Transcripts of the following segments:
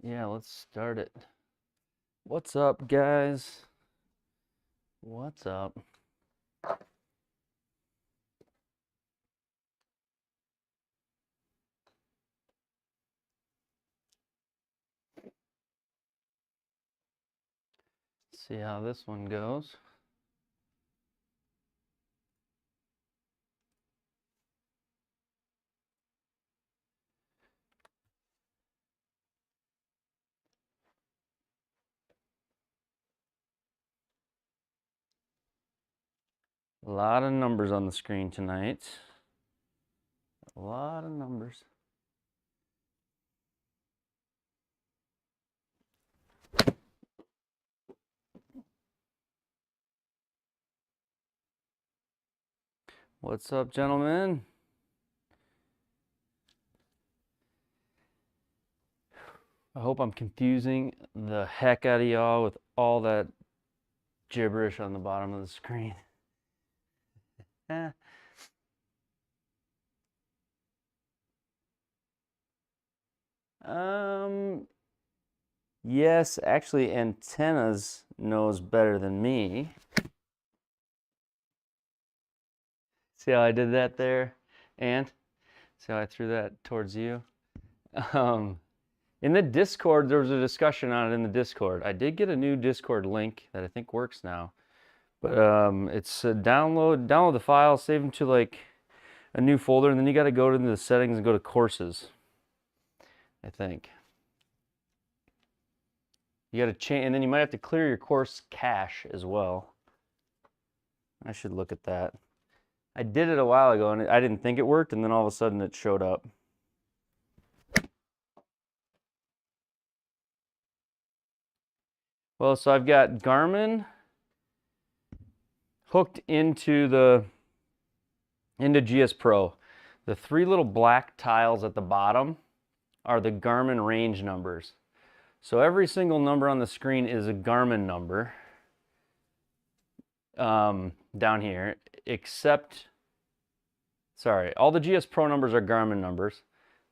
Yeah, let's start it. What's up, guys? What's up? See how this one goes. A lot of numbers on the screen tonight. A lot of numbers. What's up, gentlemen? I hope I'm confusing the heck out of y'all with all that gibberish on the bottom of the screen. Yes, actually, Antennas knows better than me. See how I did that there, Ant? See how I threw that towards you? In the Discord, there was a discussion on it in the Discord. I did get a new Discord link that I think works now. But it's download the file, save them to like a new folder, and then you got to go to the settings and go to courses, I think. You got to change, and then you might have to clear your course cache as well. I should look at that. I did it a while ago, and I didn't think it worked, and then all of a sudden it showed up. Well, so I've got Garmin hooked into GSPro. The three little black tiles at the bottom are the Garmin range numbers. So every single number on the screen is a Garmin number down here, except, sorry, all the GSPro numbers are Garmin numbers.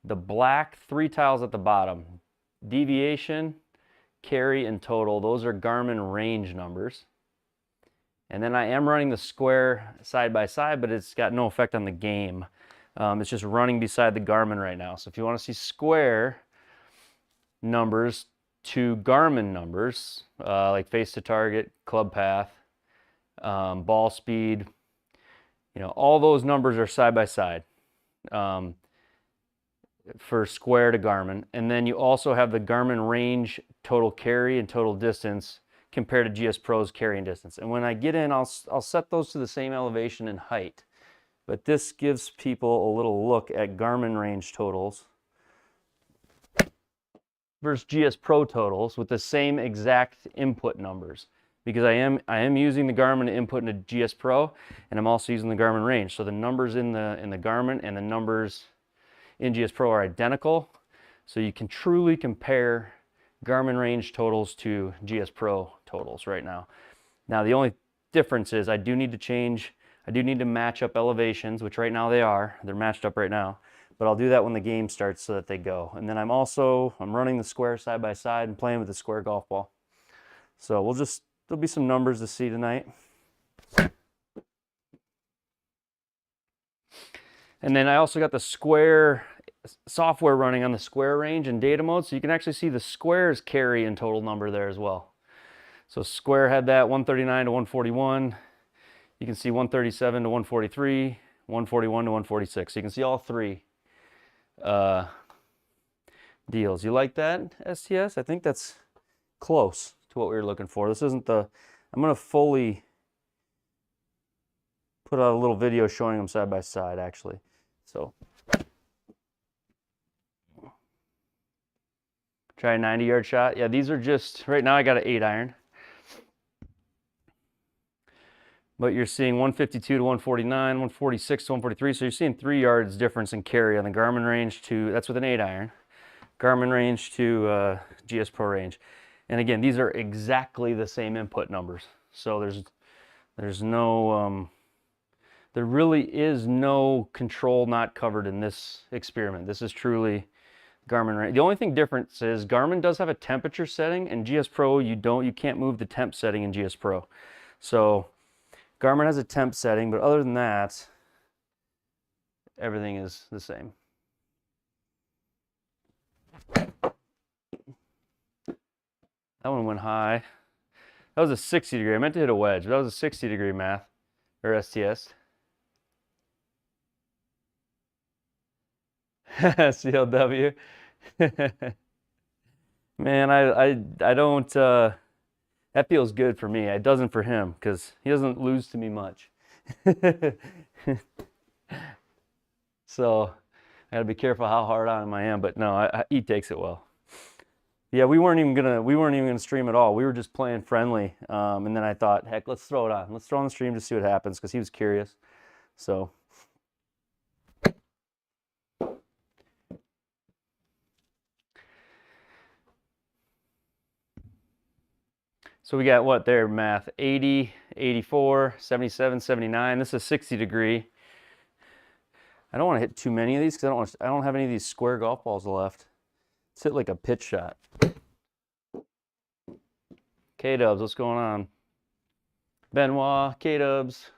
The black three tiles at the bottom, deviation, carry, and total, those are Garmin range numbers. And then I am running the Square side by side, but it's got no effect on the game. It's just running beside the Garmin right now. So if you want to see Square numbers to Garmin numbers, like face to target, club path, ball speed, you know, all those numbers are side by side for Square to Garmin. And then you also have the Garmin range total carry and total distance compared to GSPro's carry and distance. And when I get in, I'll set those to the same elevation and height. But this gives people a little look at Garmin range totals versus GSPro totals with the same exact input numbers. Because I am using the Garmin to input into GSPro, and I'm also using the Garmin range. So the numbers in the Garmin and the numbers in GSPro are identical. So you can truly compare Garmin range totals to GSPro totals right now. Now the only difference is I do need to match up elevations, which right now they're matched up right now, but I'll do that when the game starts so that they go. And then I'm running the Square side by side and playing with the Square golf ball. So there'll be some numbers to see tonight. And then I also got the Square software running on the Square range and data mode, so you can actually see the Square's carry and total number there as well. So Square had that 139 to 141. You can see 137 to 143, 141 to 146. So you can see all three deals. You like that, STS? I think that's close to what we were looking for. This isn't I'm going to fully put out a little video showing them side by side, actually. So try a 90-yard shot. Yeah, these are just, right now I got an 8-iron. But you're seeing 152 to 149, 146 to 143. So you're seeing 3 yards difference in carry on the Garmin range that's with an 8-iron. Garmin range to GSPro range. And again, these are exactly the same input numbers. So there's no, there really is no control not covered in this experiment. This is truly Garmin range. The only thing difference is Garmin does have a temperature setting, and GSPro you can't move the temp setting in GSPro. So Garmin has a temp setting, but other than that, everything is the same. That one went high. That was a 60 degree. I meant to hit a wedge, but that was a 60 degree math or STS. CLW. Man, I don't, that feels good for me. It doesn't for him because he doesn't lose to me much. So I gotta be careful how hard on him I am, but no, he takes it well. Yeah, we weren't even gonna stream at all. We were just playing friendly, and then I thought, heck, let's throw it on. Let's throw on the stream to see what happens because he was curious. So. So we got what there, math, 80, 84, 77, 79. This is 60 degree. I don't want to hit too many of these because I don't have any of these square golf balls left. Let's hit like a pitch shot. K-Dubs, what's going on? Benoit, K-Dubs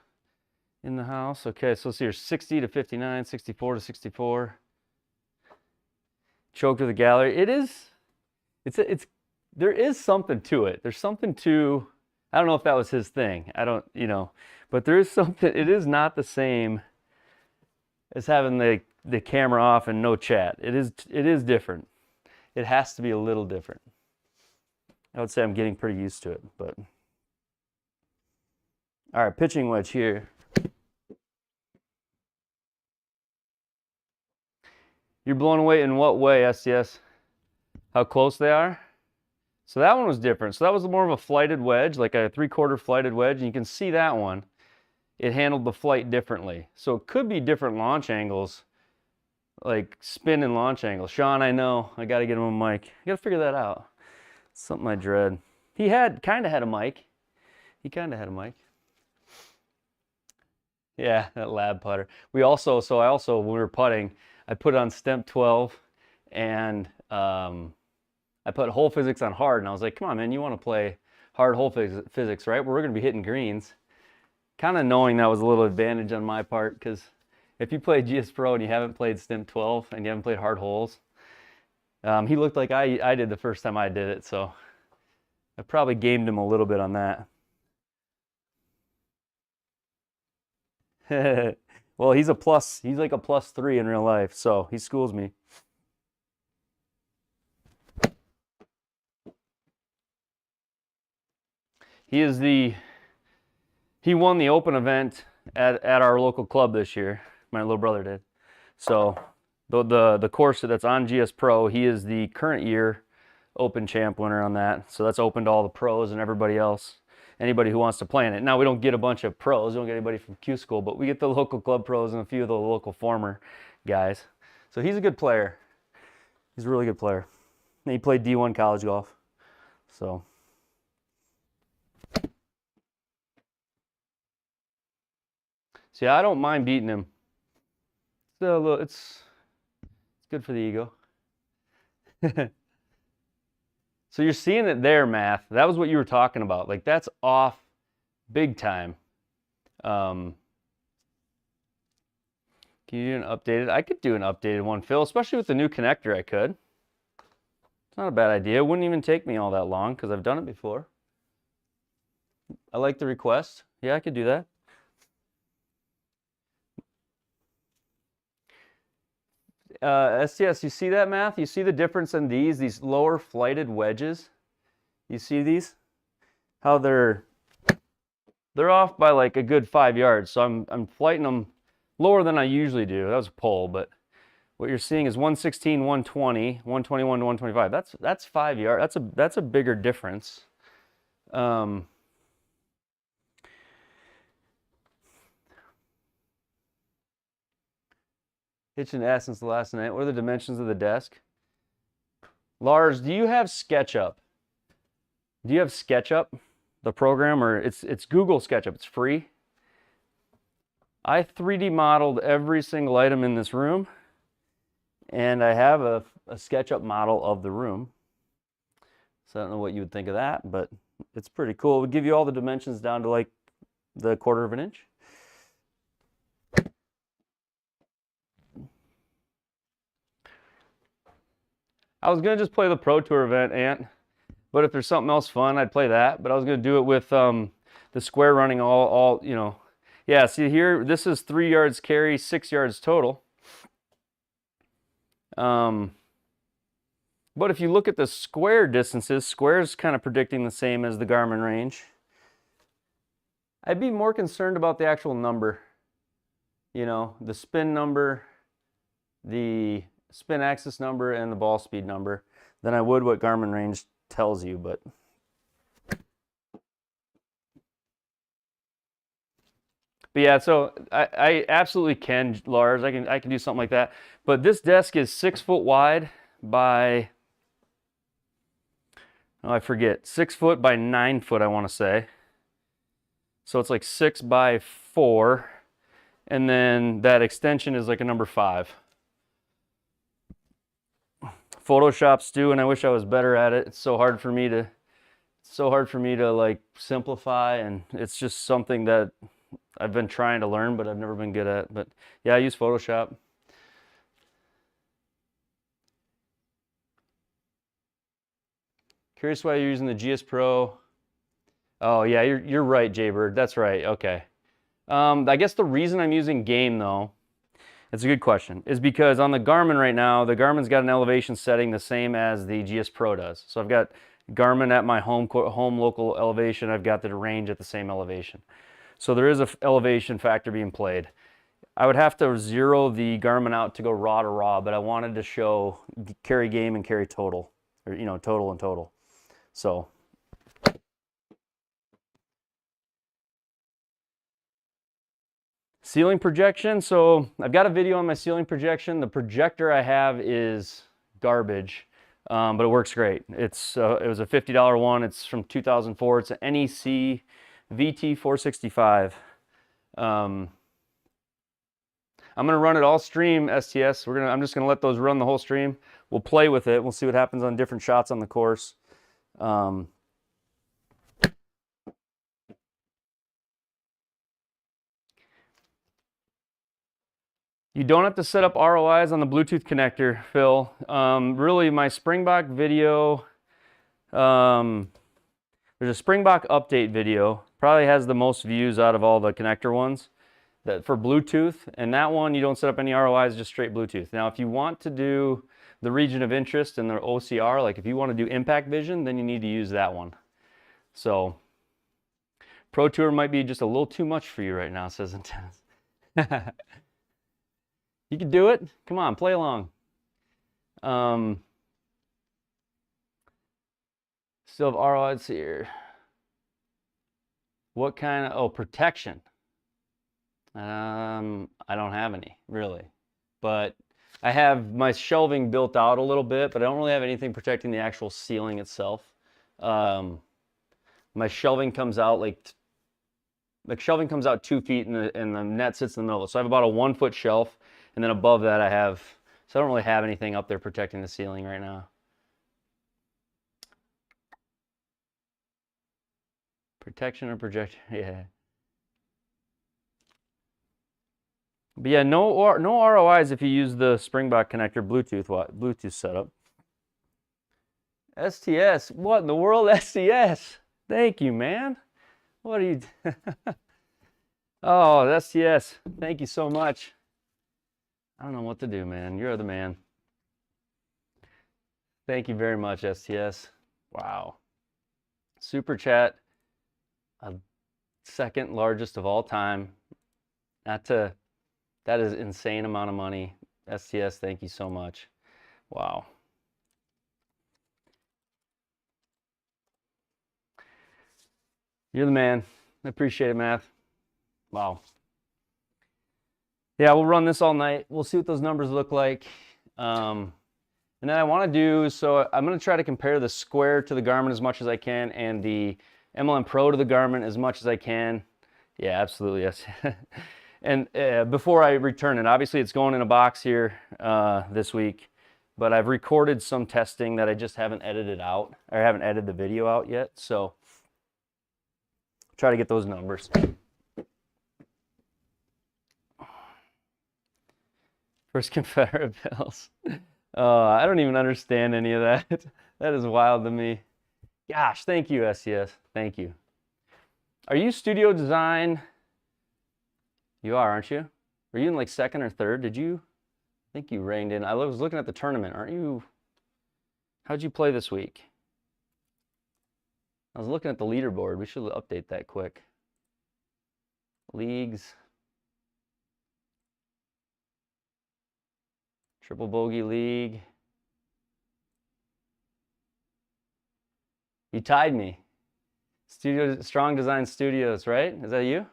in the house. Okay, so let's see here, 60 to 59, 64 to 64. Choked with the gallery. There is something to it. There's something to, I don't know if that was his thing. I don't, but there is something, it is not the same as having the camera off and no chat. It is different. It has to be a little different. I would say I'm getting pretty used to it, but. All right, pitching wedge here. You're blown away in what way, STS? How close they are? So that one was different. So that was more of a flighted wedge, like a 3/4 flighted wedge. And you can see that one. It handled the flight differently. So it could be different launch angles, like spin and launch angles. Sean, I know. I got to get him a mic. I got to figure that out. It's something I dread. He kind of had a mic. Yeah, that lab putter. I also, when we were putting, I put on Stemp 12 and I put hole physics on hard, and I was like, come on, man, you want to play hard hole physics, right? We're going to be hitting greens. Kind of knowing that was a little advantage on my part, because if you play GSPro and you haven't played Stimp 12 and you haven't played hard holes, he looked like I did the first time I did it, so I probably gamed him a little bit on that. Well, he's like a +3 in real life, so he schools me. He won the open event at our local club this year. My little brother did. So the course that's on GSPro, he is the current year open champ winner on that. So that's open to all the pros and everybody else, anybody who wants to play in it. Now we don't get a bunch of pros, we don't get anybody from Q School, but we get the local club pros and a few of the local former guys. So he's a good player. He's a really good player. And he played D1 college golf. So. See, I don't mind beating him. It's good for the ego. So you're seeing it there, Math. That was what you were talking about. Like, that's off big time. Can you do an updated? I could do an updated one, Phil, especially with the new connector. I could. It's not a bad idea. It wouldn't even take me all that long because I've done it before. I like the request. Yeah, I could do that. STS, you see that, Math? You see the difference in these lower flighted wedges? You see these? How they're off by like a good 5 yards. So I'm flighting them lower than I usually do. That was a pull, but what you're seeing is 116, 120, 121 to 125. That's 5 yards. That's a bigger difference. Hitching ass since the last night. What are the dimensions of the desk? Lars, do you have SketchUp? Do you have SketchUp, the program, or it's Google SketchUp? It's free. I 3D modeled every single item in this room And I have a SketchUp model of the room. So I don't know what you would think of that, but it's pretty cool. It would give you all the dimensions down to like the 1/4 of an inch. I was gonna just play the Pro Tour event, Ant, but if there's something else fun, I'd play that. But I was gonna do it with the Square running all, you know. Yeah, see here, this is 3 yards carry, 6 yards total. But if you look at the Square distances, Square's kind of predicting the same as the Garmin range. I'd be more concerned about the actual number. You know, the spin number, the spin axis number, and the ball speed number than I would what Garmin range tells you. But yeah, so I absolutely can, Lars. I can do something like that. But this desk is 6 foot wide by, oh, I forget, 6 foot by 9 foot, I want to say. So it's like 6 by 4, and then that extension is like a number 5. Photoshop, Stu, and I wish I was better at it. It's so hard for me to like simplify, and it's just something that I've been trying to learn, but I've never been good at. But yeah, I use Photoshop. Curious why you're using the GSPro. Oh yeah, you're right, Jaybird. That's right. Okay. I guess the reason I'm using game though, it's a good question, is because on the Garmin right now, the Garmin's got an elevation setting the same as the GSPro does. So I've got Garmin at my home local elevation. I've got the range at the same elevation. So there is an elevation factor being played. I would have to zero the Garmin out to go raw to raw, but I wanted to show carry game and carry total, or you know, total and total. So ceiling projection. So I've got a video on my ceiling projection. The projector I have is garbage, but it works great. It was a $50 one. It's from 2004. It's an NEC VT465. I'm gonna run it all stream STS. I'm just gonna let those run the whole stream. We'll play with it. We'll see what happens on different shots on the course. You don't have to set up ROIs on the Bluetooth connector, Phil. Really, my Springbok video, there's a Springbok update video, probably has the most views out of all the connector ones that for Bluetooth, and that one you don't set up any ROIs, just straight Bluetooth. Now, if you want to do the region of interest and the OCR, like if you want to do impact vision, then you need to use that one. So, Pro Tour might be just a little too much for you right now, says Intense. You can do it. Come on, play along. Still have ROIs here. What kind of, oh, protection. I don't have any, really. But I have my shelving built out a little bit, but I don't really have anything protecting the actual ceiling itself. My shelving comes out the shelving comes out 2 feet and the net sits in the middle. So I have about a 1 foot shelf, and then above that I have, so I don't really have anything up there protecting the ceiling right now. Protection or projection, yeah. But yeah, no ROIs if you use the Springbok connector Bluetooth setup. STS, what in the world, STS? Thank you, man. What are you? Oh, STS, thank you so much. I don't know what to do, man. You're the man. Thank you very much, STS. Wow. Super chat, second largest of all time. That is insane amount of money. STS, thank you so much. Wow. You're the man. I appreciate it, Math. Wow. Yeah, we'll run this all night. We'll see what those numbers look like. And then I want to do, so I'm going to try to compare the Square to the Garmin as much as I can and the MLM Pro to the Garmin as much as I can. Yeah, absolutely, yes. And before I return it, obviously it's going in a box here this week, but I've recorded some testing that I just haven't edited out, or haven't edited the video out yet. So try to get those numbers. First Confederate bills. I don't even understand any of that. That is wild to me. Gosh, thank you, SES. Thank you. Are you studio design? You are, aren't you? Are you in like second or third? Did you? I think you reined in. I was looking at the tournament. Aren't you? How'd you play this week? I was looking at the leaderboard. We should update that quick. Leagues. Triple Bogey League. You tied me. Studio Strong Design Studios, right? Is that you?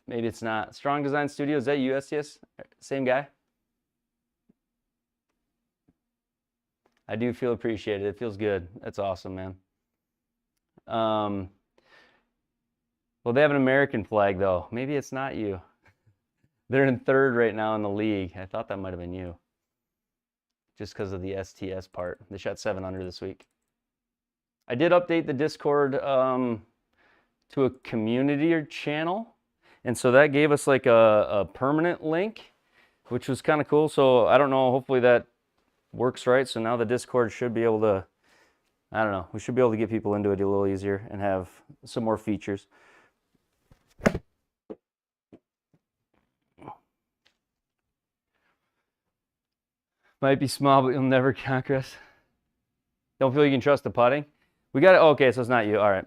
Maybe it's not. Strong Design Studios, is that you, STS? Same guy? I do feel appreciated. It feels good. That's awesome, man. Well, they have an American flag, though. Maybe it's not you. They're in third right now in the league. I thought that might have been you. Just because of the STS part. They shot 7 under this week. I did update the Discord to a community channel. And so that gave us like a permanent link, which was kind of cool. So I don't know, hopefully that works right. So now the Discord should be able to, I don't know, we should be able to get people into it a little easier and have some more features. Might be small, but you'll never conquer us. Don't feel you can trust the putting? We got it. Okay, so it's not you. All right.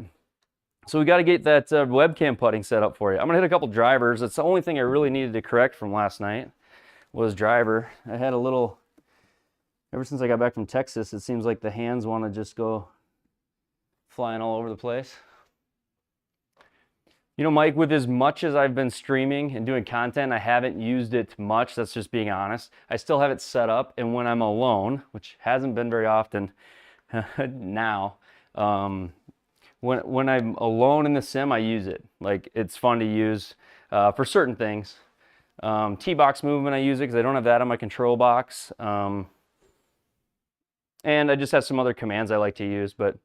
So we got to get that webcam putting set up for you. I'm going to hit a couple drivers. That's the only thing I really needed to correct from last night was driver. I had a little, ever since I got back from Texas, it seems like the hands want to just go flying all over the place. You know, Mike, with as much as I've been streaming and doing content, I haven't used it much. That's just being honest. I still have it set up, and when I'm alone, which hasn't been very often now, when I'm alone in the sim, I use it. Like, it's fun to use for certain things. T-box movement, I use it because I don't have that on my control box. And I just have some other commands I like to use. But,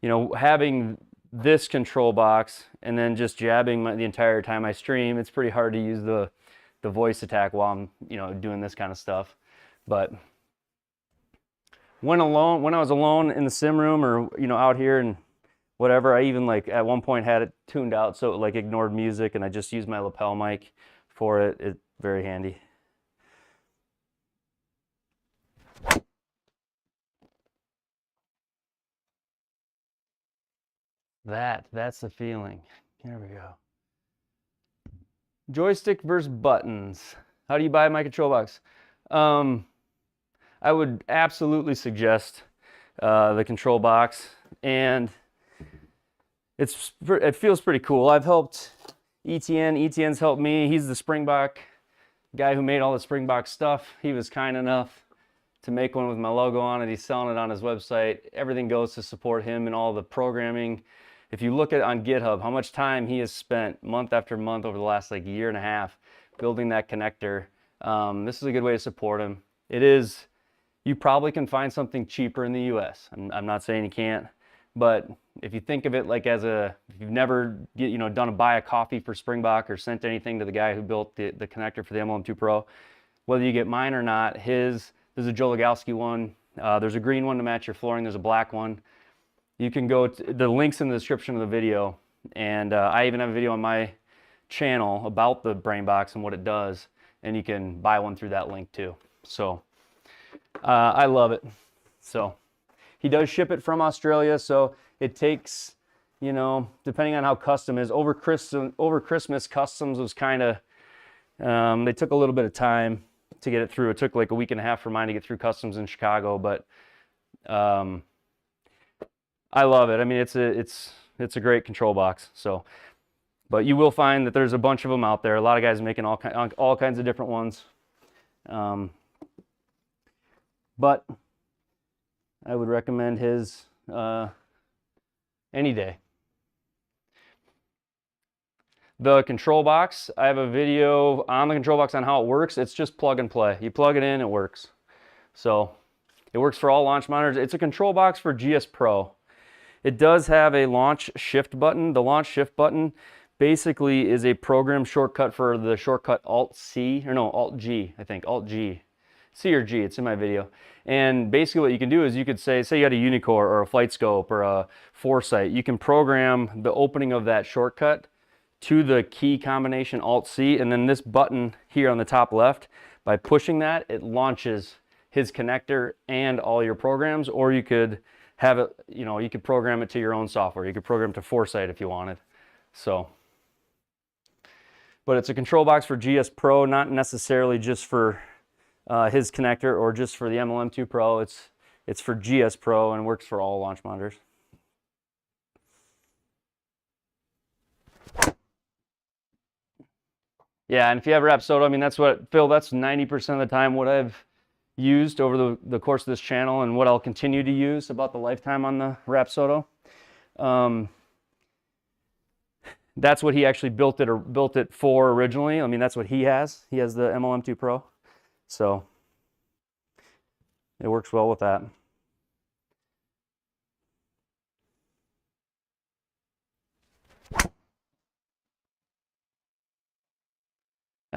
you know, having this control box and then just jabbing the entire time I stream, it's pretty hard to use the voice attack while I'm, you know, doing this kind of stuff. But when I was alone in the sim room or, you know, out here and whatever, I even like at one point had it tuned out so it like ignored music, and I just used my lapel mic for it. It's very handy. That's the feeling. Here we go. Joystick versus buttons. How do you buy my control box? I would absolutely suggest the control box, and it feels pretty cool. I've helped ETN's helped me. He's the Springbok guy who made all the Springbok stuff. He was kind enough to make one with my logo on it. He's selling it on his website. Everything goes to support him and all the programming. If you look at on GitHub, how much time he has spent month after month over the last like year and a half building that connector. This is a good way to support him. It is, you probably can find something cheaper in the US. I'm not saying you can't, but if you think of it like as if you've never done a buy a coffee for Springbok or sent anything to the guy who built the connector for the MLM2 Pro, whether you get mine or not, there's a Joe Legalski one, there's a green one to match your flooring, there's a black one. You can go to the links in the description of the video, and I even have a video on my channel about the BrainBox and what it does, and you can buy one through that link too. So I love it. So he does ship it from Australia, so it takes, you know, depending on how custom is. Over Christmas, customs was kind of, they took a little bit of time to get it through. It took like a week and a half for mine to get through customs in Chicago, but I love it. I mean, it's a great control box. So, but you will find that there's a bunch of them out there. A lot of guys making all kinds of different ones. But I would recommend his any day. The control box, I have a video on the control box on how it works. It's just plug and play. You plug it in, it works. So it works for all launch monitors. It's a control box for GSPro. It does have a launch shift button. The launch shift button basically is a program shortcut for the shortcut Alt-C, or no, Alt-G, I think, Alt-G. C or G, it's in my video. And basically what you can do is you could say you got a Unicore or a Flight Scope or a Foresight. You can program the opening of that shortcut to the key combination Alt-C, and then this button here on the top left, by pushing that, it launches his connector and all your programs, or you could have it, you could program it to your own software. You could program it to Foresight if you wanted. So, but it's a control box for GSPro, not necessarily just for his connector or just for the MLM2 Pro. It's for GSPro and works for all launch monitors. Yeah, and if you have Rapsodo, I mean, that's what, Phil, that's 90% of the time what I've used over the course of this channel, and what I'll continue to use about the lifetime on the Rapsodo. That's what he actually built it for originally. I mean, that's what he has. He has the MLM2 Pro. So it works well with that.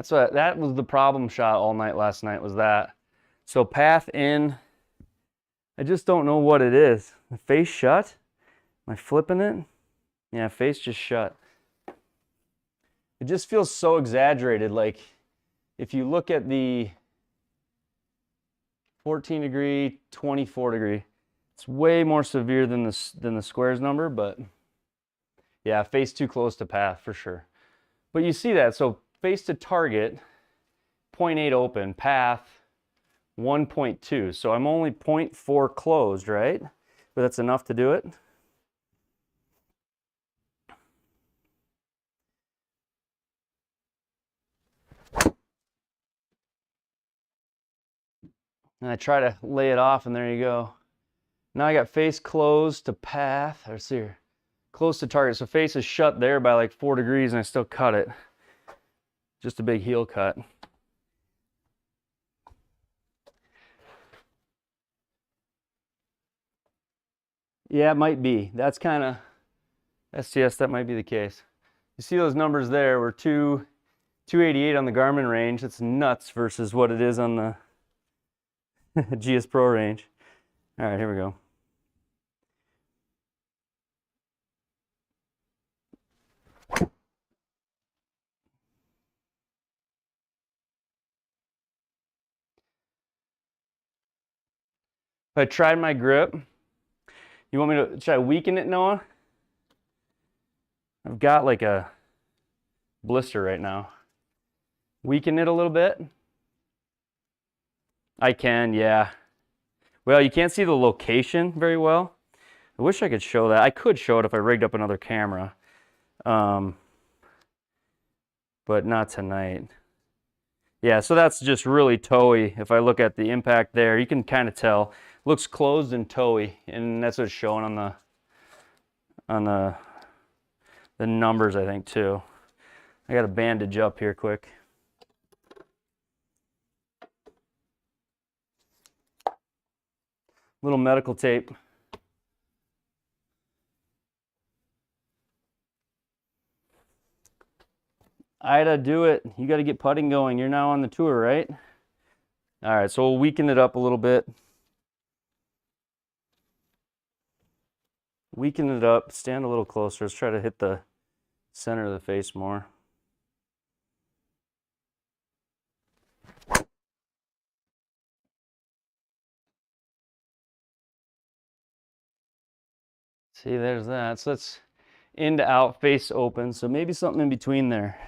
That was the problem shot all night last night, was that. So path in, I just don't know what it is. The face shut? Am I flipping it? Yeah, face just shut. It just feels so exaggerated. Like if you look at the 14 degree, 24 degree, it's way more severe than the squares number, but yeah, face too close to path for sure. But you see that, so face to target, 0.8 open, path 1.2. So I'm only 0.4 closed, right? But that's enough to do it. And I try to lay it off, and there you go. Now I got face closed to path, or see here, close to target. So face is shut there by like 4 degrees, and I still cut it. Just a big heel cut. Yeah, it might be. That's kind of, STS, that might be the case. You see those numbers there, we're 288 on the Garmin range. That's nuts versus what it is on the GSPro range. All right, here we go. If I tried my grip, you want me to, should I weaken it, Noah? I've got like a blister right now. Weaken it a little bit. I can, yeah. Well, you can't see the location very well. I wish I could show that. I could show it if I rigged up another camera. But not tonight. Yeah, so that's just really toey. If I look at the impact there, you can kind of tell. It looks closed and toey, and that's what's showing on the numbers, I think, too. I got a bandage up here quick. Little medical tape. Ida, do it. You got to get putting going. You're now on the tour, right? All right, so we'll weaken it up a little bit. Weaken it up. Stand a little closer. Let's try to hit the center of the face more. See, there's that. So that's in to out, face open. So maybe something in between there.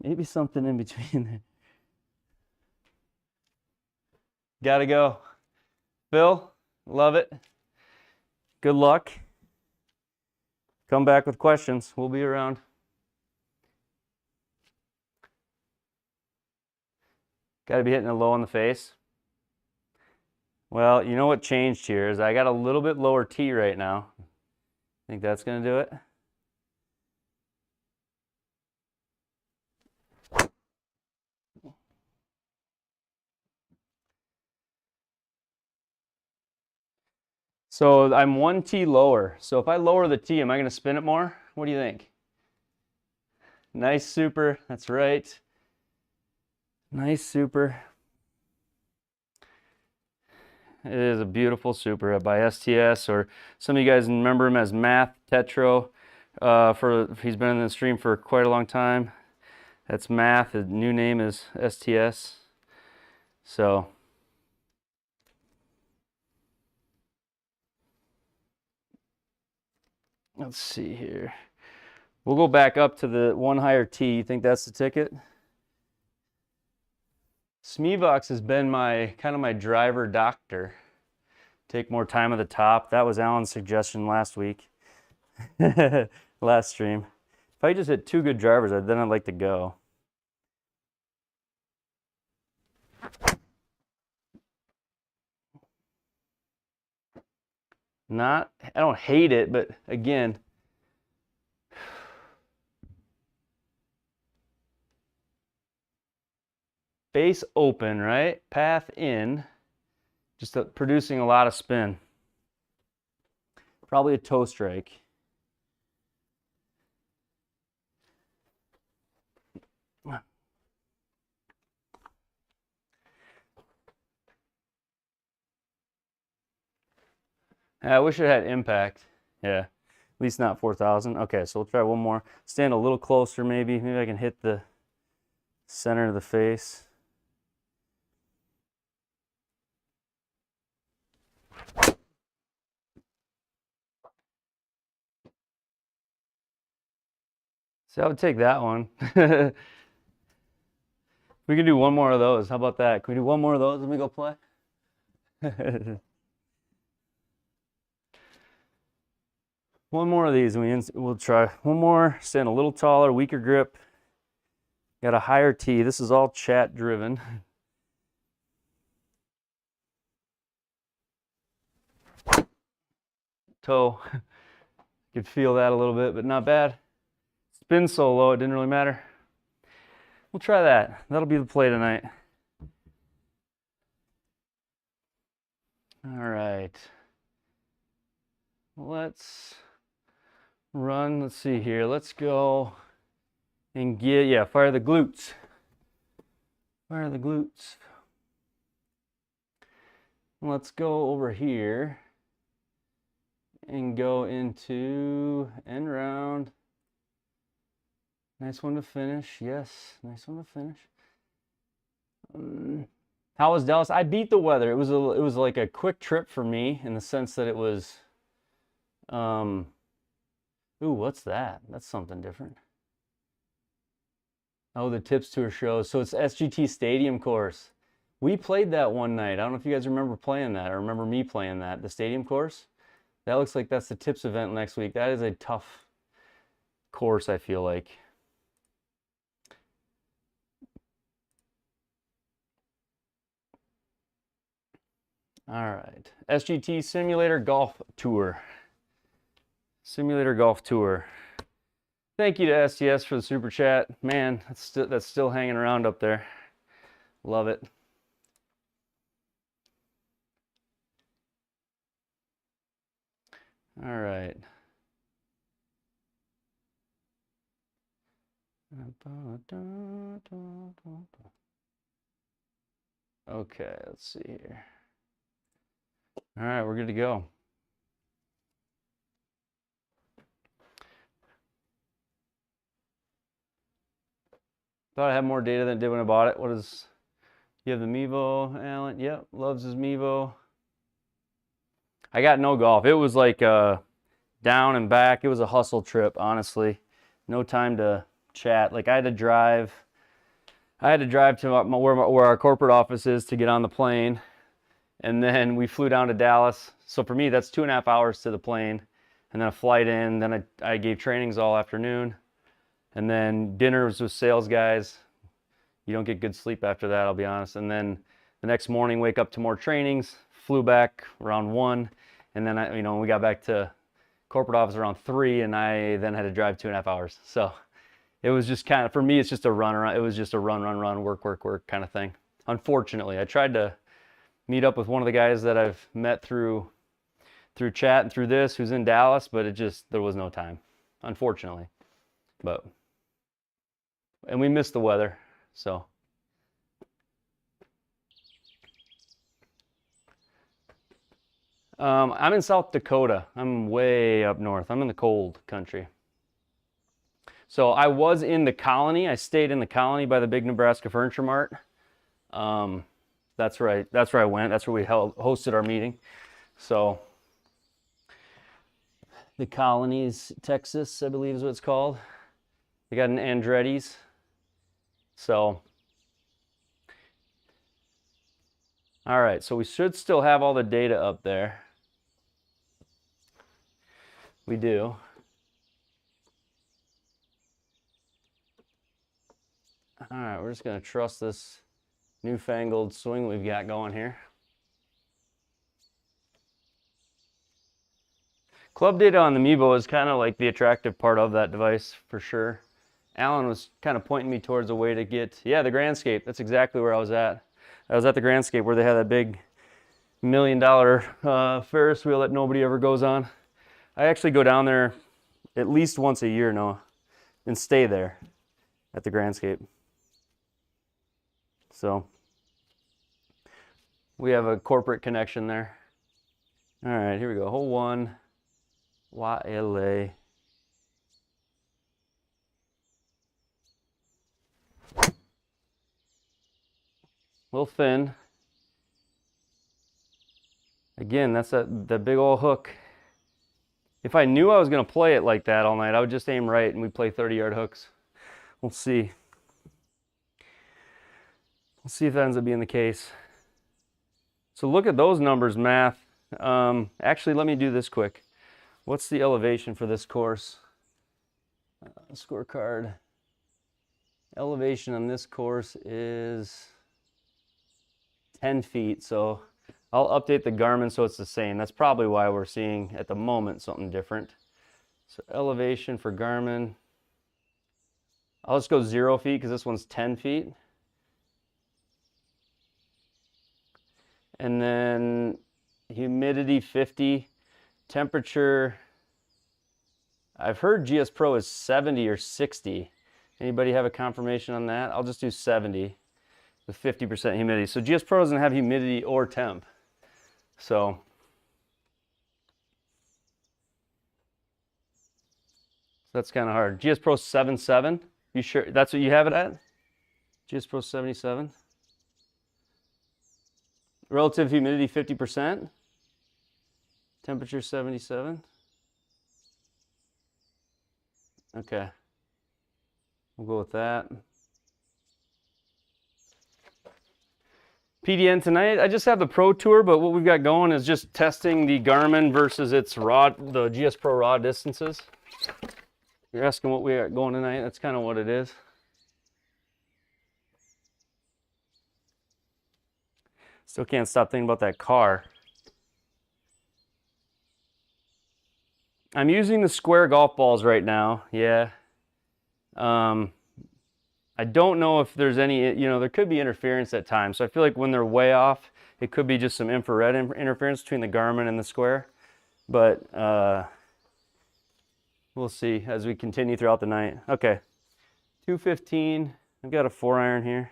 Maybe something in between there. Gotta go. Phil, love it. Good luck. Come back with questions. We'll be around. Got to be hitting it low on the face. Well, you know what changed here is I got a little bit lower T right now. Think that's going to do it? So I'm 1 T lower. So if I lower the T, am I going to spin it more? What do you think? Nice super. That's right. Nice super. It is a beautiful super by STS, or some of you guys remember him as Math Tetro. He's been in the stream for quite a long time. That's Math. His new name is STS. So let's see here. We'll go back up to the one higher T. You think that's the ticket? Smevox has been kind of my driver doctor. Take more time at the top. That was Alan's suggestion last week. Last stream. If I just hit 2 good drivers, then I'd like to go. I don't hate it, but again, base open, right? Path in, just producing a lot of spin. Probably a toe strike. I wish it had impact. Yeah, at least not 4,000. Okay, so we'll try one more. Stand a little closer maybe. Maybe I can hit the center of the face. So I would take that one. We can do one more of those. How about that? Can we do one more of those and we go play? One more of these and we'll try one more. Stand a little taller, weaker grip. Got a higher T. This is all chat driven. Toe. Could feel that a little bit, but not bad. Spin so low, it didn't really matter. We'll try that. That'll be the play tonight. All right. Let's run. Let's see here. Let's go and fire the glutes. Fire the glutes. Let's go over here and go into end round. Nice one to finish. Yes, nice one to finish. How was Dallas? I beat the weather. It was like a quick trip for me in the sense that it was. Ooh, what's that? That's something different. Oh, the Tips Tour shows. So it's SGT Stadium course. We played that one night. I don't know if you guys remember playing that or remember me playing that. The stadium course. That looks like that's the Tips event next week. That is a tough course, I feel like. All right, SGT Simulator Golf Tour. Simulator Golf Tour. Thank you to STS for the super chat. Man, that's still hanging around up there. Love it. All right. Okay, let's see here. All right, we're good to go. Thought I had more data than I did when I bought it. You have the Mevo, Alan? Yep, loves his Mevo. I got no golf. It was like down and back. It was a hustle trip, honestly. No time to chat. Like I had to drive to where our corporate office is to get on the plane. And then we flew down to Dallas. So for me, that's 2.5 hours to the plane. And then a flight in. Then I gave trainings all afternoon. And then dinner was with sales guys. You don't get good sleep after that, I'll be honest. And then the next morning, wake up to more trainings. Flew back around 1. And then, we got back to corporate office around 3. And I then had to drive 2.5 hours. So it was just kind of, for me, it's just a run around. It was just a run, work kind of thing. Unfortunately, I tried to meet up with one of the guys that I've met through through chat and through this who's in Dallas, but there was no time, unfortunately. And we missed the weather, so. I'm in South Dakota. I'm way up north. I'm in the cold country. So I was in the Colony. I stayed in the Colony by the big Nebraska Furniture Mart. That's right. That's where I went. That's where we hosted our meeting. So the Colonies, Texas, I believe is what it's called. They got an Andretti's. So, all right. So we should still have all the data up there. We do. All right, we're just going to trust this newfangled swing we've got going here. Club data on the Mevo is kind of like the attractive part of that device for sure. Alan was kind of pointing me towards a way to get, yeah, the Grandscape. That's exactly where I was at. I was at the Grandscape where they had that big $1 million Ferris wheel that nobody ever goes on. I actually go down there at least once a year now and stay there at the Grandscape. So we have a corporate connection there. All right, here we go. Hole 1, YLA. A little thin. Again, that's that big old hook. If I knew I was going to play it like that all night, I would just aim right and we'd play 30-yard hooks. We'll see. We'll see if that ends up being the case. So look at those numbers, math. Actually, let me do this quick. What's the elevation for this course? Scorecard. Elevation on this course is 10 feet. So I'll update the Garmin so it's the same. That's probably why we're seeing at the moment something different. So elevation for Garmin. I'll just go 0 feet because this one's 10 feet. And then humidity 50, temperature. I've heard GSPro is 70 or 60. Anybody have a confirmation on that? I'll just do 70 with 50% humidity. So GSPro doesn't have humidity or temp. So that's kind of hard. GSPro 77. You sure that's what you have it at? GSPro 77. Relative humidity 50%. Temperature 77. Okay. We'll go with that. PDN tonight, I just have the Pro Tour, but what we've got going is just testing the Garmin versus its the GSPro raw distances. You're asking what we got going tonight, that's kind of what it is. Still can't stop thinking about that car. I'm using the Square golf balls right now, yeah. I don't know if there's any, there could be interference at times. So I feel like when they're way off, it could be just some infrared interference between the Garmin and the Square. But we'll see as we continue throughout the night. Okay, 215. I've got a 4-iron here.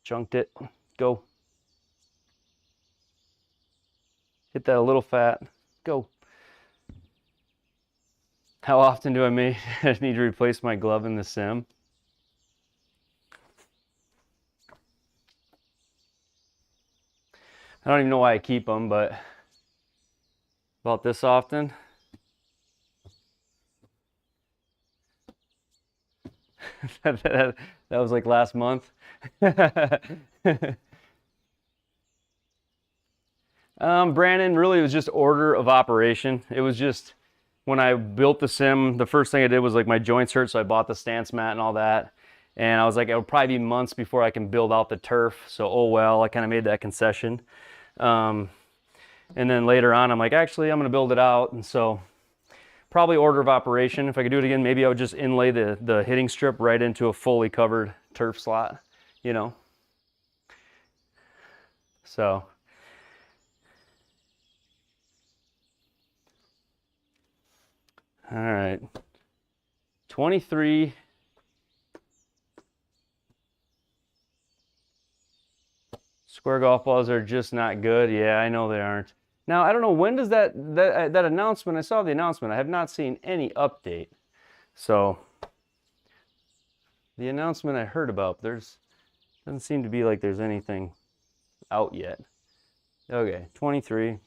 Chunked it. Go. Hit that a little fat. Go. How often do I need to replace my glove in the sim? I don't even know why I keep them, but about this often. that was like last month. Brandon, really it was just order of operation. It was just when I built the sim, the first thing I did was like my joints hurt, so I bought the stance mat and all that. And I was like, it'll probably be months before I can build out the turf. So, oh well, I kind of made that concession. And then later on, I'm like, actually, I'm going to build it out. And so probably order of operation. If I could do it again, maybe I would just inlay the hitting strip right into a fully covered turf slot, So all right, 23. Square golf balls are just not good. Yeah, I know they aren't. Now, I don't know, when does that announcement, I saw the announcement. I have not seen any update. So the announcement I heard about, doesn't seem to be like there's anything out yet. Okay, 23.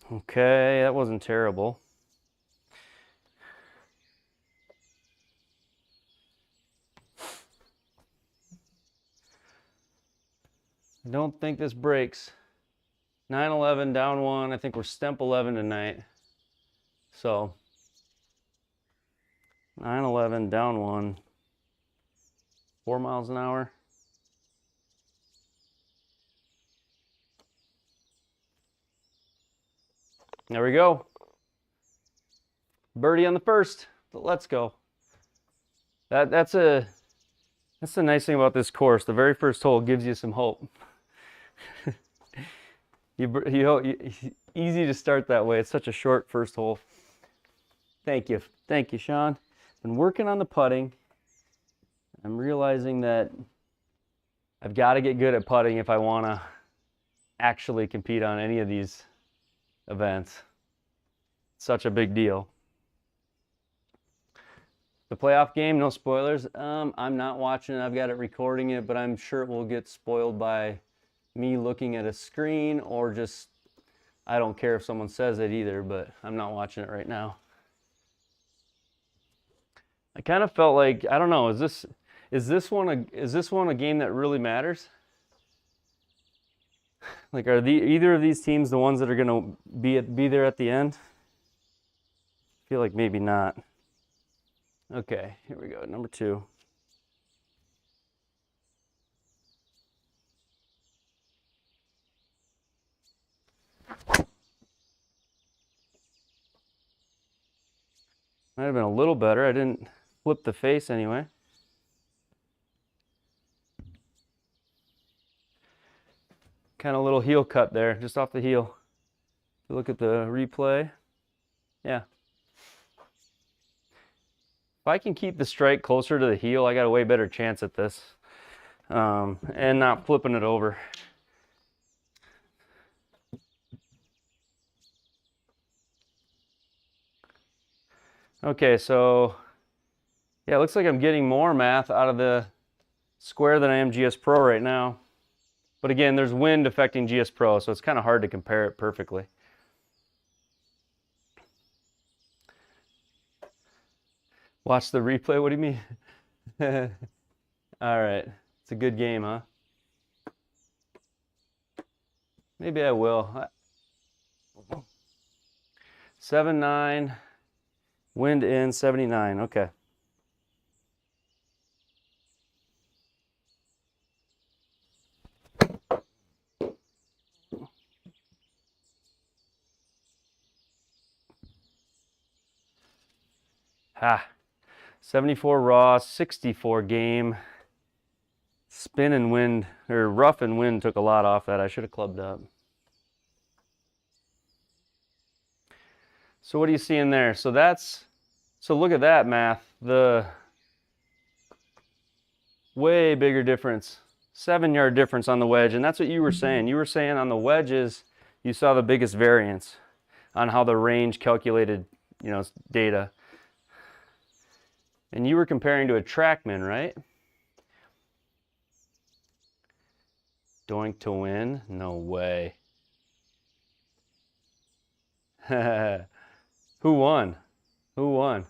Okay, that wasn't terrible. I don't think this breaks. 9-11 down 1. I think we're stemp 11 tonight. So 9-11 down 1. 4 miles an hour. There we go. Birdie on the first. Let's go. That's the nice thing about this course. The very first hole gives you some hope. Easy to start that way. It's such a short first hole. Thank you, Sean. Been working on the putting. I'm realizing that I've got to get good at putting if I want to actually compete on any of these events. It's such a big deal. The playoff game, no spoilers. I'm not watching it. I've got it recording it, but I'm sure it will get spoiled by me looking at a screen, or just, I don't care if someone says it either, but I'm not watching it right now. I kind of felt like, I don't know, is this one a game that really matters? Like, are either of these teams the ones that are going to be there at the end? I feel like maybe not. Okay, here we go, number 2. Might have been a little better. I didn't flip the face anyway. Kind of a little heel cut there, just off the heel. If you look at the replay, yeah. If I can keep the strike closer to the heel, I got a way better chance at this. And not flipping it over. Okay, so yeah, it looks like I'm getting more math out of the Square than I am GSPro right now. But again, there's wind affecting GSPro, so it's kind of hard to compare it perfectly. Watch the replay, what do you mean? All right, it's a good game, huh? Maybe I will. 7-9, wind in 79, okay. Ha, 74 raw, 64 game. Spin and wind, or rough and wind took a lot off that. I should have clubbed up. So what are you seeing there? So look at that math. The way bigger difference, 7-yard difference on the wedge. And that's what you were saying. You were saying on the wedges, you saw the biggest variance on how the range calculated, data. And you were comparing to a TrackMan, right? Doink to win? No way. Who won? Who won?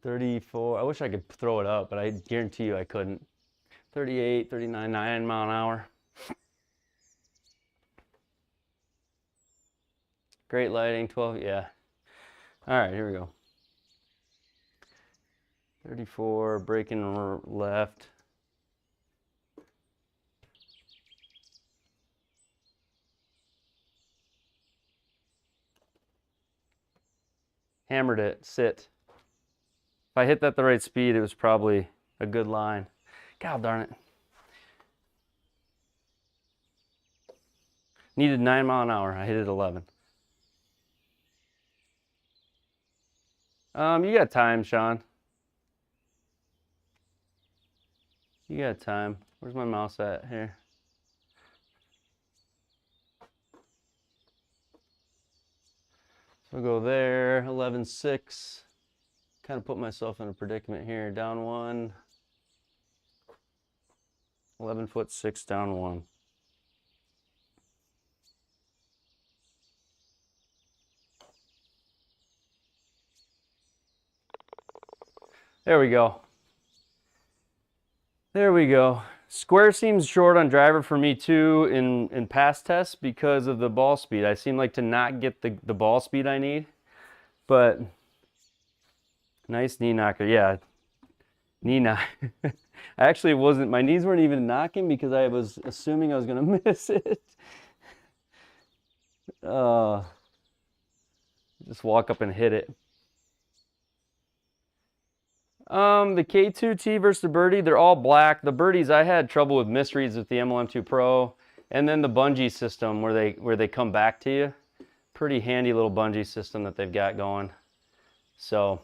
34. I wish I could throw it up, but I guarantee you I couldn't. 38, 39, 9 mile an hour. Great lighting, 12, yeah. All right, here we go. 34, breaking left. Hammered it, sit. If I hit that the right speed, it was probably a good line. God darn it. Needed 9 mile an hour. I hit it 11. You got time, Sean. You got time. Where's my mouse at? Here. So I'll go there, 11.6. Kind of put myself in a predicament here. Down 1. 11'6", down 1. There we go. There we go. Square seems short on driver for me too in past tests because of the ball speed. I seem like to not get the ball speed I need, but nice knee knocker. Yeah, knee knock. Actually, it wasn't. My knees weren't even knocking because I was assuming I was gonna miss it. Just walk up and hit it. The K2T versus the Birdie, they're all black. The Birdies, I had trouble with misreads with the MLM2 Pro, and then the bungee system where they come back to you. Pretty handy little bungee system that they've got going. So,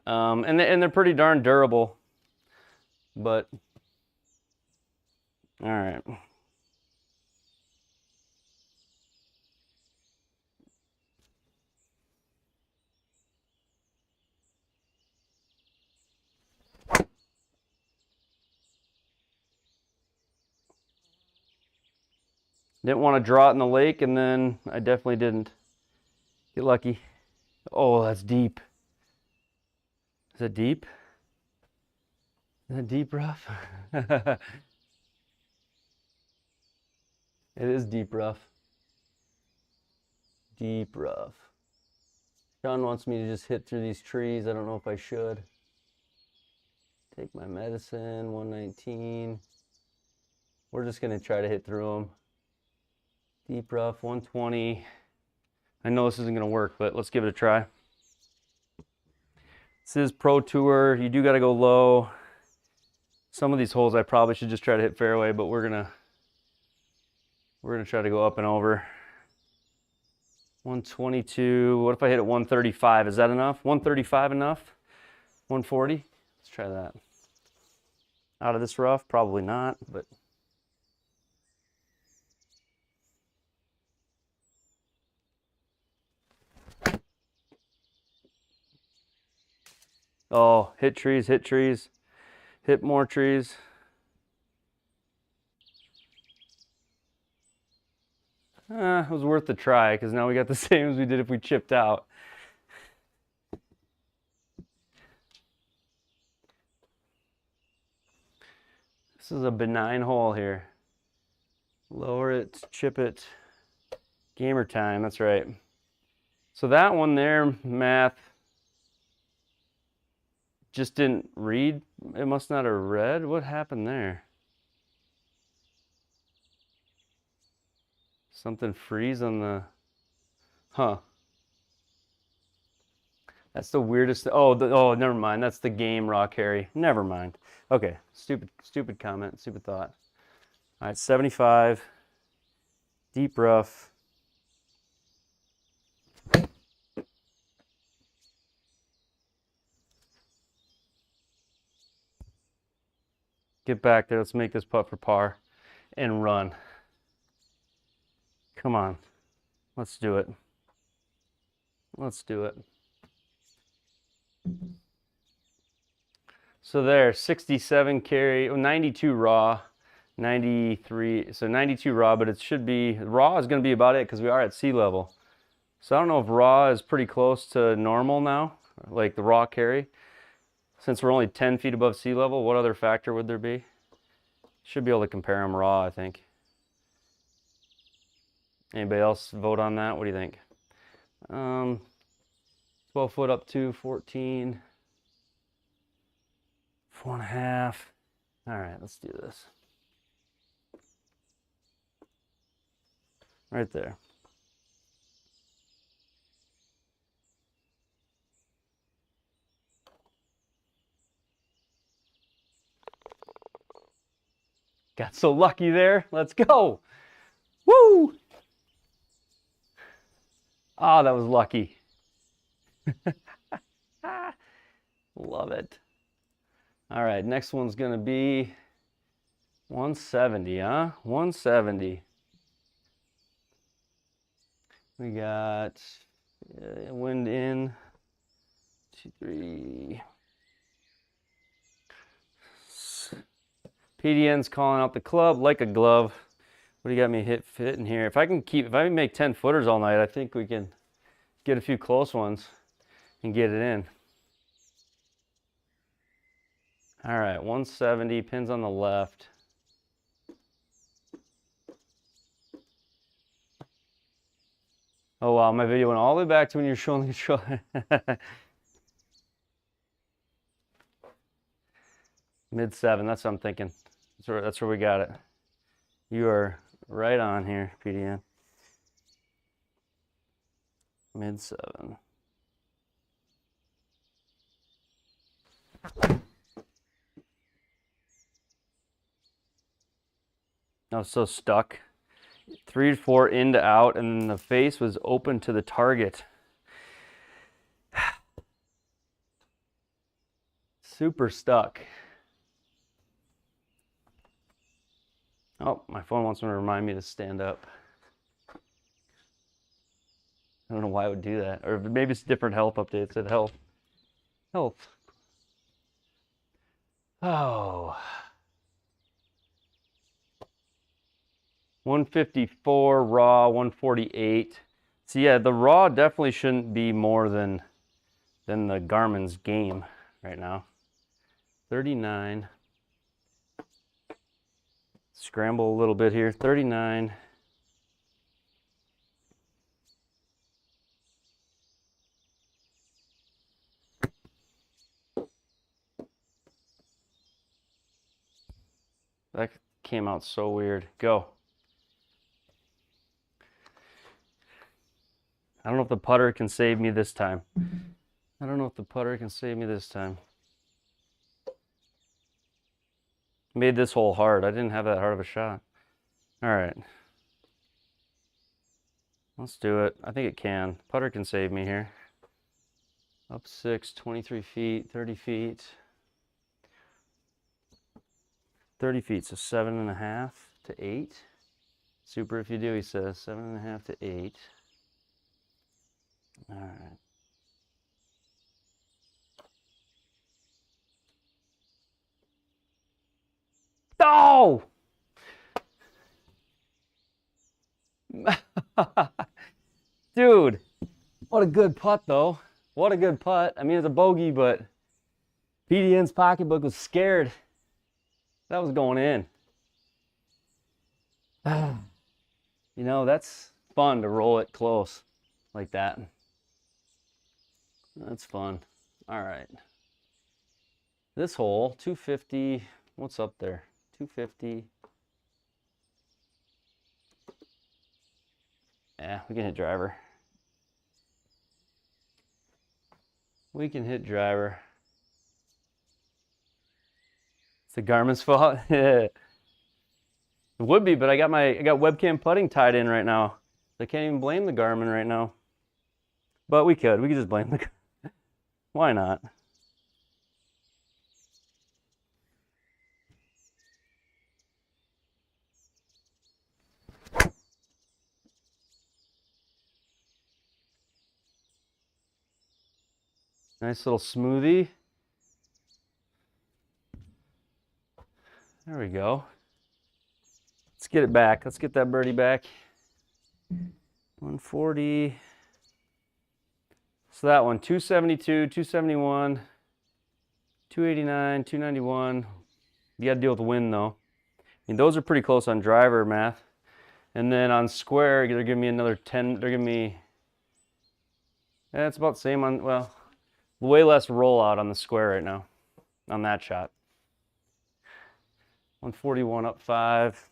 and they're pretty darn durable. But, all right. Didn't want to draw it in the lake, and then I definitely didn't. Get lucky. Oh, that's deep. Is that deep? Is that deep rough? It is deep rough. Deep rough. Sean wants me to just hit through these trees. I don't know if I should. Take my medicine, 119. We're just going to try to hit through them. Deep rough, 120. I know this isn't going to work, but let's give it a try. This is Pro Tour. You do got to go low. Some of these holes I probably should just try to hit fairway, but we're gonna try to go up and over. 122. What if I hit at 135? Is that enough? 135 enough? 140? Let's try that. Out of this rough? Probably not, but. Oh, hit trees, hit trees, hit more trees. It was worth the try because now we got the same as we did if we chipped out. This is a benign hole here. Lower it, chip it. Gamer time, that's right. So that one there, math, just didn't read. It must not have read. What happened there? Something freeze on the, huh. That's the weirdest, oh, never mind. That's the game raw carry. Never mind. Okay, stupid comment, stupid thought. All right, 75, deep rough. Get back there, let's make this putt for par and run. Come on, let's do it. Let's do it. So there, 67 carry, 92 raw, 93, so 92 raw, but it should be, raw is going to be about it because we are at sea level. So I don't know if raw is pretty close to normal now, like the raw carry. Since we're only 10 feet above sea level, what other factor would there be? Should be able to compare them raw, I think. Anybody else vote on that? What do you think? 12 foot up to 14. 4.5. All right, let's do this. Right there. Got so lucky there. Let's go. Woo! Oh, that was lucky. Love it. All right, next one's gonna be 170, huh? 170. We got wind in, 2, 3. PDN's calling out the club like a glove. What do you got me hitting here? If I can make 10 footers all night, I think we can get a few close ones and get it in. All right, 170, pins on the left. Oh wow, my video went all the way back to when you're showing the controller. Mid 7, that's what I'm thinking. That's where we got it. You are right on here, PDN. Mid 7. I was so stuck. 3 to 4 in to out, and the face was open to the target. Super stuck. Oh, my phone wants me to remind me to stand up. I don't know why it would do that. Or maybe it's a different health update. It said health. Health. Oh. 154 raw, 148. So yeah, the raw definitely shouldn't be more than the Garmin's game right now. 39. Scramble a little bit here. 39. That came out so weird. Go. I don't know if the putter can save me this time. I don't know if the putter can save me this time. Made this hole hard. I didn't have that hard of a shot. All right. Let's do it. I think it can. Putter can save me here. Up 6, 23 feet, 30 feet. 30 feet, so 7.5 to 8. Super if you do, he says. 7.5 to 8. All right. Oh! Dude, what a good putt, though. What a good putt. I mean, it's a bogey, but PDN's pocketbook was scared. That was going in. You know, that's fun to roll it close like that. That's fun. All right. This hole, 250. What's up there? 250. Yeah, we can hit driver. We can hit driver. It's the Garmin's fault. It would be, but I got webcam putting tied in right now. I can't even blame the Garmin right now. But we could just blame the. Why not? Nice little smoothie. There we go. Let's get it back. Let's get that birdie back. 140. So that one, 272, 271, 289, 291. You got to deal with the wind though. I mean, those are pretty close on driver math. And then on square, they're giving me another 10. They're giving me, yeah, it's about the same on, well, way less rollout on the square right now on that shot. 141 up 5.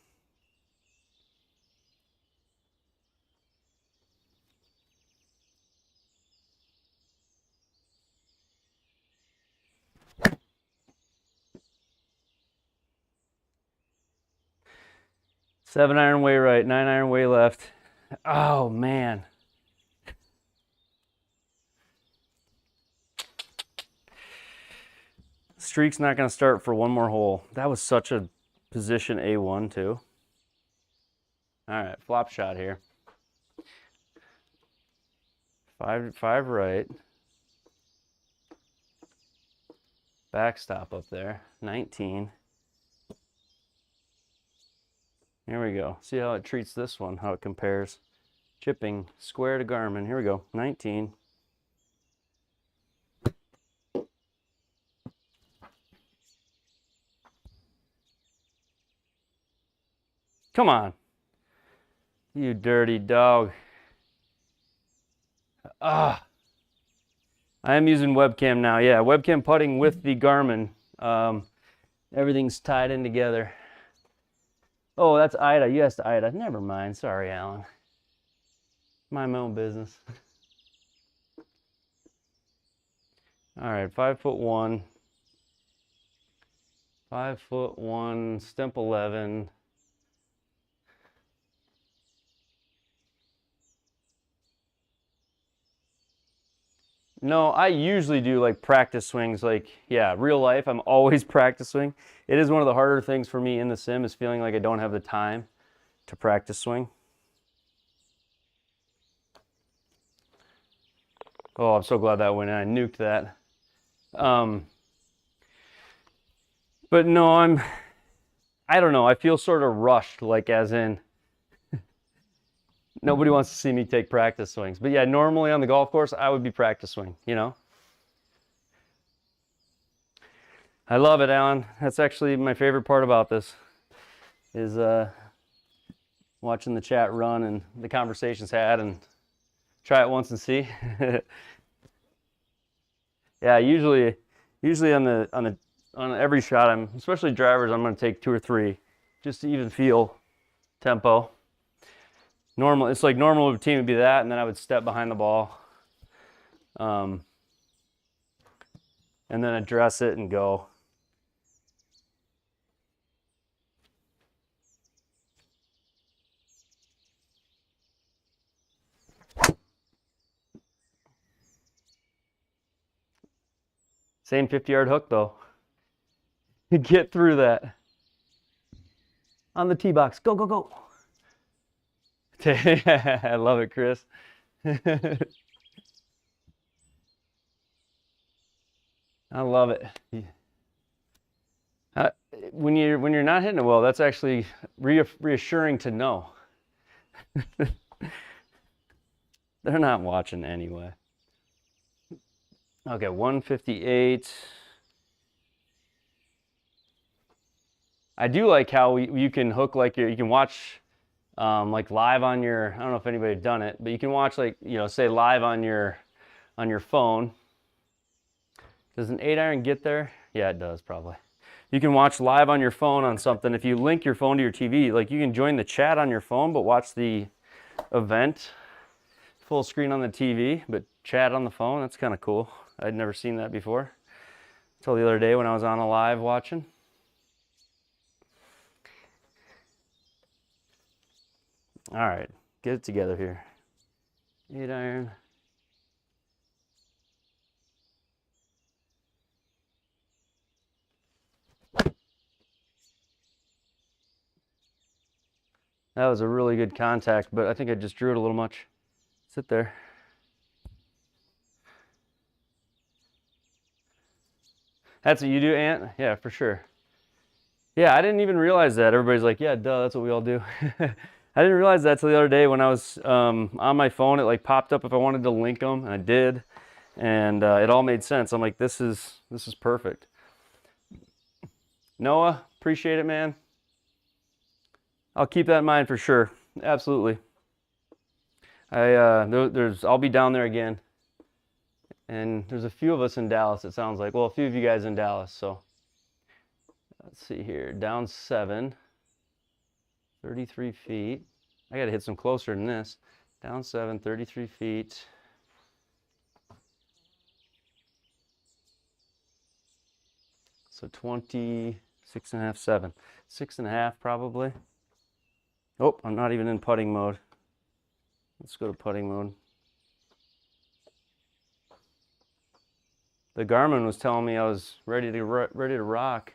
7 iron way right, 9 iron way left. Oh man. Streak's not gonna start for one more hole. That was such a position A1 too. All right, flop shot here. 5 right. Backstop up there, 19. Here we go. See how it treats this one, how it compares. Chipping, square to Garmin. Here we go, 19. Come on. You dirty dog. Ah. I am using webcam now. Yeah, webcam putting with the Garmin. Everything's tied in together. Oh, that's Ida. You asked Ida. Never mind. Sorry, Alan. Mind my own business. All right, 5'1". 5'1", stemp 11. No, I usually do like practice swings, like, yeah, real life, I'm always practicing. It is one of the harder things for me in the sim is feeling like I don't have the time to practice swing. Oh, I'm so glad that went in. I nuked that. But no, I don't know, I feel sort of rushed, like as in, nobody wants to see me take practice swings. But yeah, normally on the golf course, I would be practice swing, you know? I love it, Alan. That's actually my favorite part about this, is watching the chat run and the conversations had, and try it once and see. Yeah, usually on every shot, especially drivers, I'm going to take 2 or 3 just to even feel tempo. Normal, it's like normal routine would be that, and then I would step behind the ball, and then address it and go. Same 50-yard hook though. Get through that. On the tee box. Go, go, go. I love it, Chris. I love it. When you're not hitting it well, that's actually reassuring to know. They're not watching anyway. Okay, 158. I do like how you can hook, like, you can watch like live on your, I don't know if anybody's done it, but you can watch, like, you know, say live on your phone. Does an 8-iron get there? Yeah, it does probably. You can watch live on your phone on something. If you link your phone to your TV, like, you can join the chat on your phone, but watch the event full screen on the TV, but chat on the phone. That's kind of cool. I'd never seen that before until the other day when I was on a live watching. All right, get it together here. 8-iron. That was a really good contact, but I think I just drew it a little much. Sit there. That's what you do, Ant? Yeah, for sure. Yeah, I didn't even realize that. Everybody's like, yeah, duh, that's what we all do. I didn't realize that till the other day when I was on my phone. It like popped up if I wanted to link them, and I did, and it all made sense. I'm like, this is perfect. Noah, appreciate it, man. I'll keep that in mind for sure. Absolutely. I'll be down there again, and there's a few of us in Dallas. It sounds like, well, a few of you guys in Dallas. So let's see here, down 7. 33 feet. I got to hit some closer than this. Down 7, 33 feet. So 26.5, 7. 6.5 probably. Oh, I'm not even in putting mode. Let's go to putting mode. The Garmin was telling me I was ready to rock,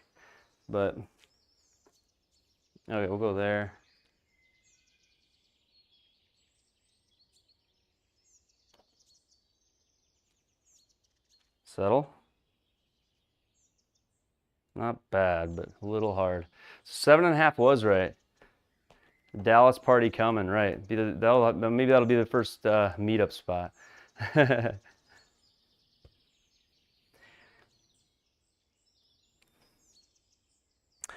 but okay, we'll go there. Settle. Not bad, but a little hard. 7.5 was right. Dallas party coming, right? Maybe that'll be the first meetup spot.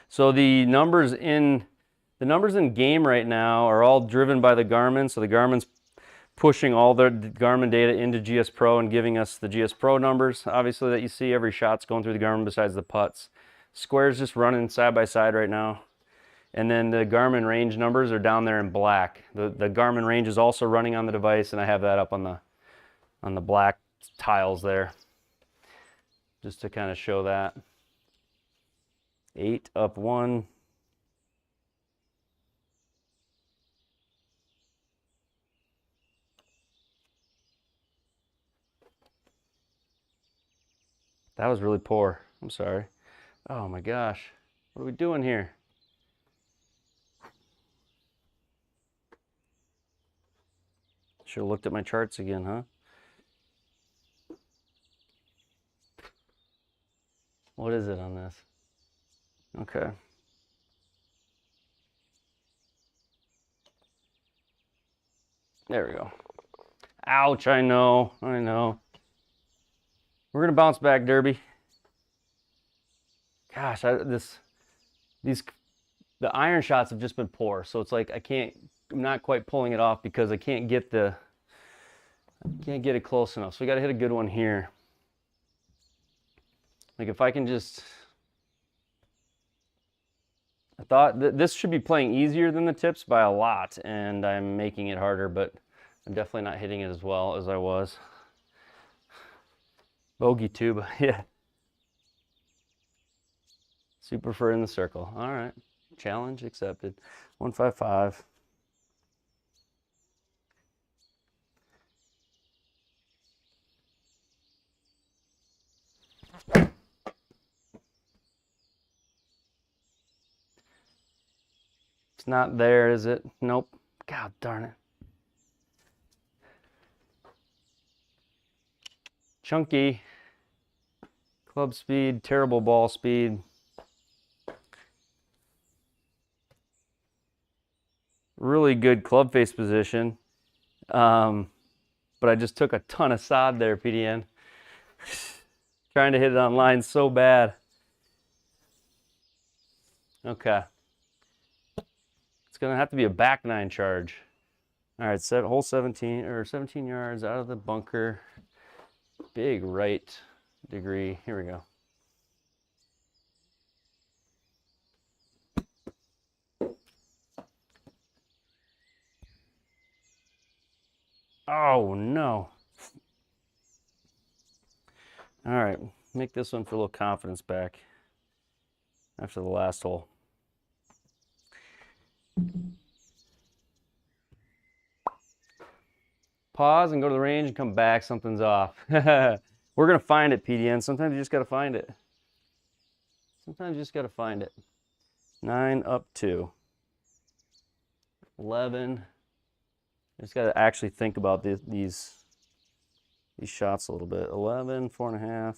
So the numbers in game right now are all driven by the Garmin. So the Garmin's pushing all the Garmin data into GSPro and giving us the GSPro numbers, obviously, that you see. Every shot's going through the Garmin besides the putts. Square's just running side by side right now. And then the Garmin range numbers are down there in black. The Garmin range is also running on the device, and I have that up on the black tiles there, just to kind of show that. 8 up 1. That was really poor. I'm sorry. Oh my gosh. What are we doing here? Should have looked at my charts again, huh? What is it on this? Okay. There we go. Ouch, I know. We're gonna bounce back, Derby. Gosh, the iron shots have just been poor, so it's like I'm not quite pulling it off because I can't get it close enough. So we gotta hit a good one here. Like if I can just, I thought this should be playing easier than the tips by a lot, and I'm making it harder, but I'm definitely not hitting it as well as I was. Bogey tube, yeah. Super fur in the circle. All right, challenge accepted. 155. It's not there, is it? Nope. God darn it. Chunky. Club speed, terrible ball speed. Really good club face position. But I just took a ton of sod there, PDN. Trying to hit it on line so bad. Okay. It's gonna have to be a back 9 charge. All right, hole 17 or 17 yards out of the bunker. Big right degree. Here we go. Oh no. All right, make this one for a little confidence back after the last hole. Pause and go to the range and come back, something's off. We're gonna find it, PDN. Sometimes you just gotta find it. Sometimes you just gotta find it. 9 up 2. 11. I just gotta actually think about these shots a little bit. 11, 4.5.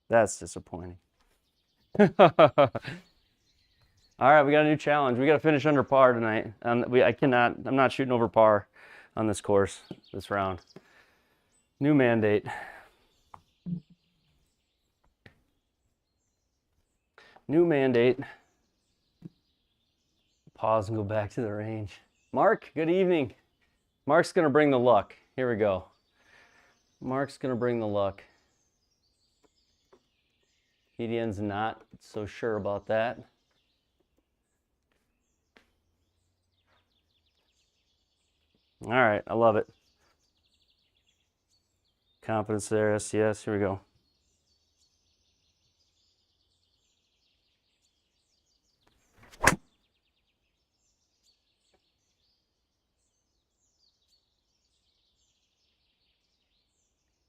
That's disappointing. All right, we got a new challenge. We got to finish under par tonight. I'm not shooting over par on this course, this round. New mandate. New mandate. Pause and go back to the range. Mark, good evening. Mark's gonna bring the luck. Here we go. Mark's gonna bring the luck. PDN's not so sure about that. All right, I love it. Confidence there, SCS, here we go.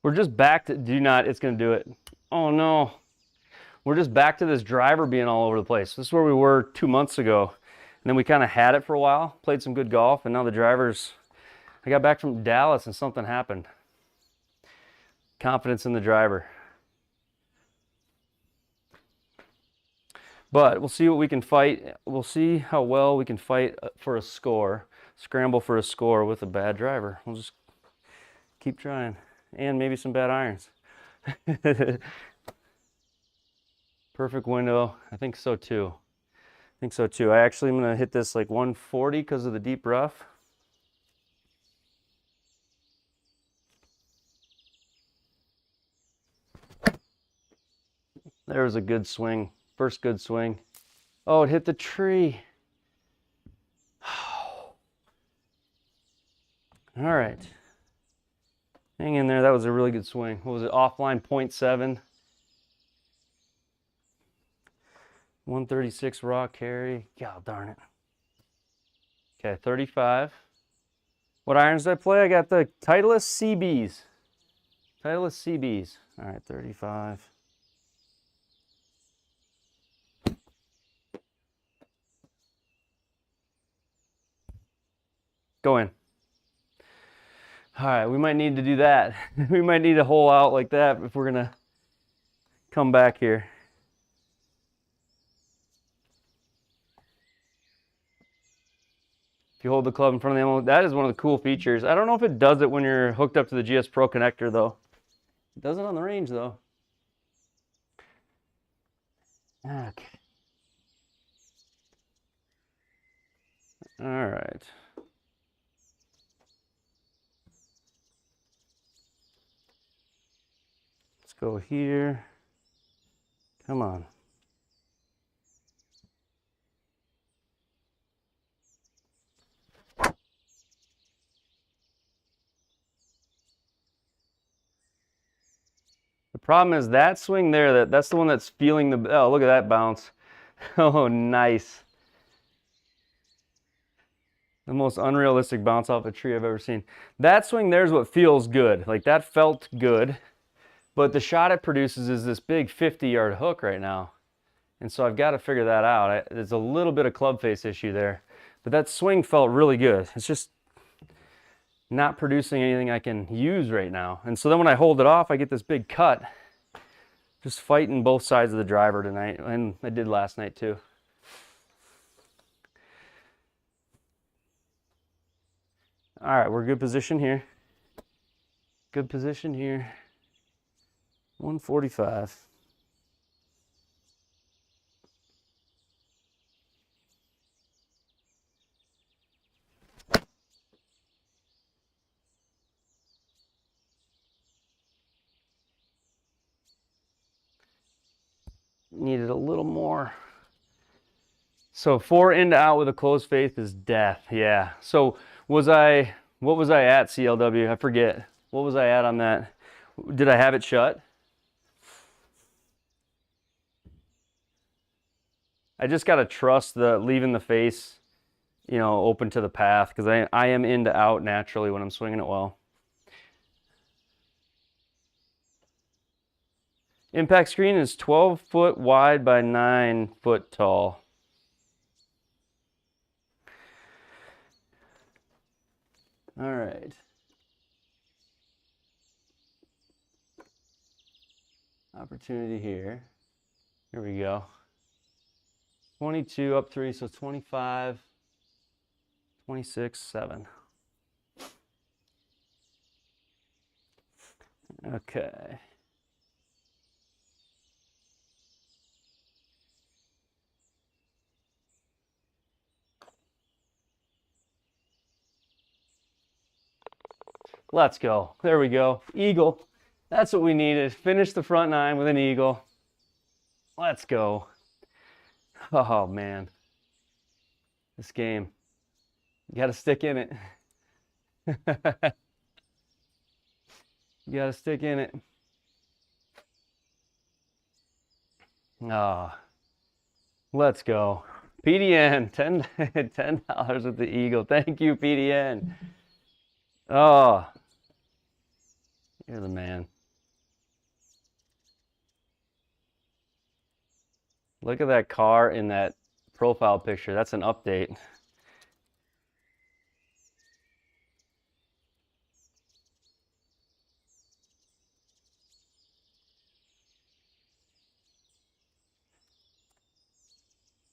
We're just back to, do not, it's gonna do it. Oh no. We're just back to this driver being all over the place. This is where we were 2 months ago. And then we kind of had it for a while, played some good golf, and now the drivers, I got back from Dallas and something happened. Confidence in the driver. But we'll see what we can fight. We'll see how well we can fight for a score, scramble for a score with a bad driver. We'll just keep trying. And maybe some bad irons. Perfect window. I think so too. I think so too. I actually am going to hit this like 140 because of the deep rough. There was a good swing. First good swing. Oh, it hit the tree. All right. Hang in there. That was a really good swing. What was it? Offline 0.7. 136 raw carry. God darn it. Okay, 35. What irons did I play? I got the Titleist CBs. Titleist CBs. All right, 35. Go in. All right, we might need to do that. We might need a hole out like that if we're gonna come back here. If you hold the club in front of the ammo, that is one of the cool features. I don't know if it does it when you're hooked up to the GSPro connector though. It does it on the range though. Okay. All right. Let's go here. Come on. The problem is that swing there, that's the one that's feeling the, oh, look at that bounce. Oh, nice. The most unrealistic bounce off a tree I've ever seen. That swing there's what feels good. Like that felt good, but the shot it produces is this big 50-yard hook right now. And so I've got to figure that out. There's a little bit of club face issue there, but that swing felt really good. It's just not producing anything I can use right now. And so then when I hold it off, I get this big cut. Just fighting both sides of the driver tonight, and I did last night too. All right, we're good position here. Good position here. 145. Needed a little more. So 4 in to out with a closed face is death. Yeah. So what was I at CLW? I forget. What was I at on that? Did I have it shut? I just got to trust the leaving the face, you know, open to the path, because I am in to out naturally when I'm swinging it well. Impact screen is 12 foot wide by 9 foot tall. All right. Opportunity here. Here we go. 22 up 3, so 25, 26, 7. Okay. Let's go. There we go. Eagle. That's what we needed. Finish the front 9 with an eagle. Let's go. Oh, man. This game. You got to stick in it. You got to stick in it. Ah. Let's go. PDN. $10 with the eagle. Thank you, PDN. Oh. You're the man. Look at that car in that profile picture. That's an update.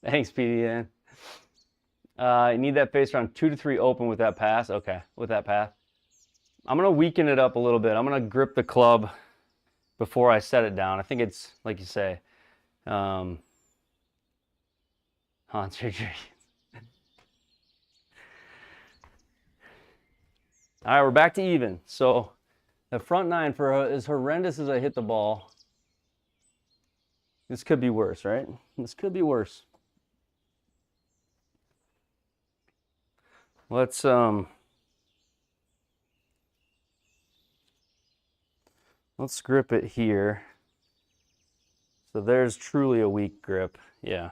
Thanks, PDN. You need that face around 2 to 3 open with that pass. Okay, with that path. I'm gonna weaken it up a little bit. I'm gonna grip the club before I set it down. I think it's, like you say, Hans surgery. All right, we're back to even. So the front 9, for as horrendous as I hit the ball, this could be worse, right? This could be worse. Let's grip it here. So there's truly a weak grip. Yeah.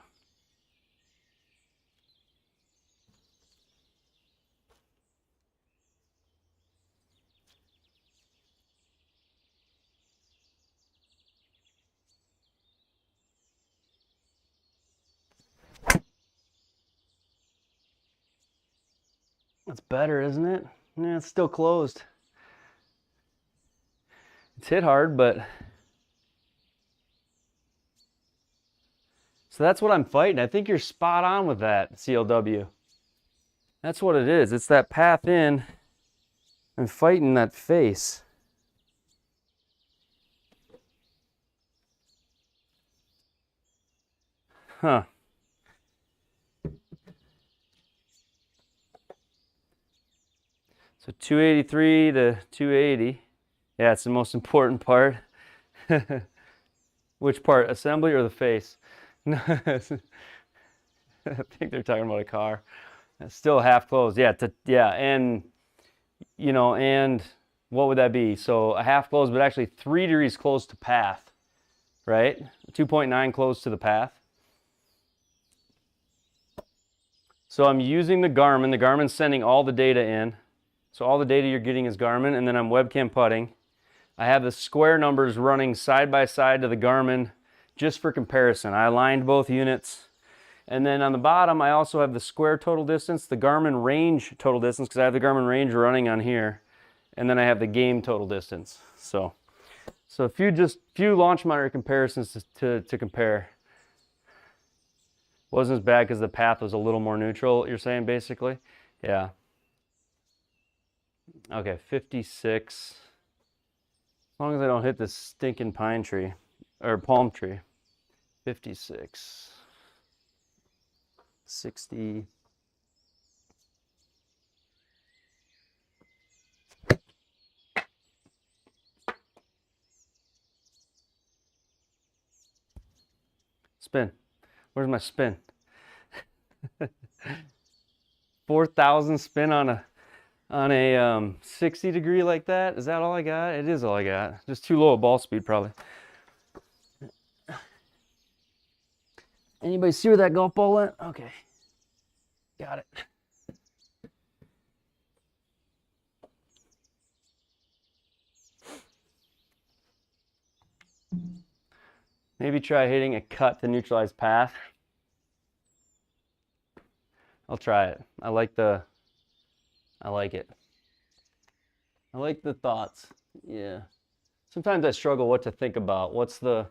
That's better, isn't it? Yeah, it's still closed. It's hit hard, but... So that's what I'm fighting. I think you're spot on with that, CLW. That's what it is. It's that path in. I'm fighting that face. Huh. So 283 to 280. Yeah, it's the most important part. Which part? Assembly or the face? No, I think they're talking about a car. It's still half closed. Yeah, yeah, and you know, and what would that be? So a half closed, but actually 3 degrees close to path, right? 2.9 close to the path. So I'm using the Garmin. The Garmin's sending all the data in. So all the data you're getting is Garmin, and then I'm webcam putting. I have the square numbers running side by side to the Garmin just for comparison. I aligned both units. And then on the bottom, I also have the square total distance, the Garmin range total distance, because I have the Garmin range running on here. And then I have the game total distance. So a few launch monitor comparisons to compare. Wasn't as bad because the path was a little more neutral, you're saying, basically? Yeah. Okay, 56. As long as I don't hit this stinking pine tree, or palm tree. 56. 60. Spin. Where's my spin? 4,000 spin on a 60 degree like that? Is that all I got? It is all I got. Just too low a ball speed, probably. Anybody see where that golf ball went? Okay. Got it. Maybe try hitting a cut to neutralize path. I'll try it. I like it. I like the thoughts. Yeah. Sometimes I struggle what to think about. What's the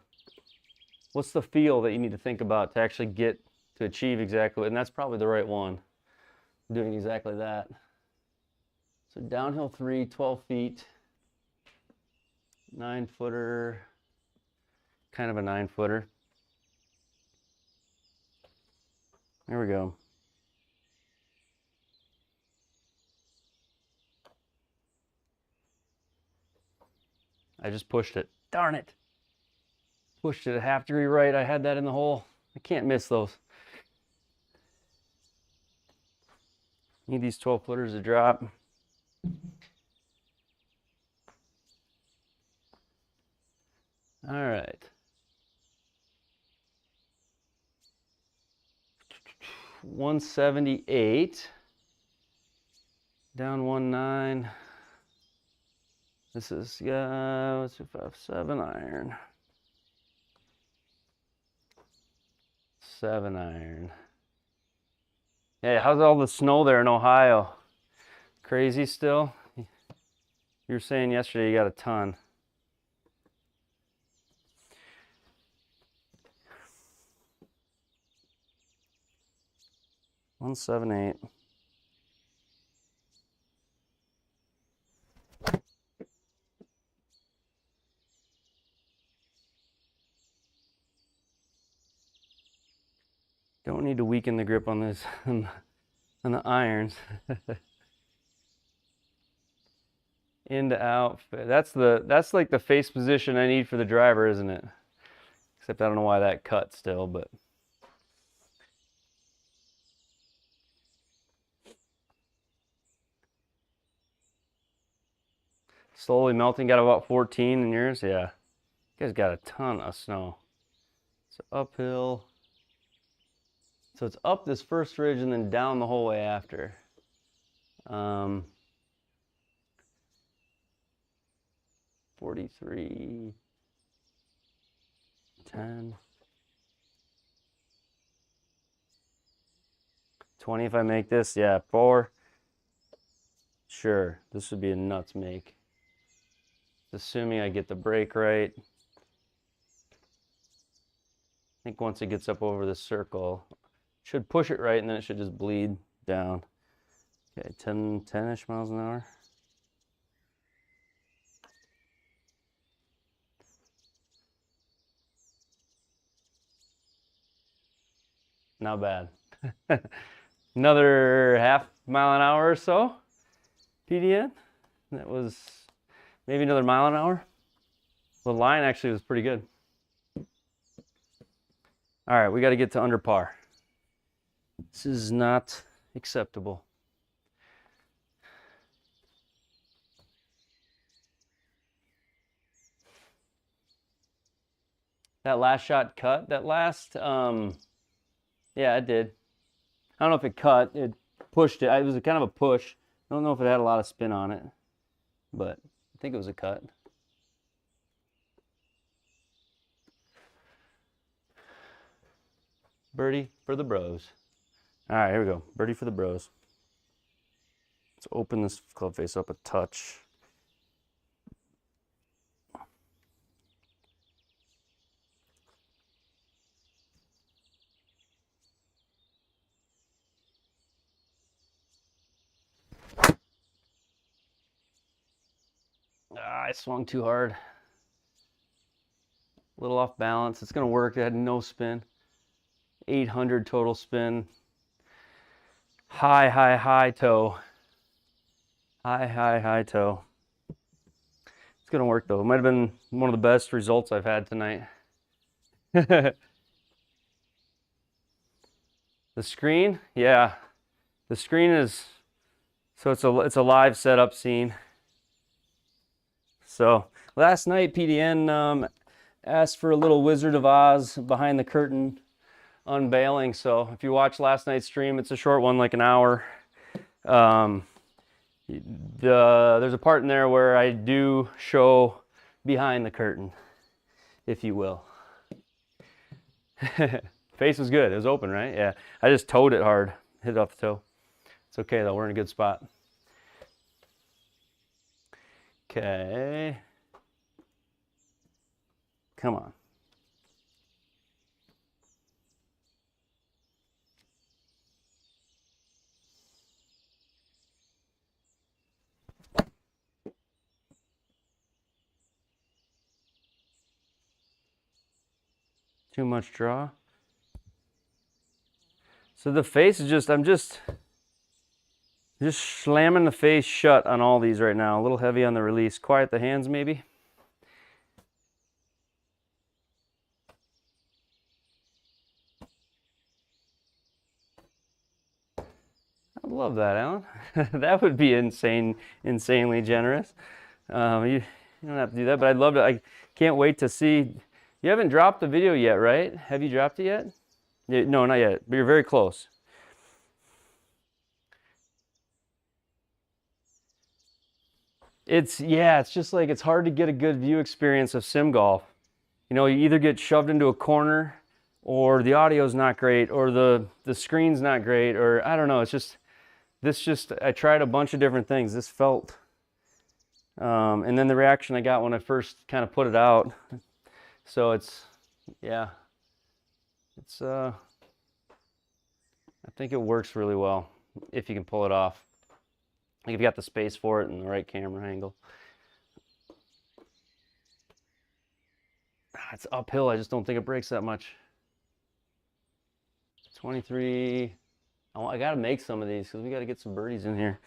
feel that you need to think about to actually get to achieve exactly, and that's probably the right one. I'm doing exactly that. So downhill 3, 12 feet, 9-footer, kind of a 9-footer. There we go. I just pushed it. Darn it. Pushed it a half degree right. I had that in the hole. I can't miss those. Need these 12-footers to drop. All right. $178. Down 1.9. This is, yeah, 257 iron. 7 iron. Hey, how's all the snow there in Ohio? Crazy still? You were saying yesterday you got a ton. $178. Don't need to weaken the grip on this on the irons. In to out. That's like the face position I need for the driver, isn't it? Except I don't know why that cut still, but slowly melting. Got about 14 in yours, yeah. You guys got a ton of snow. So uphill. So it's up this first ridge and then down the whole way after. 43, 10, 20 if I make this, yeah, 4. Sure, this would be a nuts make. Assuming I get the brake right. I think once it gets up over the circle, should push it right and then it should just bleed down. Okay, 10-ish miles an hour. Not bad. Another half mile an hour or so, PDN. That was maybe another mile an hour. The line actually was pretty good. All right, we got to get to under par. This is not acceptable. That last shot cut. That last, yeah, it did. I don't know if it cut. It pushed it. It was kind of a push. I don't know if it had a lot of spin on it, but I think it was a cut. Birdie for the bros. All right, here we go. Birdie for the bros. Let's open this club face up a touch. I swung too hard. A little off balance. It's gonna work. It had no spin. 800 total spin. High toe. High toe. It's gonna work though. It might have been one of the best results I've had tonight. The screen, yeah. The screen is, so it's a live setup scene. So last night PDN asked for a little Wizard of Oz behind the curtain unveiling. So if you watch last night's stream, it's a short one, like an hour. There's a part in there where I do show behind the curtain, if you will. Face was good. It was open, right? Yeah. I just towed it hard. Hit it off the toe. It's okay though. We're in a good spot. Okay. Come on. Too much draw. So the face is just, I'm just slamming the face shut on all these right now. A little heavy on the release. Quiet the hands maybe. I love that, Alan. That would be insanely generous. You don't have to do that, but I'd love to. I can't wait to see. You haven't dropped the video yet, right? Have you dropped it yet? No, not yet, but you're very close. It's just like, it's hard to get a good view experience of sim golf. You know, you either get shoved into a corner or the audio's not great, or the screen's not great, or I don't know. It's just, I tried a bunch of different things. This felt, and then the reaction I got when I first kind of put it out. So it's, yeah, it's, I think it works really well if you can pull it off. Like if you got the space for it and the right camera angle. It's uphill. I just don't think it breaks that much. 23. I got to make some of these because we got to get some birdies in here.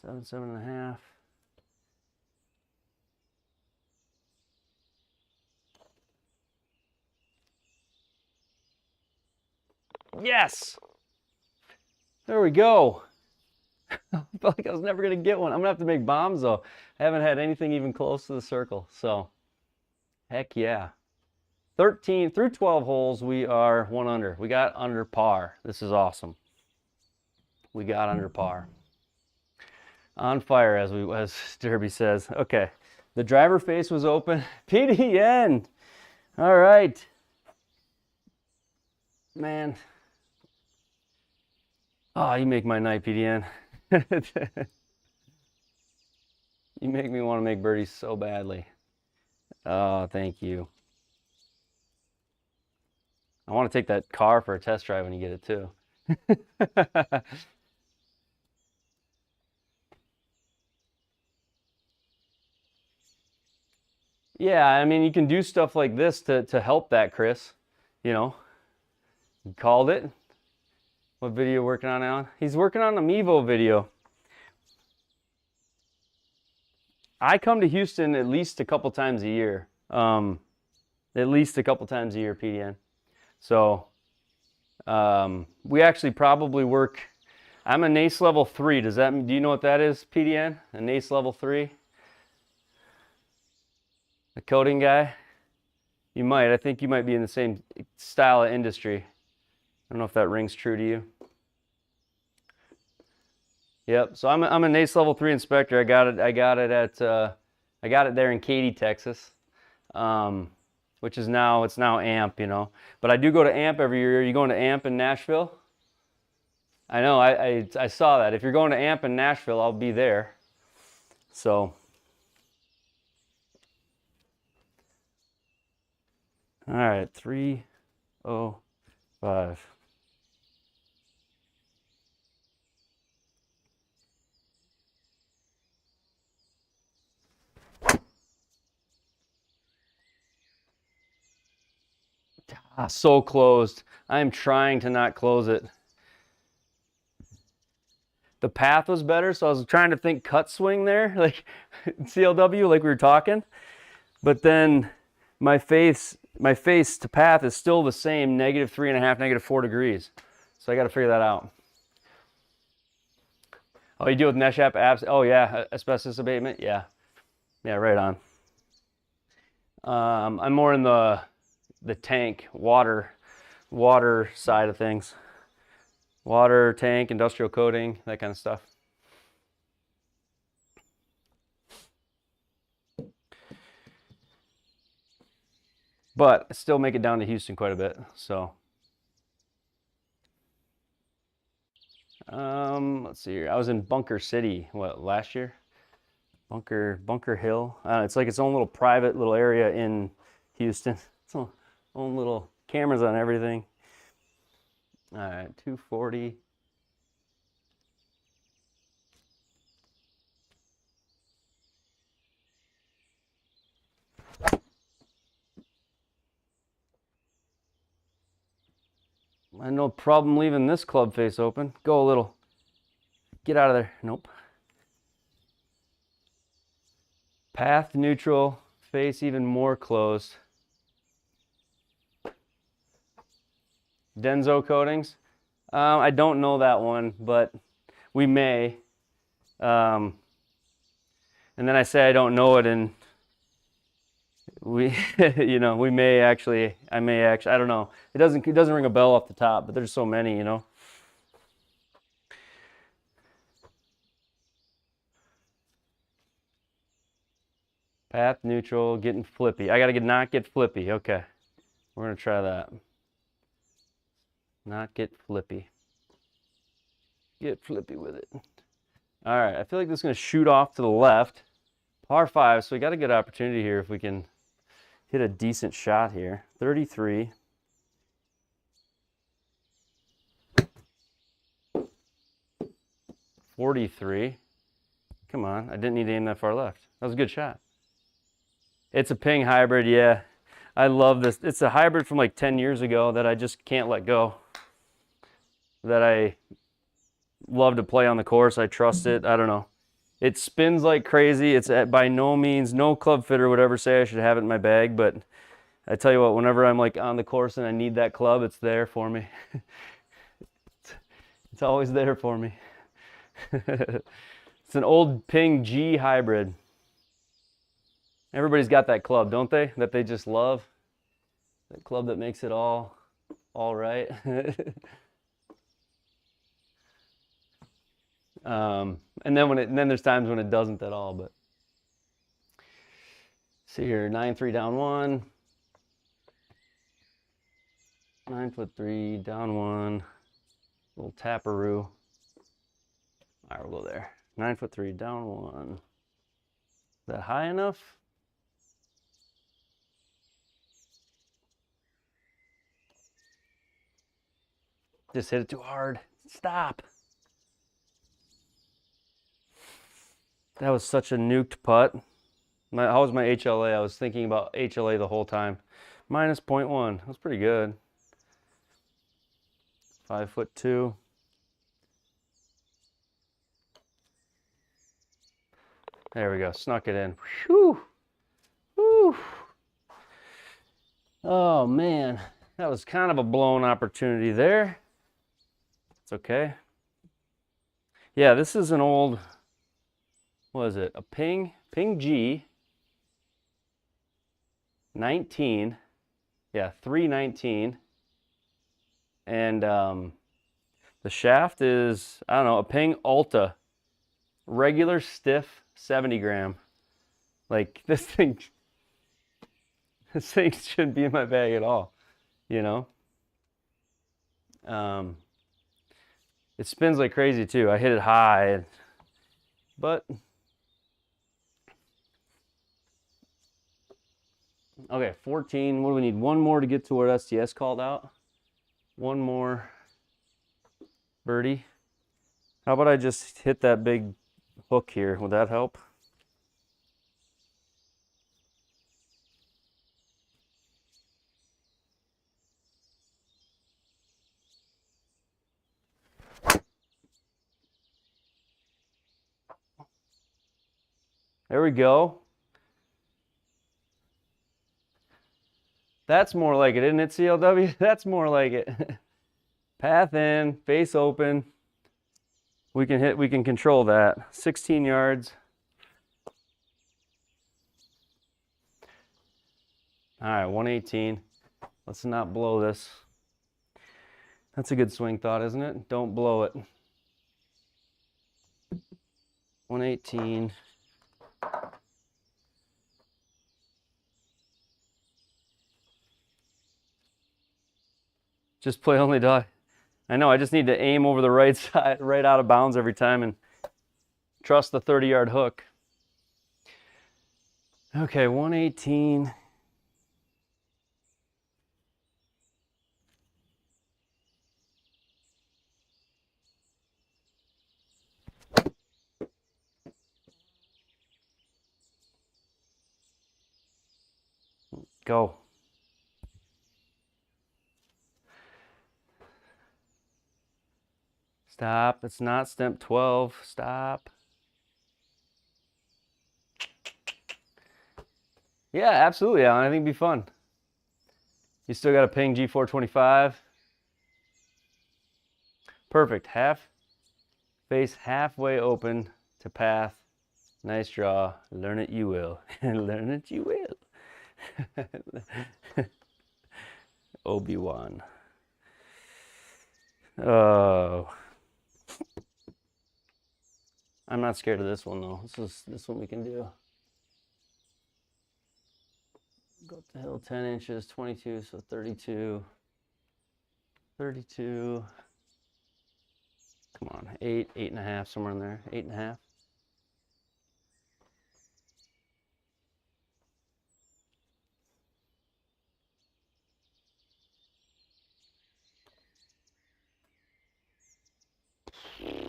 7, 7.5. Yes! There we go. I felt like I was never going to get one. I'm going to have to make bombs though. I haven't had anything even close to the circle. So, heck yeah. 13 through 12 holes, we are 1 under. We got under par. This is awesome. We got under par. On fire, as Derby says. Okay, the driver face was open. PDN. All right, man. Oh, you make my night, PDN. You make me want to make birdies so badly. Oh, thank you. I want to take that car for a test drive when you get it too. Yeah, I mean, you can do stuff like this to help that, Chris. You know, you called it. What video you working on now? He's working on a Mevo video. I come to Houston at least a couple times a year. At least a couple times a year, PDN. So we actually probably work. I'm a NACE level 3. Do you know what that is, PDN? A NACE level 3? A coding guy? You might. I think you might be in the same style of industry. I don't know if that rings true to you. Yep. So I'm a NACE level 3 inspector. I got it there in Katy, Texas, which is now AMP, you know. But I do go to AMP every year. Are you going to AMP in Nashville? I know. I saw that. If you're going to AMP in Nashville, I'll be there. So. All right, 305. So closed. I'm trying to not close it. The path was better, so I was trying to think cut swing there, like CLW, like we were talking. But then my face to path is still the same, -3.5, -4 degrees. So I got to figure that out. Oh, you deal with NESHAP apps? Oh yeah, asbestos abatement. Yeah, right on. I'm more in the tank water side of things. Water, tank, industrial coating, that kind of stuff. But I still make it down to Houston quite a bit, so. Let's see here. I was in Bunker City, last year? Bunker Hill. It's like its own little private little area in Houston. Its own little cameras on everything. All right, 240. I had no problem leaving this club face open. Go a little. Get out of there. Nope. Path neutral, face even more closed. Denso coatings. I don't know that one, but we may. And then I say I don't know it, and you know, I may actually, I don't know. It doesn't ring a bell off the top, but there's so many, you know. Path neutral, getting flippy. I gotta not get flippy. Okay, we're gonna try that. Not get flippy. Get flippy with it. All right, I feel like this is going to shoot off to the left. Par 5, so we got a good opportunity here if we can hit a decent shot here. 33. .43. Come on, I didn't need to aim that far left. That was a good shot. It's a Ping hybrid, yeah. I love this. It's a hybrid from like 10 years ago that I just can't let go. That I love to play on the course. I trust it. I don't know. It spins like crazy. It's by no means, no club fitter would ever say I should have it in my bag, but I tell you what, whenever I'm like on the course and I need that club, it's there for me. It's always there for me. It's an old Ping G hybrid. Everybody's got that club, don't they? That they just love. That club that makes it all right. And then there's times when it doesn't at all. But see here, 9-3 down 1. 9'3" down 1. Little taparoo. All right, we'll go there. 9'3" down 1. Is that high enough? Just hit it too hard. Stop. That was such a nuked putt. How was my HLA? I was thinking about HLA the whole time. Minus 0.1. That was pretty good. 5'2". There we go. Snuck it in. Whew. Whew. Oh man, that was kind of a blown opportunity there. It's okay. Yeah, this is an old, what is it? A Ping G 19. Yeah, 319. And the shaft is, I don't know, a Ping Alta. Regular stiff 70 gram. Like this thing shouldn't be in my bag at all, you know? It spins like crazy too. I hit it high, but okay, 14. What do we need? One more to get to where STS called out. One more birdie. How about I just hit that big hook here? Would that help? There we go. That's more like it, isn't it, CLW? That's more like it. Path in, face open. We can control that. 16 yards. All right, 118. Let's not blow this. That's a good swing thought, isn't it? Don't blow it. 118. Just play only die. I know, I just need to aim over the right side, right out of bounds every time and trust the 30-yard hook. Okay, 118. Go. Stop. It's not stemp 12. Stop. Yeah, absolutely, Alan. I think it'd be fun. You still got a Ping G425. Perfect. Face halfway open to path. Nice draw. Learn it you will. Learn it you will. Obi-Wan. Oh. I'm not scared of this one though. This one we can do. Go up the hill 10 inches, 22, so 32. 32. Come on, 8, 8.5, somewhere in there. 8.5.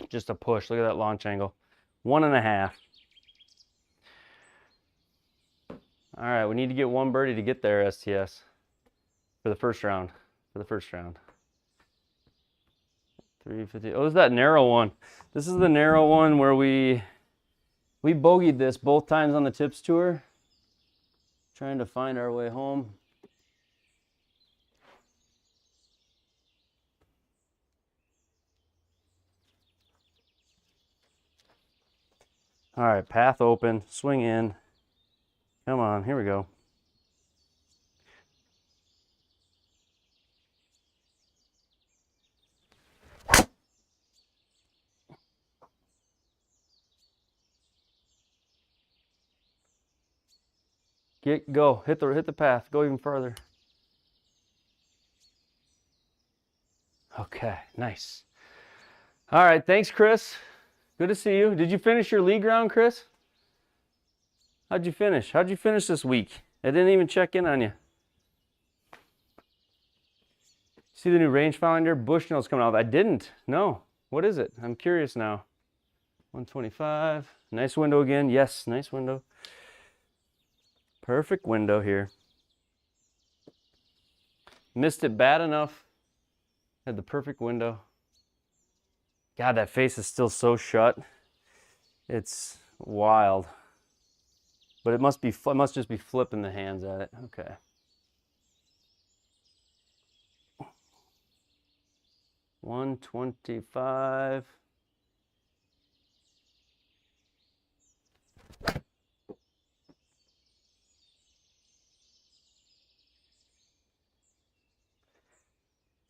Just a push. Look at that launch angle. 1.5. All right, we need to get one birdie to get there, STS, for the first round. 350. Oh, this is that narrow one. This is the narrow one where we bogeyed this both times on the tips tour. Trying to find our way home. All right, path open, swing in. Come on, here we go. Go, hit the path, go even further. Okay, nice. All right, thanks, Chris. Good to see you. Did you finish your league round, Chris? How'd you finish? How'd you finish this week? I didn't even check in on you. See the new rangefinder? Bushnell's coming out. I didn't. No. What is it? I'm curious now. 125. Nice window again. Yes, nice window. Perfect window here. Missed it bad enough. Had the perfect window. God, that face is still so shut. It's wild. But it must just be flipping the hands at it. Okay. $125.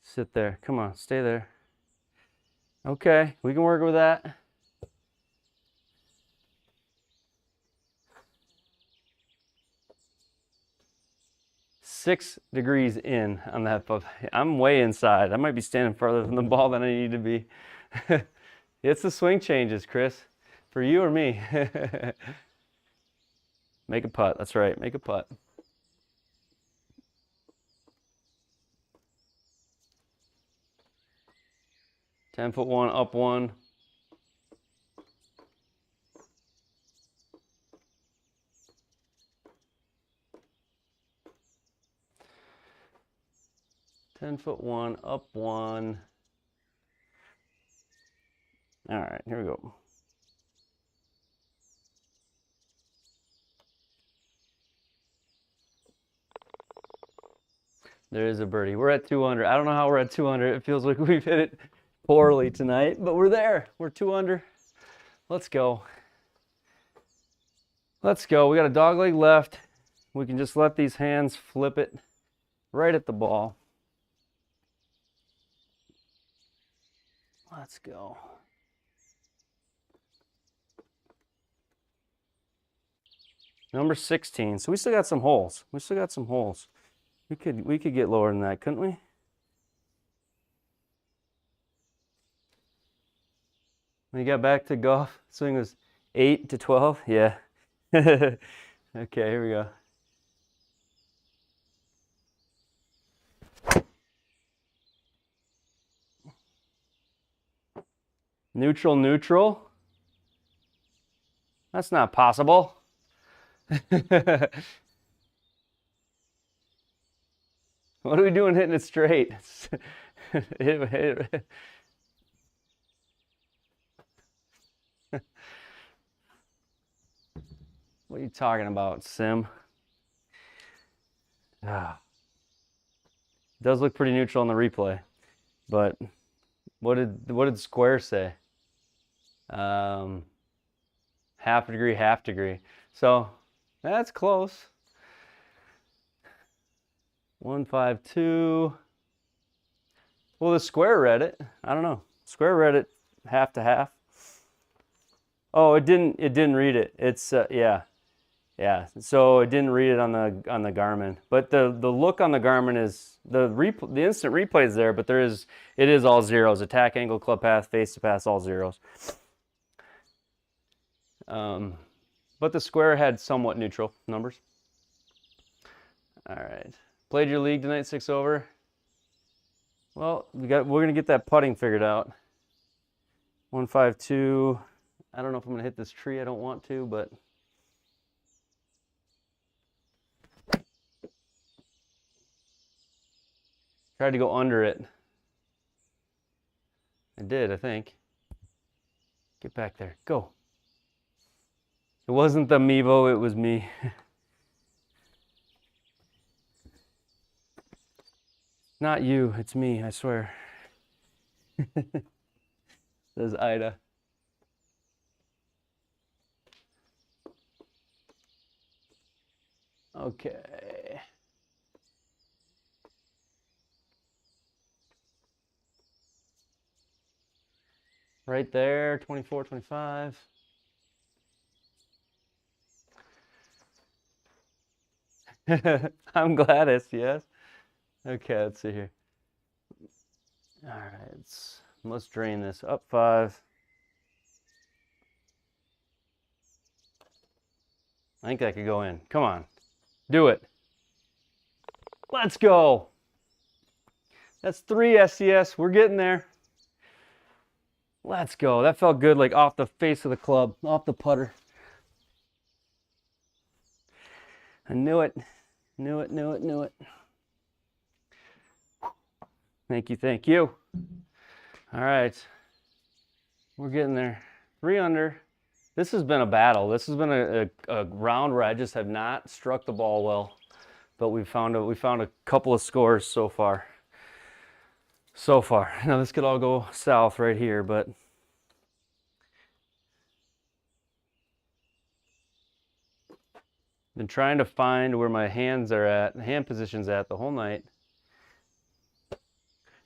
Sit there. Come on, stay there. Okay, we can work with that. Six degrees in on that puff. I'm way inside. I might be standing farther from the ball than I need to be. It's the swing changes, Chris. For you or me. Make a putt. That's right. Make a putt. $10-foot one, up one. $10-foot one, up one. All right, here we go. There is a birdie. We're at 2 under. I don't know how we're at 2 under. It feels like we've hit it poorly tonight, but we're there. We're 2 under. Let's go. Let's go. We got a dog leg left. We can just let these hands flip it right at the ball. Let's go. Number 16. So we still got some holes. We could get lower than that, couldn't we? When you got back to golf, swing was 8 to 12. Yeah. Okay, here we go. Neutral, neutral. That's not possible. What are we doing hitting it straight? What are you talking about, Sim? Ah. It does look pretty neutral on the replay, but what did Square say? Half a degree, half degree. So that's close. 152. Well, the Square read it. I don't know. Square read it half to half. Oh, it didn't read it. It's yeah. Yeah, so it didn't read it on the Garmin, but the look on the Garmin is the instant replay is there, but it is all zeros: attack angle, club path, face to pass, all zeros. But the Square had somewhat neutral numbers. All right, played your league tonight, 6 over. Well, we're gonna get that putting figured out. 152. I don't know if I'm gonna hit this tree. I don't want to, but. Tried to go under it. I did, I think. Get back there. Go. It wasn't the Mevo, it was me. Not you, it's me, I swear. Says Ida. Okay. Right there, 24, 25. I'm glad, STS. Okay, let's see here. All right, let's drain this. Up 5. I think that could go in. Come on, do it. Let's go. That's 3 STS. We're getting there. Let's go. That felt good, like off the face of the club, off the putter. I knew it. Knew it, knew it, knew it. Thank you, thank you. All right. We're getting there. 3 under. This has been a battle. This has been a round where I just have not struck the ball well. But we found a couple of scores so far. Now this could all go south right here, but been trying to find where my hand position's at the whole night.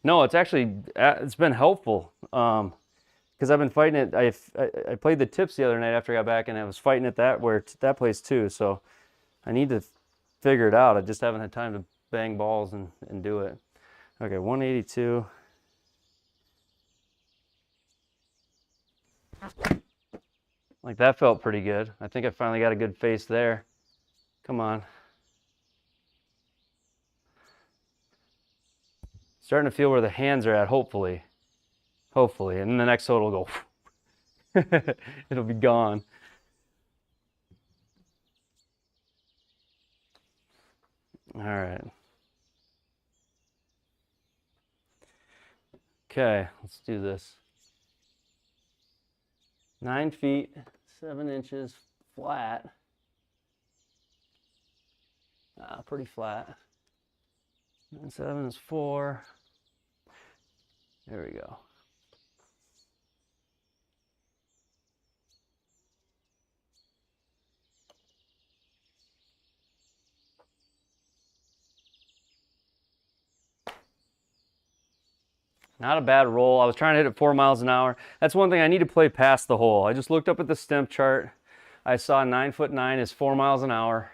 No, it's been helpful because I've been fighting it. I played the tips the other night after I got back, and I was fighting it that place too. So I need to figure it out. I just haven't had time to bang balls and do it. Okay, 182. Like that felt pretty good. I think I finally got a good face there. Come on. Starting to feel where the hands are at, hopefully. Hopefully. And then the next hole will go. It'll be gone. All right. Okay, let's do this. 9 feet, 7 inches, flat. Pretty flat. And 7 is 4. There we go. Not a bad roll. I was trying to hit it 4 miles an hour. That's one thing I need to play past the hole. I just looked up at the stemp chart. I saw 9'9" is 4 miles an hour.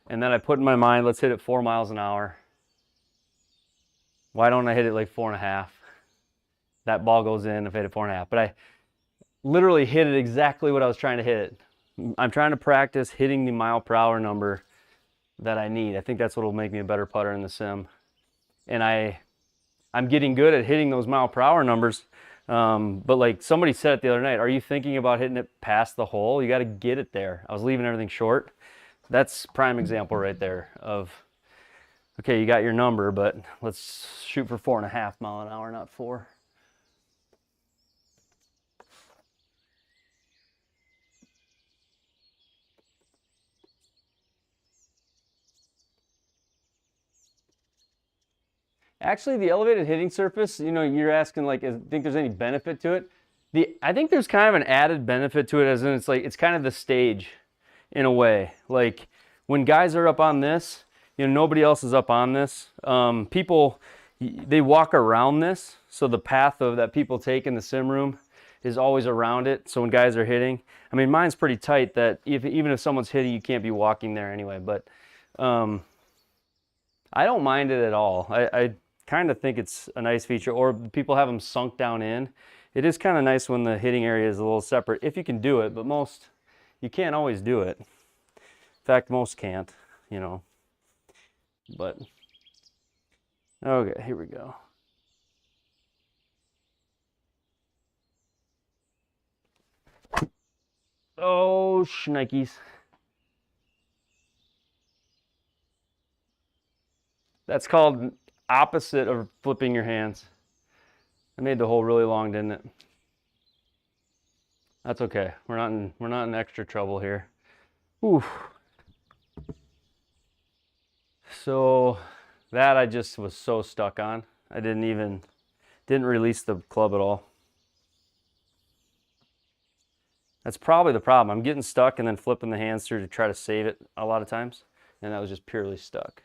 And then I put in my mind, let's hit it 4 miles an hour. Why don't I hit it like 4.5? That ball goes in if I hit it 4.5. But I literally hit it exactly what I was trying to hit. I'm trying to practice hitting the mile per hour number that I need. I think that's what will make me a better putter in the sim. And I'm getting good at hitting those mile per hour numbers. But like somebody said it the other night, are you thinking about hitting it past the hole? You got to get it there. I was leaving everything short. That's prime example right there of, okay, you got your number, but let's shoot for 4.5 mile an hour, not 4. Actually, the elevated hitting surface, you know, you're asking like, think there's any benefit to it? I think there's kind of an added benefit to it, as in it's kind of the stage in a way. Like when guys are up on this, you know, nobody else is up on this. People, they walk around this. So the path that people take in the sim room is always around it. So when guys are hitting, I mean, mine's pretty tight that even if someone's hitting, you can't be walking there anyway. But I don't mind it at all. I kind of think it's a nice feature, or people have them sunk down in. It is kind of nice when the hitting area is a little separate, if you can do it, but most, you can't always do it. In fact, most can't, you know. But, okay, here we go. Oh, shnikes. That's called opposite of flipping your hands. I made the hole really long, didn't it? That's okay. We're not in extra trouble here. Oof. So that I just was so stuck on. I didn't release the club at all. That's probably the problem. I'm getting stuck and then flipping the hands through to try to save it a lot of times. And that was just purely stuck.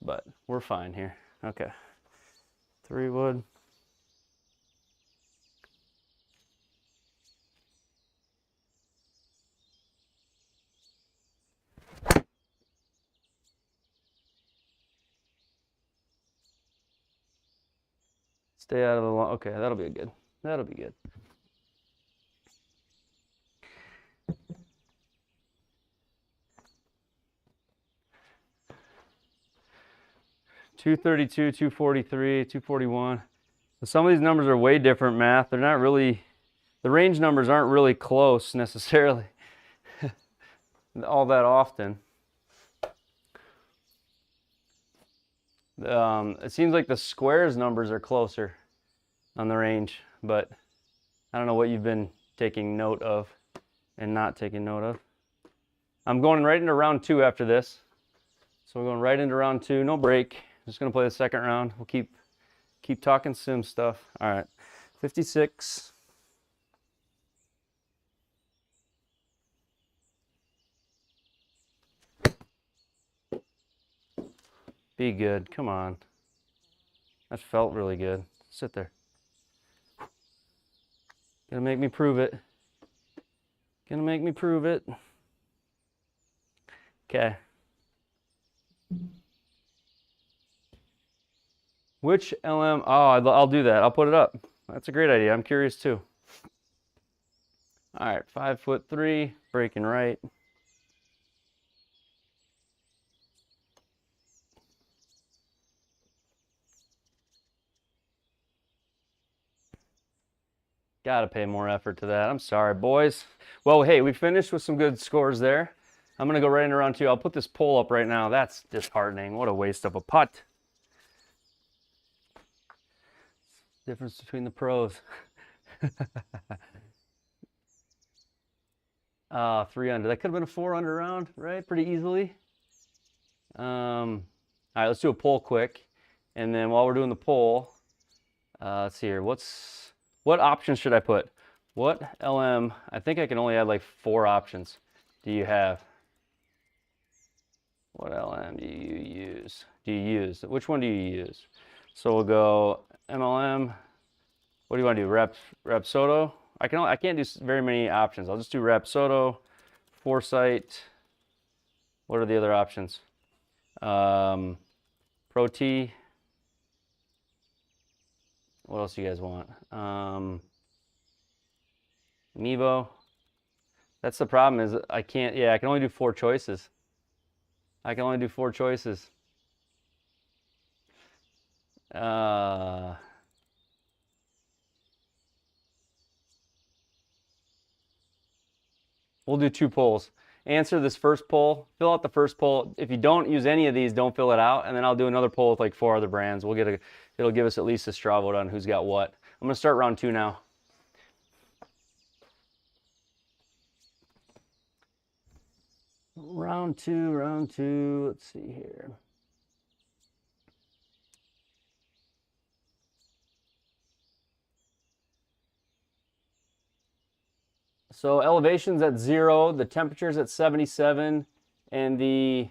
But we're fine here. Okay. 3 wood. Stay out of the long. Okay, that'll be good. That'll be good. .232, 243, 241. Some of these numbers are way different math. They're not really, the range numbers aren't really close necessarily all that often. It seems like the squares numbers are closer on the range, but I don't know what you've been taking note of and not taking note of. I'm going right into round 2 after this. So we're going right into round 2, no break. Just gonna play the second round. We'll keep talking sim stuff. All right, 56. Be good, come on. That felt really good. Sit there. Gonna make me prove it. Gonna make me prove it. Okay. Which LM? Oh, I'll do that. I'll put it up. That's a great idea. I'm curious too. All right, 5'3", breaking right. Gotta pay more effort to that. I'm sorry, boys. Well, hey, we finished with some good scores there. I'm gonna go right into round 2. I'll put this poll up right now. That's disheartening. What a waste of a putt. Difference between the pros. 3 under. That could have been a 4 under round, right? Pretty easily. All right, let's do a poll quick. And then while we're doing the poll, let's see here. What options should I put? What LM? I think I can only add like 4 options. Do you have? What LM do you use? Which one do you use? So we'll go MLM. What do you want to do? Rapsodo? I can't do very many options. I'll just do Rapsodo, Foresight. What are the other options? Pro T. What else do you guys want? Mevo. That's the problem is I can't, I can only do 4 choices. I can only do 4 choices. We'll do 2 polls. Answer this first poll, fill out the first poll. If you don't use any of these, don't fill it out, and then I'll do another poll with like 4 other brands. It'll give us at least a straw vote on who's got what. I'm gonna start round 2 now. Round two, let's see here. So elevation's at 0, the temperature's at 77, and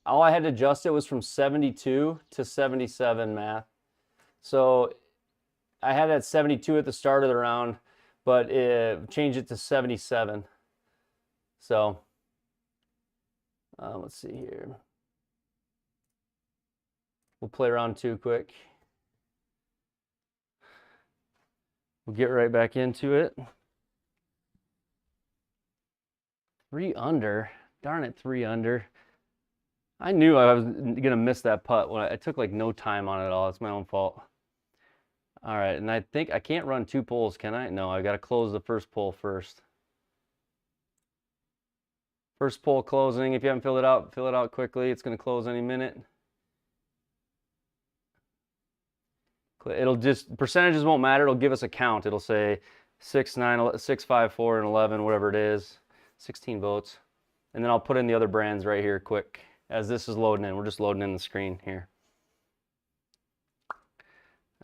all I had to adjust it was from 72 to 77 math. So I had it at 72 at the start of the round, but change it to 77. So let's see here. We'll play round 2 quick. We'll get right back into it. 3 under. Darn it, 3 under. I knew I was gonna miss that putt when I took like no time on it at all. It's my own fault. All right, and I think I can't run 2 poles, can I? No, I gotta close the first pole first. First pole closing. If you haven't filled it out, fill it out quickly. It's gonna close any minute. It'll just, percentages won't matter. It'll give us a count. It'll say 6, 9, 6, 5, 4, and 11, whatever it is. 16 votes. And then I'll put in the other brands right here quick as this is loading in. We're just loading in the screen here.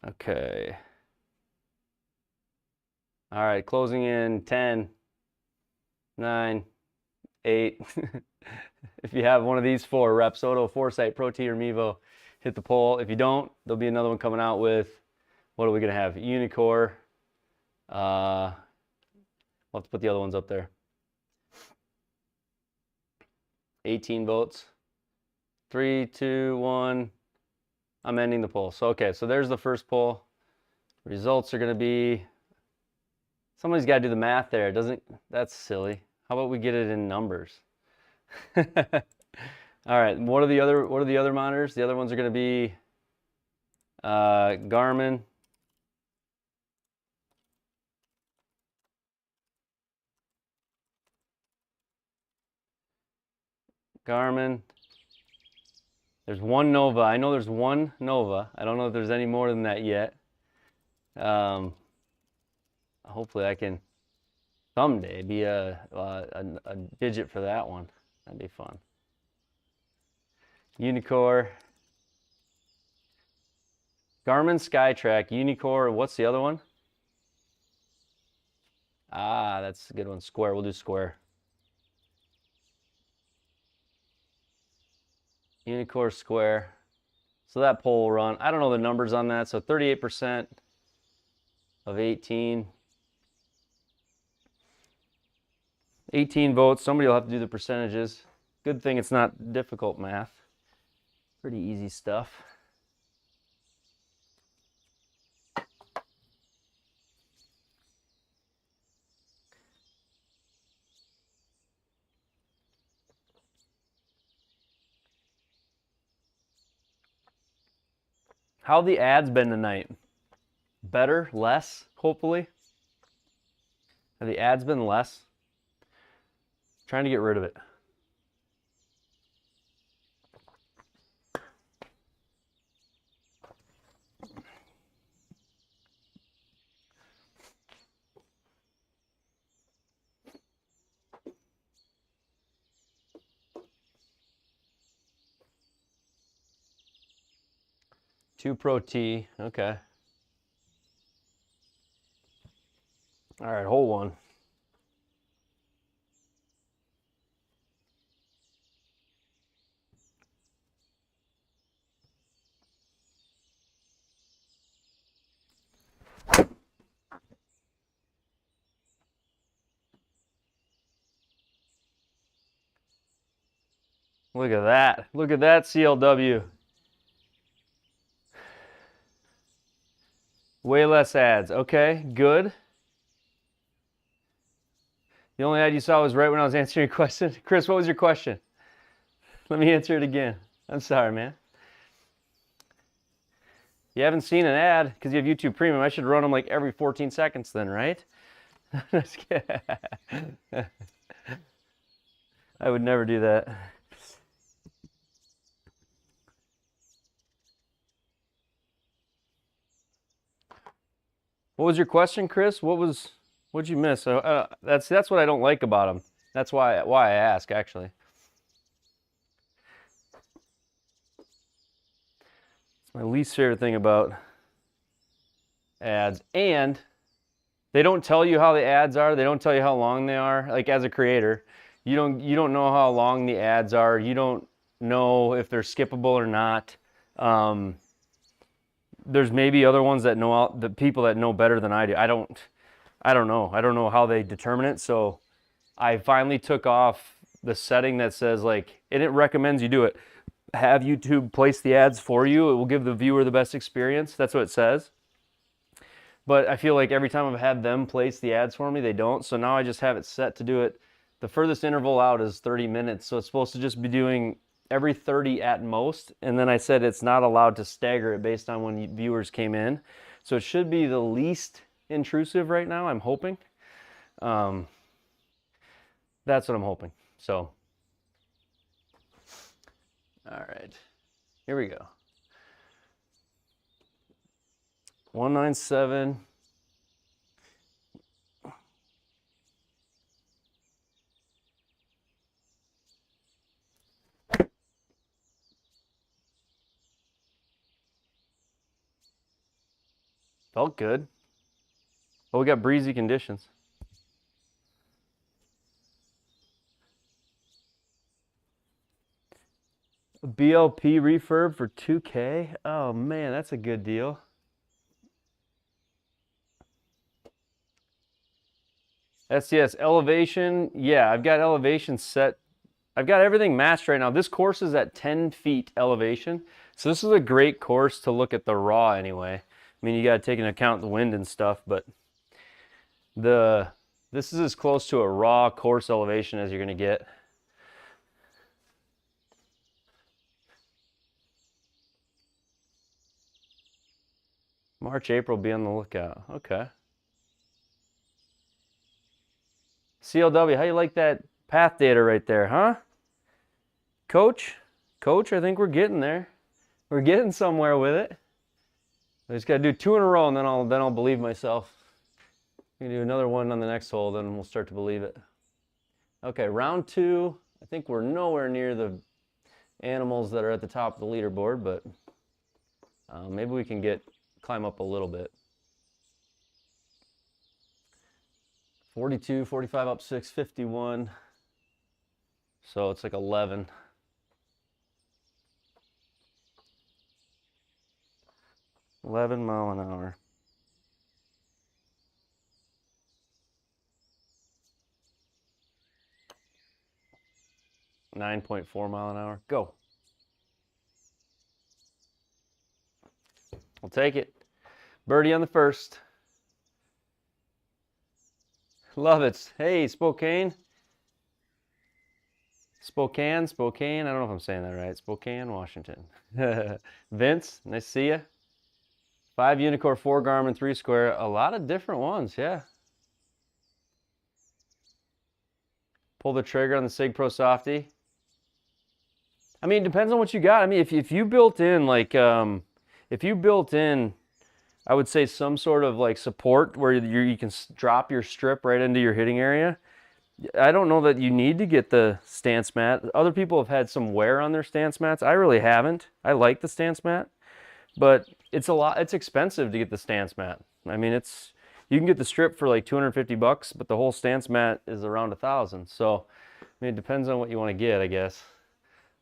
Okay. All right, closing in 10, 9, 8. If you have one of these 4, Rapsodo, Foresight, Pro T, or Mevo, hit the poll. If you don't, there'll be another one coming out with, what are we gonna have? Unicore. We'll have to put the other ones up there. 18 votes. 3, 2, 1. I'm ending the poll. So, okay, so there's the first poll. Results are gonna be, somebody's gotta do the math there. That's silly. How about we get it in numbers? All right, what are the other monitors? The other ones are gonna be Garmin. There's one Nova. I know there's one Nova. I don't know if there's any more than that yet. Hopefully I can someday be a digit for that one. That'd be fun. Unicore. Garmin SkyTrack, Unicore. What's the other one? Ah, that's a good one. Square. We'll do Square. Unicore, Square. So that poll will run. I don't know the numbers on that. So 38% of 18. 18 votes. Somebody will have to do the percentages. Good thing it's not difficult math. Pretty easy stuff. How the ads been tonight? Better? Less? Hopefully? Have the ads been less? Trying to get rid of it. Two Pro T, okay. All right, hold one. Look at that. Look at that CLW. Way less ads. Okay, good. The only ad you saw was right when I was answering your question. Chris, what was your question? Let me answer it again. I'm sorry, man. You haven't seen an ad because you have YouTube Premium. I should run them like every 14 seconds then, right? I would never do that. What was your question, Chris? What'd you miss? That's what I don't like about them. That's why I ask, actually. It's my least favorite thing about ads. And they don't tell you how the ads are. They don't tell you how long they are. Like, as a creator, you don't know how long the ads are. You don't know if they're skippable or not. There's maybe other ones that know, the people that know better than I do. I don't know. I don't know how they determine it. So I finally took off the setting that says like, and it recommends you do it. Have YouTube place the ads for you. It will give the viewer the best experience. That's what it says. But I feel like every time I've had them place the ads for me, they don't. So now I just have it set to do it. The furthest interval out is 30 minutes. So it's supposed to just be doing every 30 at most. And then I said it's not allowed to stagger it based on when viewers came in. So it should be the least intrusive right now, I'm hoping. That's what I'm hoping. So, all right, here we go. 197. Felt good. Well, we got breezy conditions. A BLP refurb for 2K? Oh man, that's a good deal. SCS elevation, yeah, I've got elevation set. I've got everything matched right now. This course is at 10 feet elevation. So this is a great course to look at the raw anyway. I mean, you got to take into account the wind and stuff, but this is as close to a raw course elevation as you're going to get. March, April, be on the lookout. Okay. CLW, how you like that path data right there, huh? Coach, I think we're getting there. We're getting somewhere with it. I just got to do 2 in a row, and then I'll believe myself. We can do another one on the next hole, then we'll start to believe it. Okay, round 2. I think we're nowhere near the animals that are at the top of the leaderboard, but maybe we can climb up a little bit. 42, 45 up 6, 51. So it's like 11. $11 mph. 9.4 mph. Go. We'll take it. Birdie on the first. Love it. Hey, Spokane. Spokane. I don't know if I'm saying that right. Spokane, Washington. Vince, nice to see you. 5 Unicore, 4 Garmin, 3 Square. A lot of different ones, yeah. Pull the trigger on the GSPro Softy. I mean, it depends on what you got. I mean, if you built in like, if you built in, I would say some sort of like support where you can drop your strip right into your hitting area. I don't know that you need to get the stance mat. Other people have had some wear on their stance mats. I really haven't. I like the stance mat, but it's expensive to get the stance mat. I mean, you can get the strip for like $250, but the whole stance mat is around $1,000. So, I mean, it depends on what you want to get, I guess.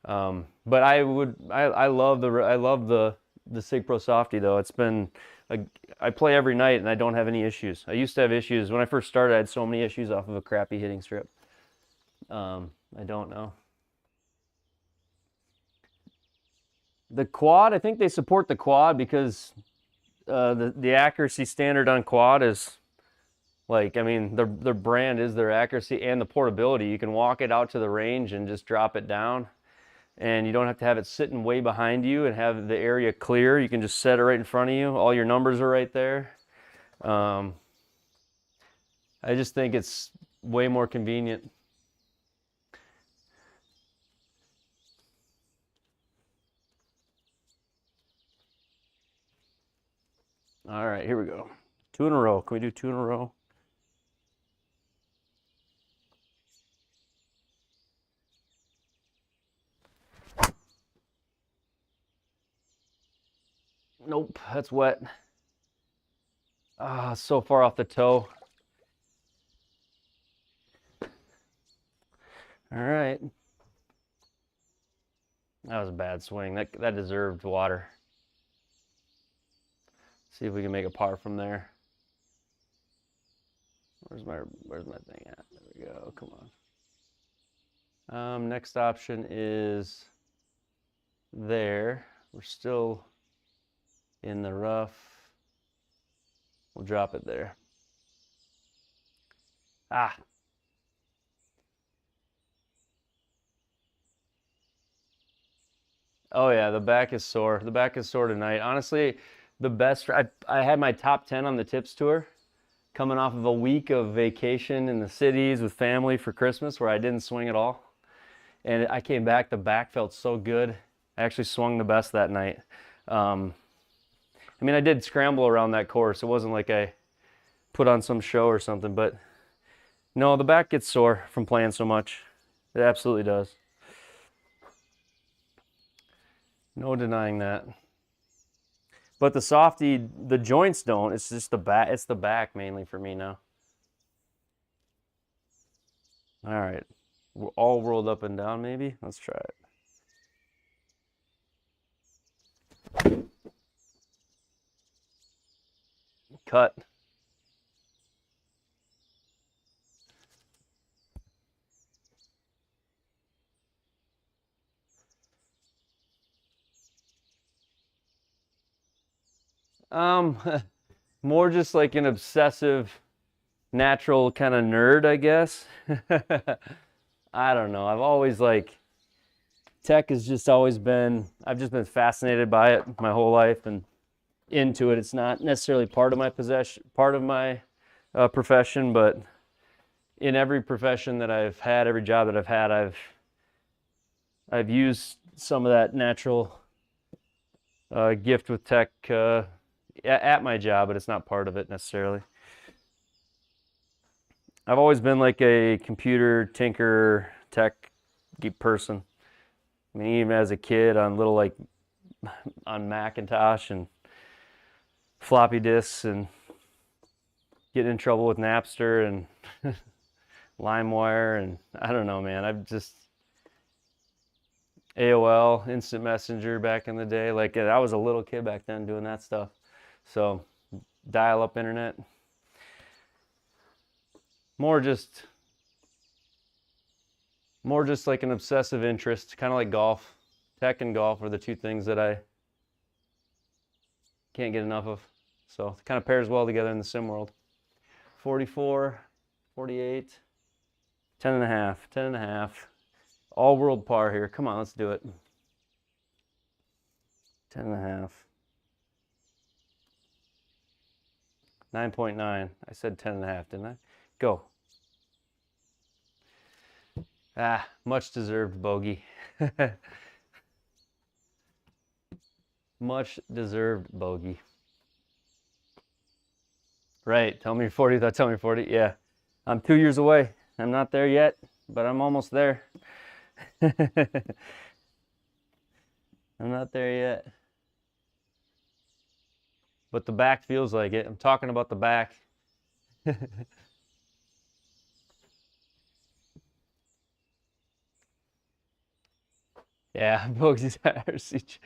But I love the GSPro Softy though. It's been, I play every night and I don't have any issues. I used to have issues. When I first started, I had so many issues off of a crappy hitting strip. I don't know. The quad, I think they support the quad because the accuracy standard on quad is like, I mean, their brand is their accuracy and the portability. You can walk it out to the range and just drop it down. And you don't have to have it sitting way behind you and have the area clear. You can just set it right in front of you. All your numbers are right there. I just think it's way more convenient. All right, here we go. 2 in a row. Can we do 2 in a row? Nope, that's wet. Ah, so far off the toe. All right. That was a bad swing. That deserved water. See if we can make a par from there. Where's my thing at? There we go. Come on. Next option is there. We're still in the rough. We'll drop it there. Ah. Oh yeah, the back is sore. The back is sore tonight. Honestly, the best, I had my top 10 on the tips tour, coming off of a week of vacation in the cities with family for Christmas where I didn't swing at all. And I came back, the back felt so good. I actually swung the best that night. I mean, I did scramble around that course. It wasn't like I put on some show or something, but no, the back gets sore from playing so much. It absolutely does. No denying that. But the softy, the joints don't. It's just the back. It's the back mainly for me now. All right. We're all rolled up and down maybe. Let's try it. Cut. More just like an obsessive, natural kind of nerd, I guess. I don't know. I've always tech has just always been, I've just been fascinated by it my whole life and into it. It's not necessarily part of my profession, but in every profession that I've had, every job that I've had, I've used some of that natural gift with tech at my job, but it's not part of it necessarily. I've always been like a computer tinker tech geek person. I mean, even as a kid on on Macintosh and floppy disks and getting in trouble with Napster and LimeWire and I don't know, man. I've just AOL, Instant Messenger back in the day. Like I was a little kid back then doing that stuff. So dial-up internet. More just like an obsessive interest, kind of like golf. Tech and golf are the two things that I can't get enough of. So it kind of pairs well together in the sim world. 44, 48, 10 and a half, 10 and a half. All world par here. Come on, let's do it. 10 and a half. 9.9. I said 10 and a half, didn't I? Go. Ah, much deserved bogey. Much deserved bogey. Right, tell me 40, thought tell me 40. Yeah, I'm 2 years away. I'm not there yet, but I'm almost there. I'm not there yet. But the back feels like it. I'm talking about the back. Yeah, Bogey's RC.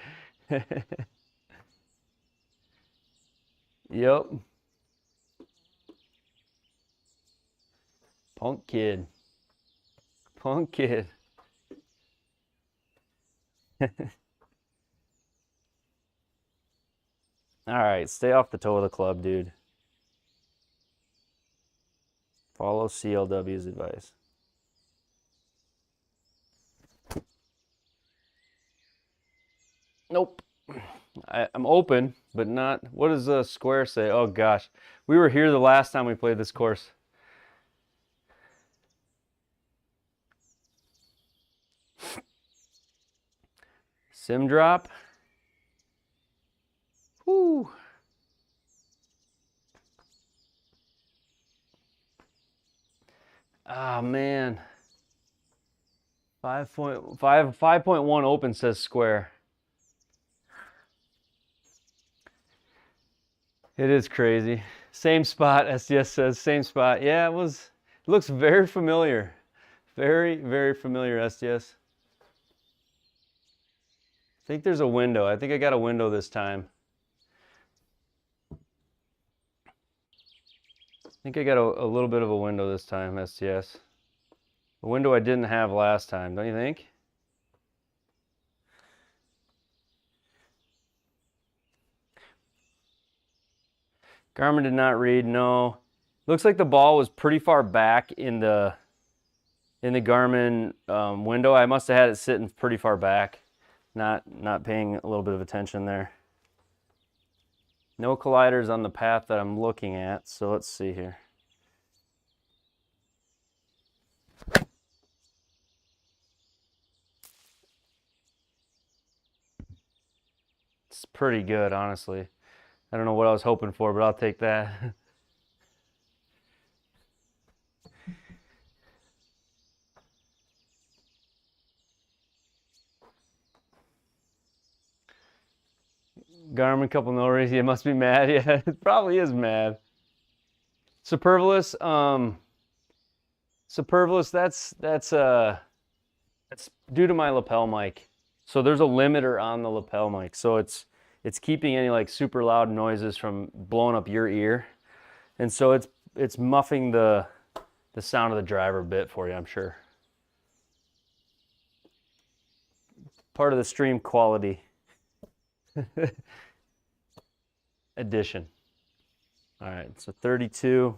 Yep. Punk kid. Punk kid. All right, stay off the toe of the club, dude. Follow CLW's advice. Nope. I'm open, but not. What does the Square say? Oh gosh, we were here the last time we played this course. Sim drop. Whoo. Ah, man. 5.1 open says Square. It is crazy. Same spot, SDS says, same spot. Yeah, it looks very familiar. Very, very familiar, SDS. I think there's a window. I think I got a window this time. think I got a little bit of a window this time, STS. A window I didn't have last time, don't you think? Garmin did not read, no. Looks like the ball was pretty far back in the Garmin window. I must have had it sitting pretty far back, not paying a little bit of attention there. No colliders on the path that I'm looking at, so let's see here. It's pretty good, honestly. I don't know what I was hoping for, but I'll take that. Garmin couple no race. It must be mad. Yeah, it probably is mad. Superfluous. Superfluous. That's due to my lapel mic. So there's a limiter on the lapel mic, so it's keeping any like super loud noises from blowing up your ear, and so it's muffing the sound of the driver a bit for you, I'm sure. Part of the stream quality addition. All right, so 32.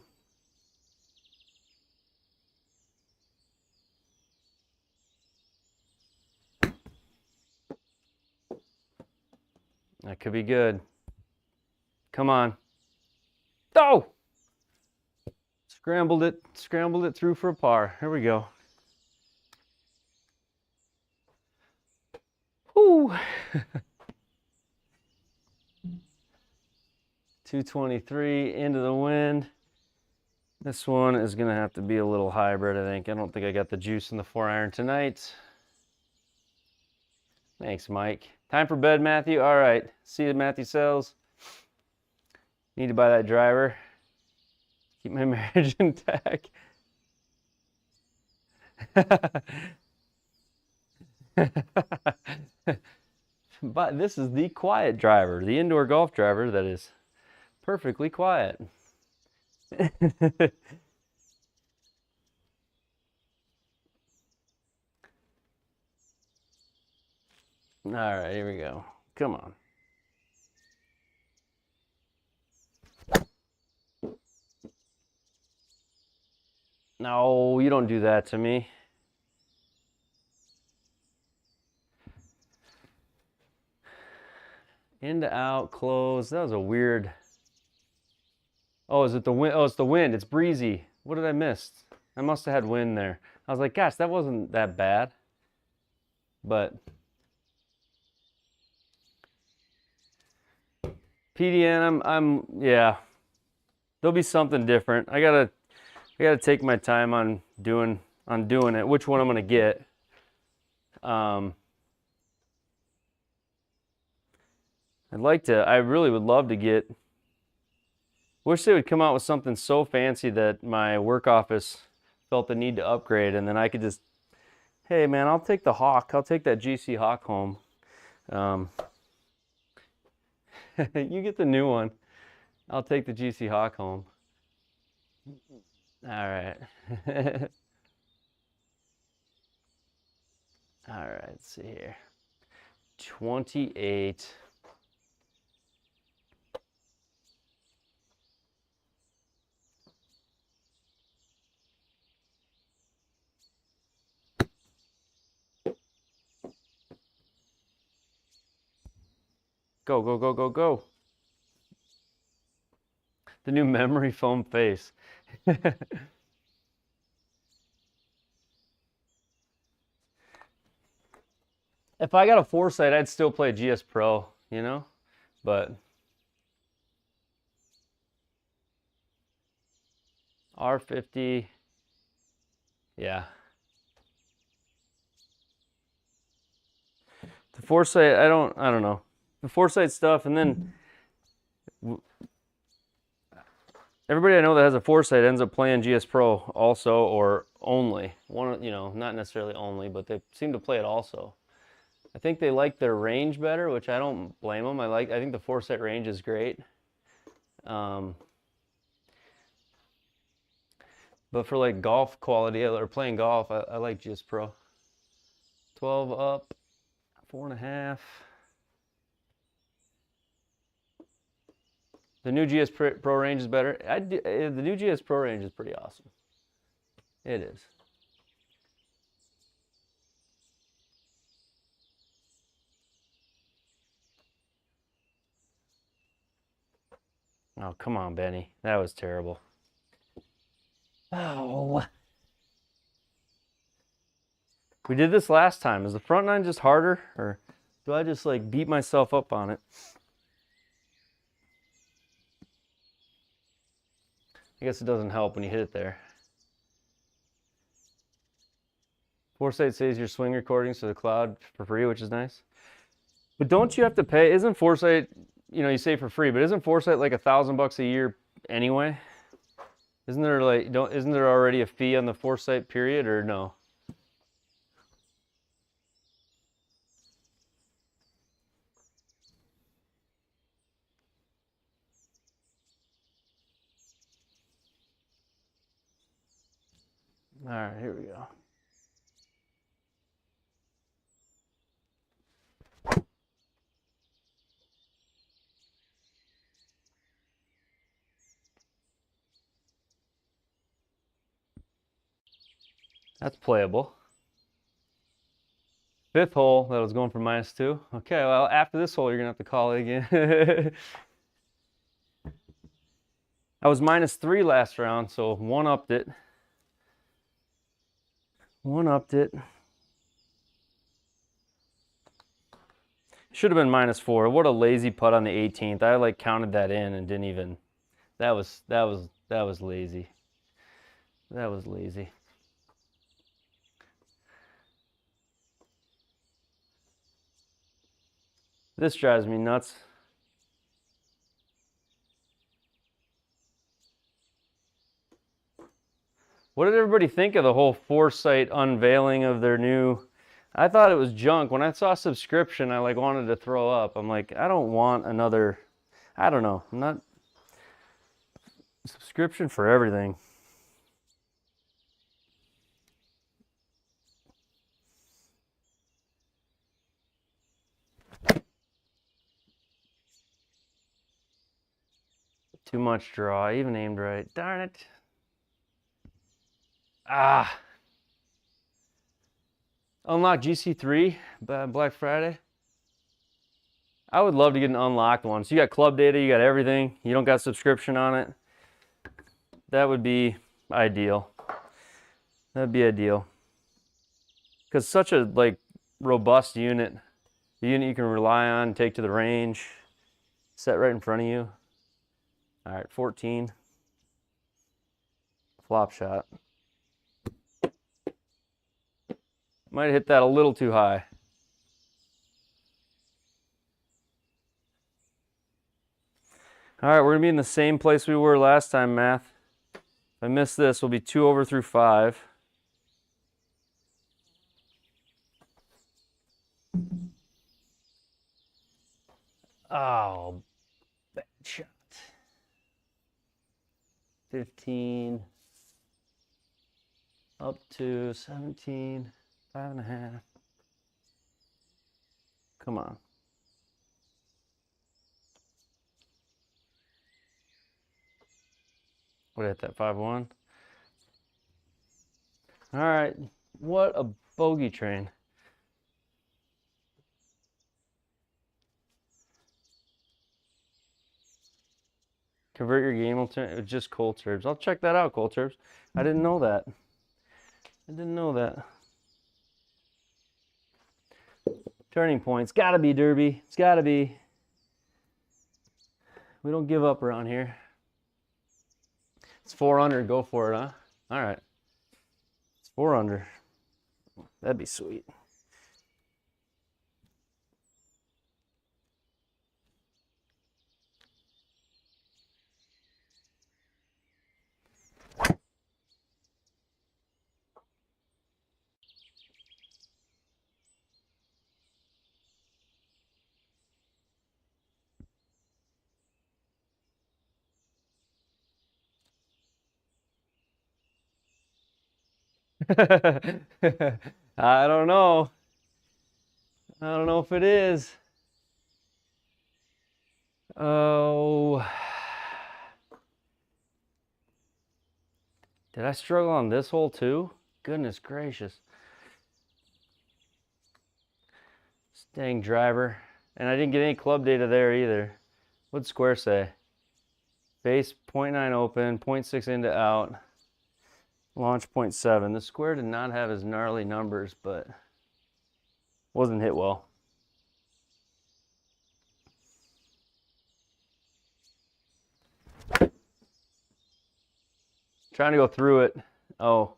That could be good. Come on. Oh! Scrambled it through for a par. Here we go. Woo! 223 into the wind. This one is gonna have to be a little hybrid, I think. I don't think I got the juice in the 4-iron tonight. Thanks, Mike. Time for bed, Matthew. All right. See you, Matthew Sells. Need to buy that driver. Keep my marriage intact. But this is the quiet driver, the indoor golf driver that is perfectly quiet. All right, here we go. Come on. No, you don't do that to me. Into out, close. That was a weird. Oh, is it the wind? Oh, it's the wind. It's breezy. What did I miss? I must have had wind there. I was like, gosh, that wasn't that bad. But PDN, yeah. There'll be something different. I gotta take my time on doing it. Which one I'm gonna get? I really would love to get. Wish they would come out with something so fancy that my work office felt the need to upgrade, and then I could just, hey man, I'll take the Hawk. I'll take that GC Hawk home. You get the new one. I'll take the GC Hawk home. All right. All right, let's see here. 28. Go, go, go, go, go. The new memory foam face. If I got a Foresight, I'd still play GSPro, you know? But R50, yeah. The Foresight, I don't know. The Foresight stuff, and then everybody I know that has a Foresight ends up playing GSPro also, or only. One, you know, not necessarily only, but they seem to play it also. I think they like their range better, which I don't blame them. I think the Foresight range is great. But for like golf quality or playing golf, I like GSPro. 12 up, 4.5. The new GSPro range is better. The new GSPro range is pretty awesome. It is. Oh, come on, Benny. That was terrible. Oh. We did this last time. Is the front nine just harder, or do I just like beat myself up on it? I guess it doesn't help when you hit it there. Foresight saves your swing recordings to the cloud for free, which is nice. But don't you have to pay? Isn't Foresight, you say for free, but isn't Foresight like $1,000 a year anyway? Isn't there isn't there already a fee on the Foresight period, or no? All right, here we go. That's playable. Fifth hole, that was going for -2. Okay, well, after this hole, you're going to have to call it again. I was -3 last round, so one-upped it. One-upped it. Should have been -4. What a lazy putt on the 18th. I like counted that in and didn't even. That was lazy. That was lazy. This drives me nuts. What did everybody think of the whole Foresight unveiling of their new? I thought it was junk. When I saw subscription, I like wanted to throw up. I'm like, I don't want another. I don't know. I'm not subscription for everything. Too much draw. I even aimed right. Darn it. Ah. Unlock GC3 Black Friday. I would love to get an unlocked one. So you got club data, you got everything. You don't got subscription on it. That would be ideal. That'd be ideal. Because such a like robust unit. The unit you can rely on, take to the range, set right in front of you. All right, 14. Flop shot. Might have hit that a little too high. All right, we're gonna be in the same place we were last time, Math. If I miss this, we'll be 2 over through 5. Oh, bad shot. 15. Up to 17. 5.5. Come on. What hit that 5-1? All right, what a bogey train. Convert your game with just cold turbs. I'll check that out, cold turbs. I didn't know that. I didn't know that. Turning points. Gotta be, Derby. It's gotta be. We don't give up around here. It's 4 under. Go for it, huh? All right. It's 4 under. That'd be sweet. I don't know. I don't know if it is. Oh. Did I struggle on this hole too? Goodness gracious. Dang driver. And I didn't get any club data there either. What'd Square say? Base 0.9 open, 0.6 into out. Launch 0.7. The Square did not have as gnarly numbers, but wasn't hit well. Trying to go through it. Oh.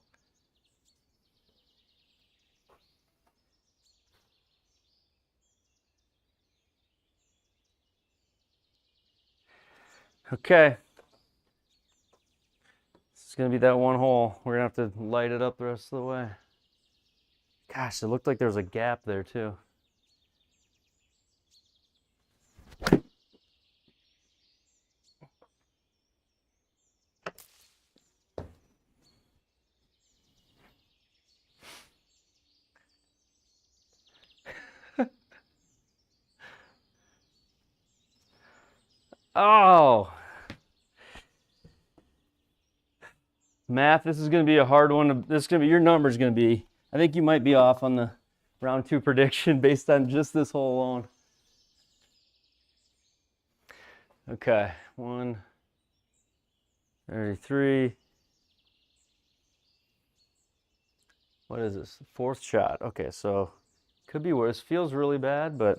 Okay. This is going to be that one hole. We're going to have to light it up the rest of the way. Gosh, it looked like there was a gap there too. Oh. Math, this is going to be a hard one. This is going to be, your number's going to be, I think you might be off on the round 2 prediction based on just this hole alone. Okay, 133. What is this? 4th shot. Okay, so could be worse. Feels really bad, but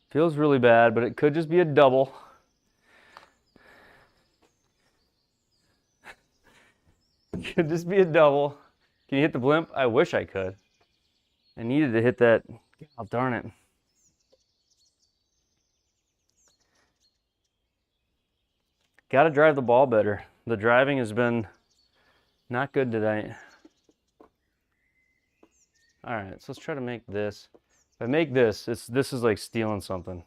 feels really bad, but it could just be a double. Could just be a double. Can you hit the blimp? I wish I could. I needed to hit that. Oh, darn it. Got to drive the ball better. The driving has been not good tonight. All right, so let's try to make this. If I make this, this is like stealing something.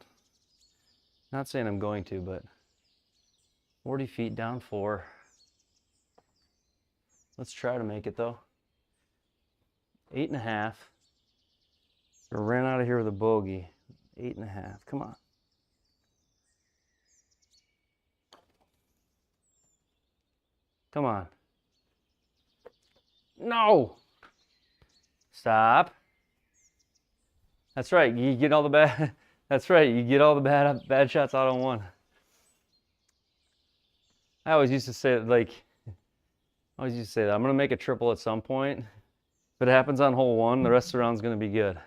Not saying I'm going to, but 40 feet down 4. Let's try to make it though. 8.5. I ran out of here with a bogey. 8.5. Come on. Come on. No. Stop. That's right. You get all the bad. That's right. You get all the bad shots out on one. I always used to say like. I always used to say that I'm gonna make a triple at some point. If it happens on hole 1, the rest of the round's gonna be good.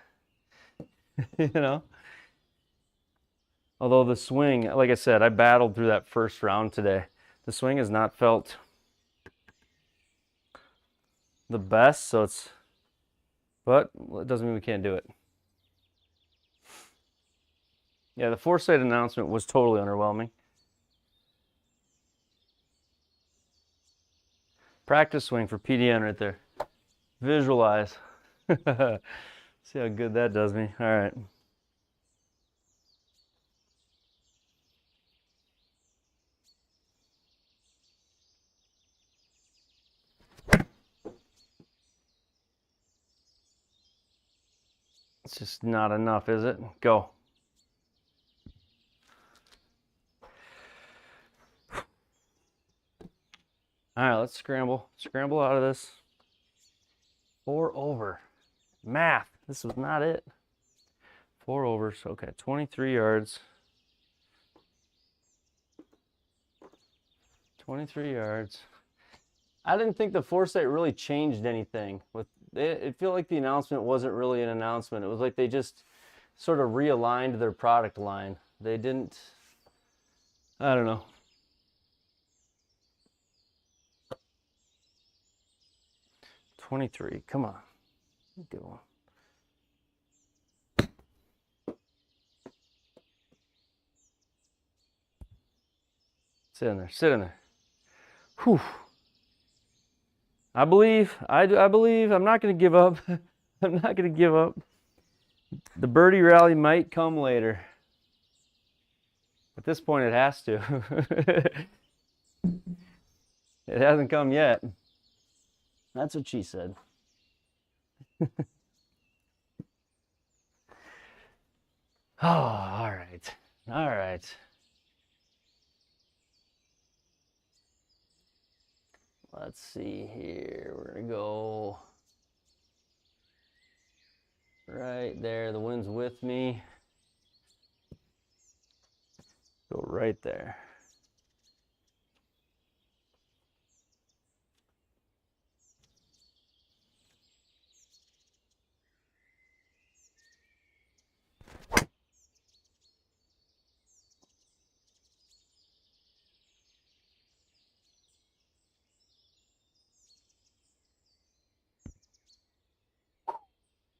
You know. Although the swing, like I said, I battled through that first round today. The swing has not felt the best, so it's. But it doesn't mean we can't do it. Yeah, the foresight announcement was totally underwhelming. Practice swing for PDN right there. Visualize. See how good that does me. All right. It's just not enough, is it? Go. All right, let's scramble. Scramble out of this. 4 over. Math. This was not it. 4 overs. Okay, 23 yards. 23 yards. I didn't think the foresight really changed anything. It felt like the announcement wasn't really an announcement. It was like they just sort of realigned their product line. They didn't, I don't know. $23, come on. Good one. Sit in there, sit in there. Whew. I believe, I'm not going to give up. I'm not going to give up. The birdie rally might come later. At this point, it has to. It hasn't come yet. That's what she said. Oh, all right. All right. Let's see here. We're going to go right there. The wind's with me. Go right there.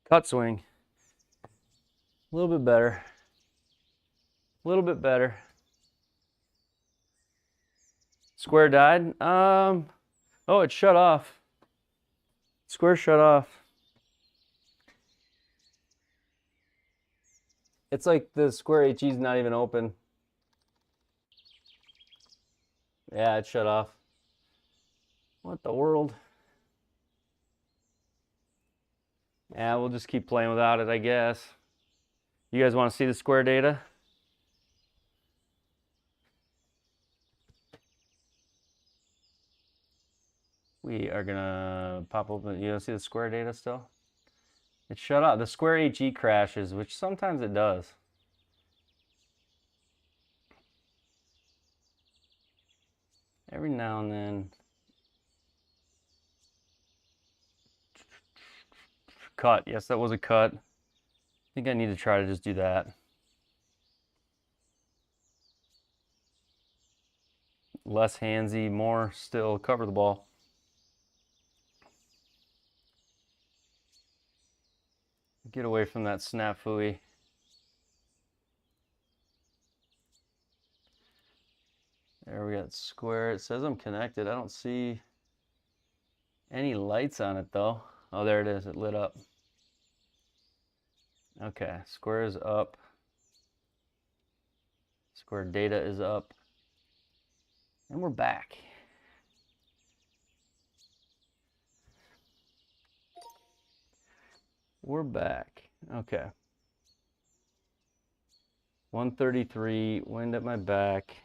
Cut swing. A little bit better. A little bit better. Square died. Oh, it shut off. Square shut off. It's like the Square HE is not even open. Yeah, it shut off. What the world? Yeah, we'll just keep playing without it, I guess. You guys want to see the Square data? We are gonna pop open. You don't see the Square data still? It shut off. The Square HE crashes, which sometimes it does. Every now and then. Cut. Yes, that was a cut. I think I need to try to just do that. Less handsy, more still cover the ball. Get away from that snafu-y. There we got Square. It says I'm connected. I don't see any lights on it though. Oh, there it is. It lit up. Okay, Square is up. Square data is up. And we're back. We're back. Okay. 133, wind at my back.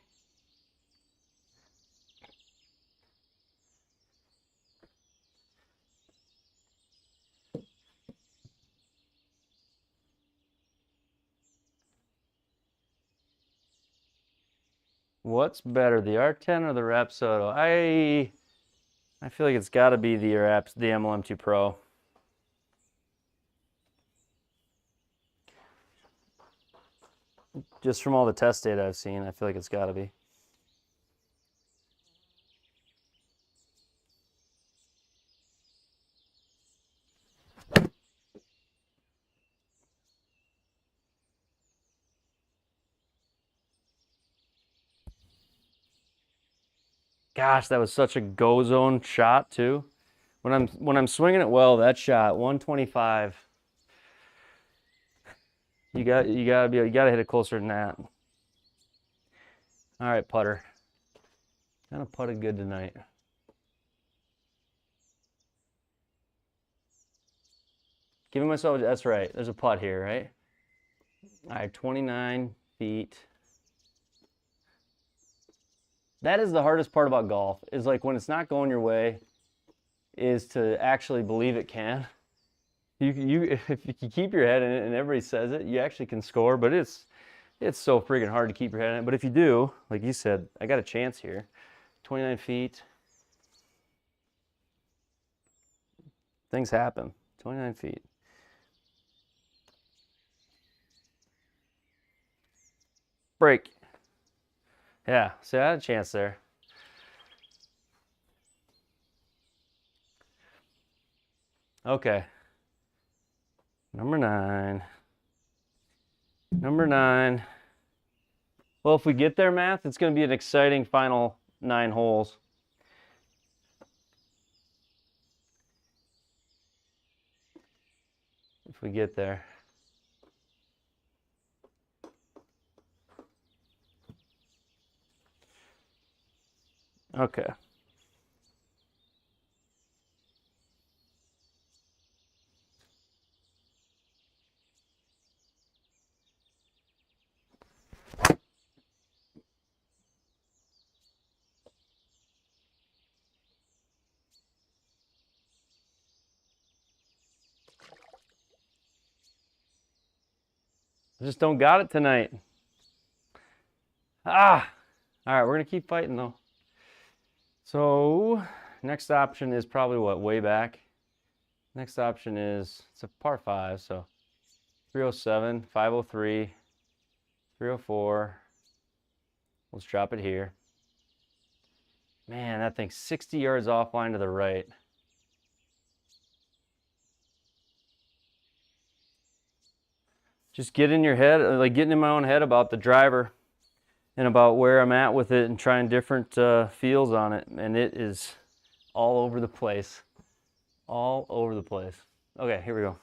What's better, the R10 or the Rapsodo? I feel like it's got to be the MLM2 Pro. Just from all the test data I've seen, I feel like it's got to be. Gosh, that was such a go zone shot too. When I'm swinging it well, that shot 125. You gotta hit it closer than that. All right, putter. Kind of putted good tonight. Giving myself, that's right. There's a putt here, right? All right, 29 feet. That is the hardest part about golf, is like when it's not going your way, is to actually believe it can. If you keep your head in it and everybody says it, you actually can score, but it's so freaking hard to keep your head in it. But if you do, like you said, I got a chance here. 29 feet. Things happen. 29 feet. Break. Yeah, see, I had a chance there. Okay. Number 9. Number 9. Well, if we get there, Math, it's going to be an exciting final 9 holes. If we get there. Okay. I just don't got it tonight. Ah! All right, we're gonna keep fighting though. So next option is probably what, way back. Next option is, it's a par 5, so 307, 503, 304. Let's drop it here. Man, that thing's 60 yards offline to the right. Just get in your head, like getting in my own head about the driver and about where I'm at with it and trying different feels on it. And it is all over the place. All over the place. Okay, here we go.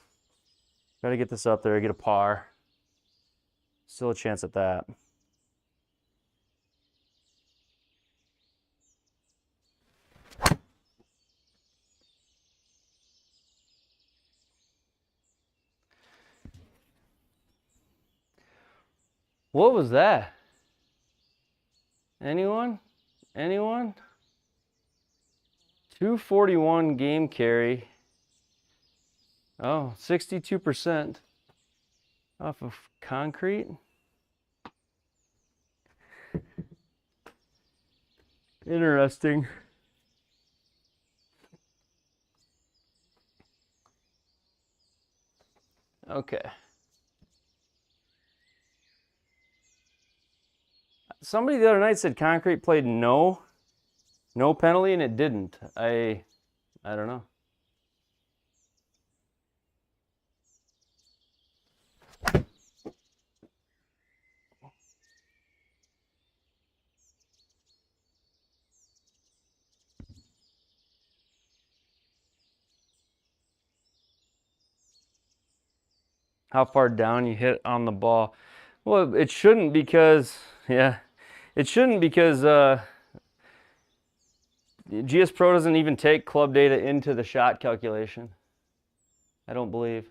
Gotta get this up there, get a par. Still a chance at that. What was that? Anyone? Anyone? 241 game carry. Oh, 62% off of concrete. Interesting. Okay. Somebody the other night said concrete played no penalty, and it didn't. I don't know. How far down you hit on the ball? Well, it shouldn't because, yeah, it shouldn't because GSPro doesn't even take club data into the shot calculation. I don't believe.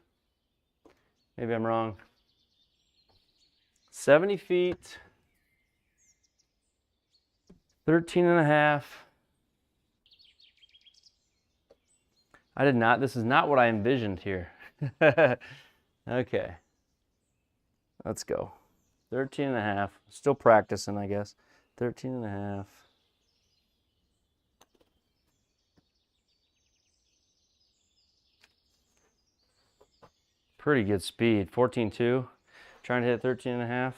Maybe I'm wrong. 70 feet, 13 and a half. I did not, this is not what I envisioned here. Okay, let's go. 13 and a half, still practicing, I guess. 13 and a half. Pretty good speed, 14.2. Trying to hit 13 and a half.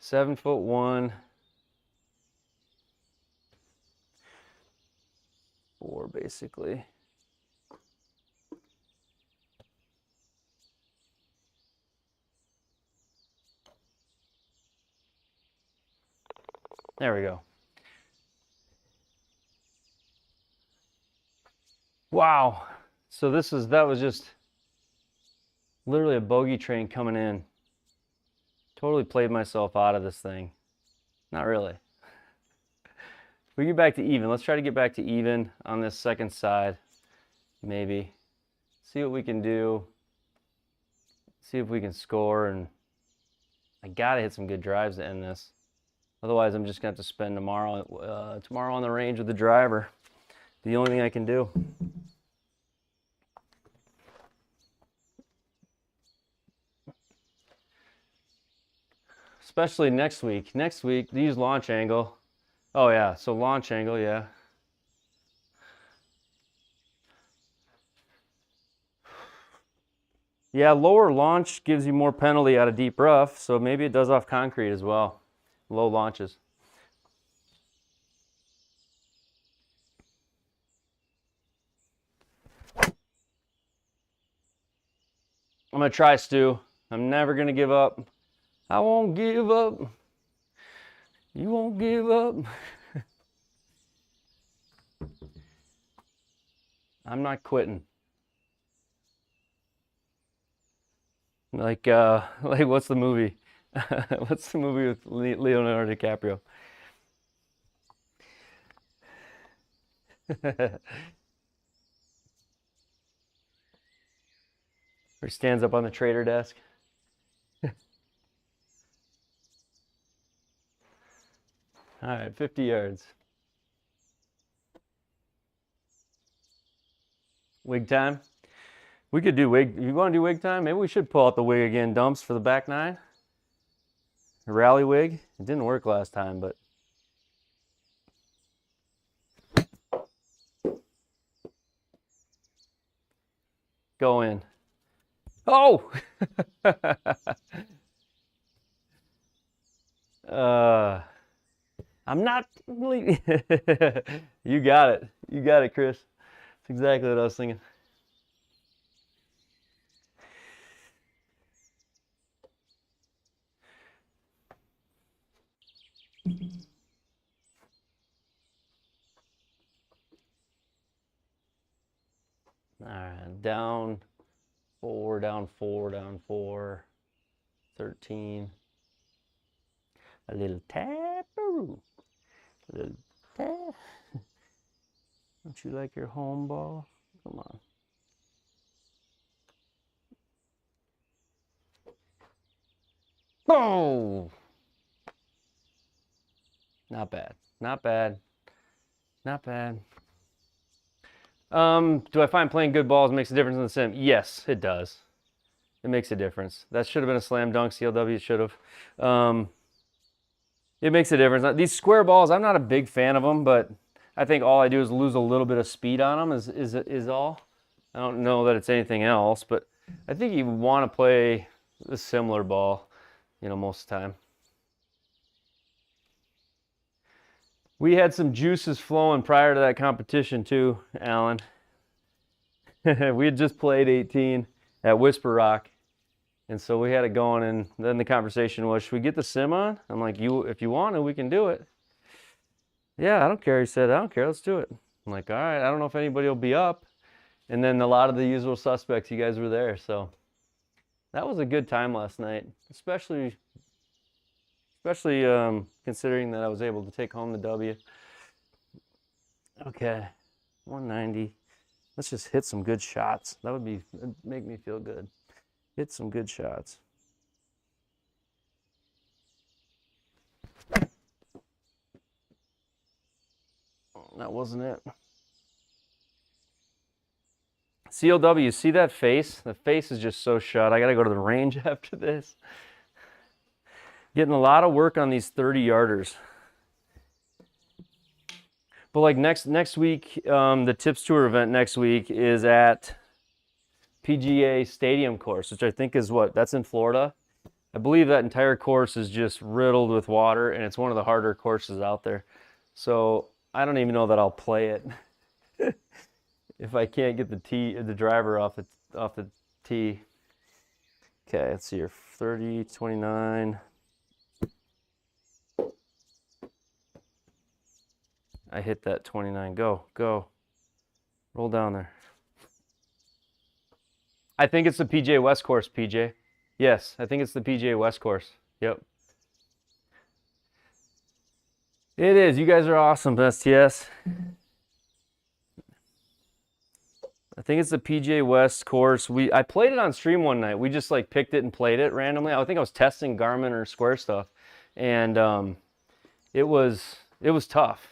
(7'1". 4 basically. There we go. Wow. So that was just literally a bogey train coming in. Totally played myself out of this thing. Not really. We get back to even. Let's try to get back to even on this second side. Maybe. See what we can do. See if we can score, and I gotta hit some good drives to end this. Otherwise, I'm just gonna have to spend tomorrow on the range with the driver. The only thing I can do. Especially next week. Next week, use launch angle. Oh yeah, so launch angle, yeah. Yeah, lower launch gives you more penalty out of deep rough, so maybe it does off concrete as well. Low launches. I'm gonna try, Stu. I'm never gonna give up. I won't give up. You won't give up. I'm not quitting. Like what's the movie? What's the movie with Leonardo DiCaprio? Or stands up on the trader desk. All right, 50 yards. Wig time. We could do wig. You want to do wig time? Maybe we should pull out the wig again. Dumps for the back nine. A rally wig. It didn't work last time, but. Go in. Oh! I'm not. You got it. You got it, Chris. That's exactly what I was thinking. All right, down 4, down 4, down 4, 13. A little taparoo. A little tap. Don't you like your home ball? Come on. Oh! Not bad. Not bad. Not bad. Do I find playing good balls makes a difference in the sim? Yes, it does. It makes a difference. That should have been a slam dunk. CLW should have. It makes a difference. These square balls, I'm not a big fan of them, but I think all I do is lose a little bit of speed on them is all. I don't know that it's anything else, but I think you want to play a similar ball, you know, most of the time. We had some juices flowing prior to that competition too, Alan. We had just played 18 at Whisper Rock, and so we had it going, and then the conversation was, should we get the sim on? I'm like, if you want to, we can do it. Yeah, I don't care. He said, I don't care, let's do it. I'm like, all right, I don't know if anybody will be up. And then a lot of the usual suspects, you guys were there, so that was a good time last night, especially considering that I was able to take home the W. Okay, 190. Let's just hit some good shots. That would make me feel good. Hit some good shots. That wasn't it. CLW, see that face? The face is just so shut. I got to go to the range after this. Getting a lot of work on these 30-yarders. But like next week, the Tips Tour event next week is at PGA Stadium course, which I think is that's in Florida. I believe that entire course is just riddled with water, and it's one of the harder courses out there. So I don't even know that I'll play it if I can't get the driver off the tee. Okay, let's see here. 30, 29. I hit that 29. Go. Roll down there. I think it's the PGA West course, PJ. Yes, I think it's the PGA West course. Yep. It is. You guys are awesome, STS. I think it's the PGA West course. I played it on stream one night. We just like picked it and played it randomly. I think I was testing Garmin or Square stuff, and it was tough.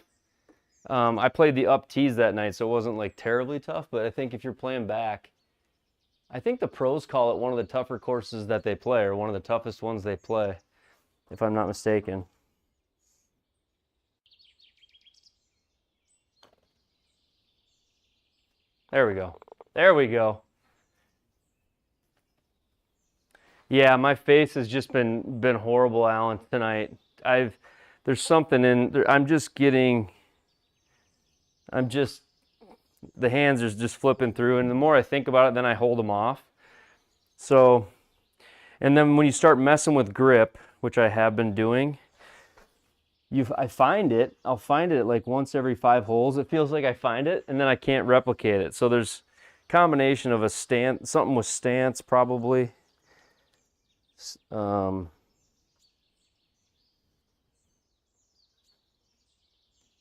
I played the up tees that night, so it wasn't like terribly tough, but I think if you're playing back, I think the pros call it one of the tougher courses that they play, or one of the toughest ones they play, if I'm not mistaken. There we go. There we go. Yeah, my face has just been horrible, Alan, tonight. There's something in there. The hands are just flipping through, and the more I think about it, then I hold them off. So, and then when you start messing with grip, which I have been doing, I'll find it like once every 5 holes. It feels like I find it, and then I can't replicate it. So there's a combination of something with stance probably.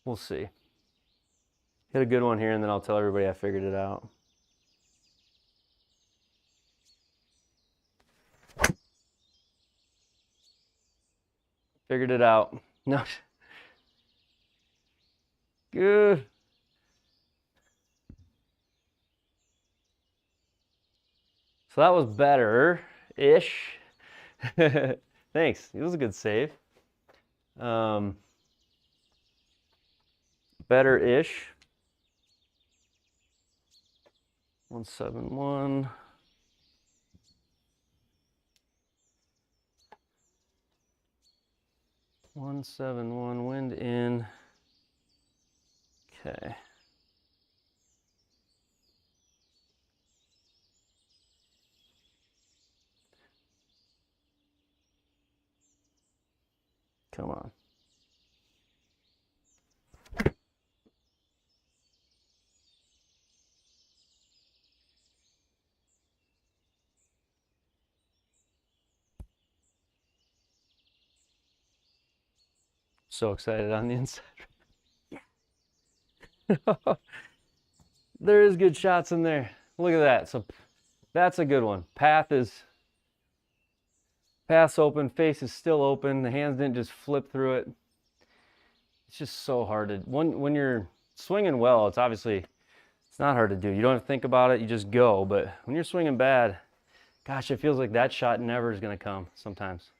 We'll see. Hit a good one here, and then I'll tell everybody I figured it out. Figured it out. No. Good. So that was better-ish. Thanks. It was a good save. Better-ish. 171. Wind in. Okay. Come on. So excited on the inside. Yeah. There is good shots in there. Look at that. So that's a good one. Path's open, face is still open. The hands didn't just flip through it. It's just so hard to, when you're swinging well, it's not hard to do. You don't have to think about it, you just go. But when you're swinging bad, gosh, it feels like that shot never is going to come sometimes.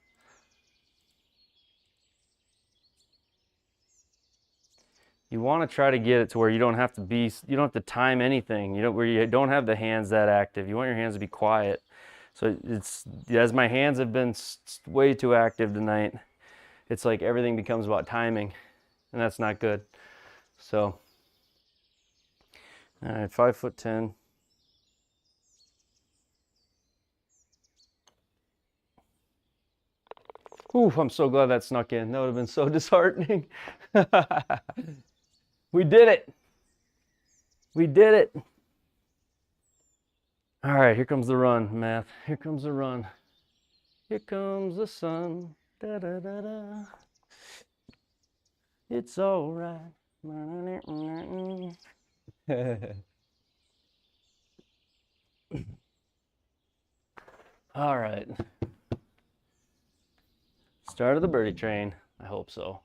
You want to try to get it to where you don't have to time anything. Where you don't have the hands that active. You want your hands to be quiet. So as my hands have been way too active tonight, it's like everything becomes about timing, and that's not good. So, all right, 5'10". Ooh, I'm so glad that snuck in. That would have been so disheartening. We did it. We did it. All right, here comes the run, Math. Here comes the run. Here comes the sun. Da, da, da, da. It's all right. All right. Start of the birdie train. I hope so.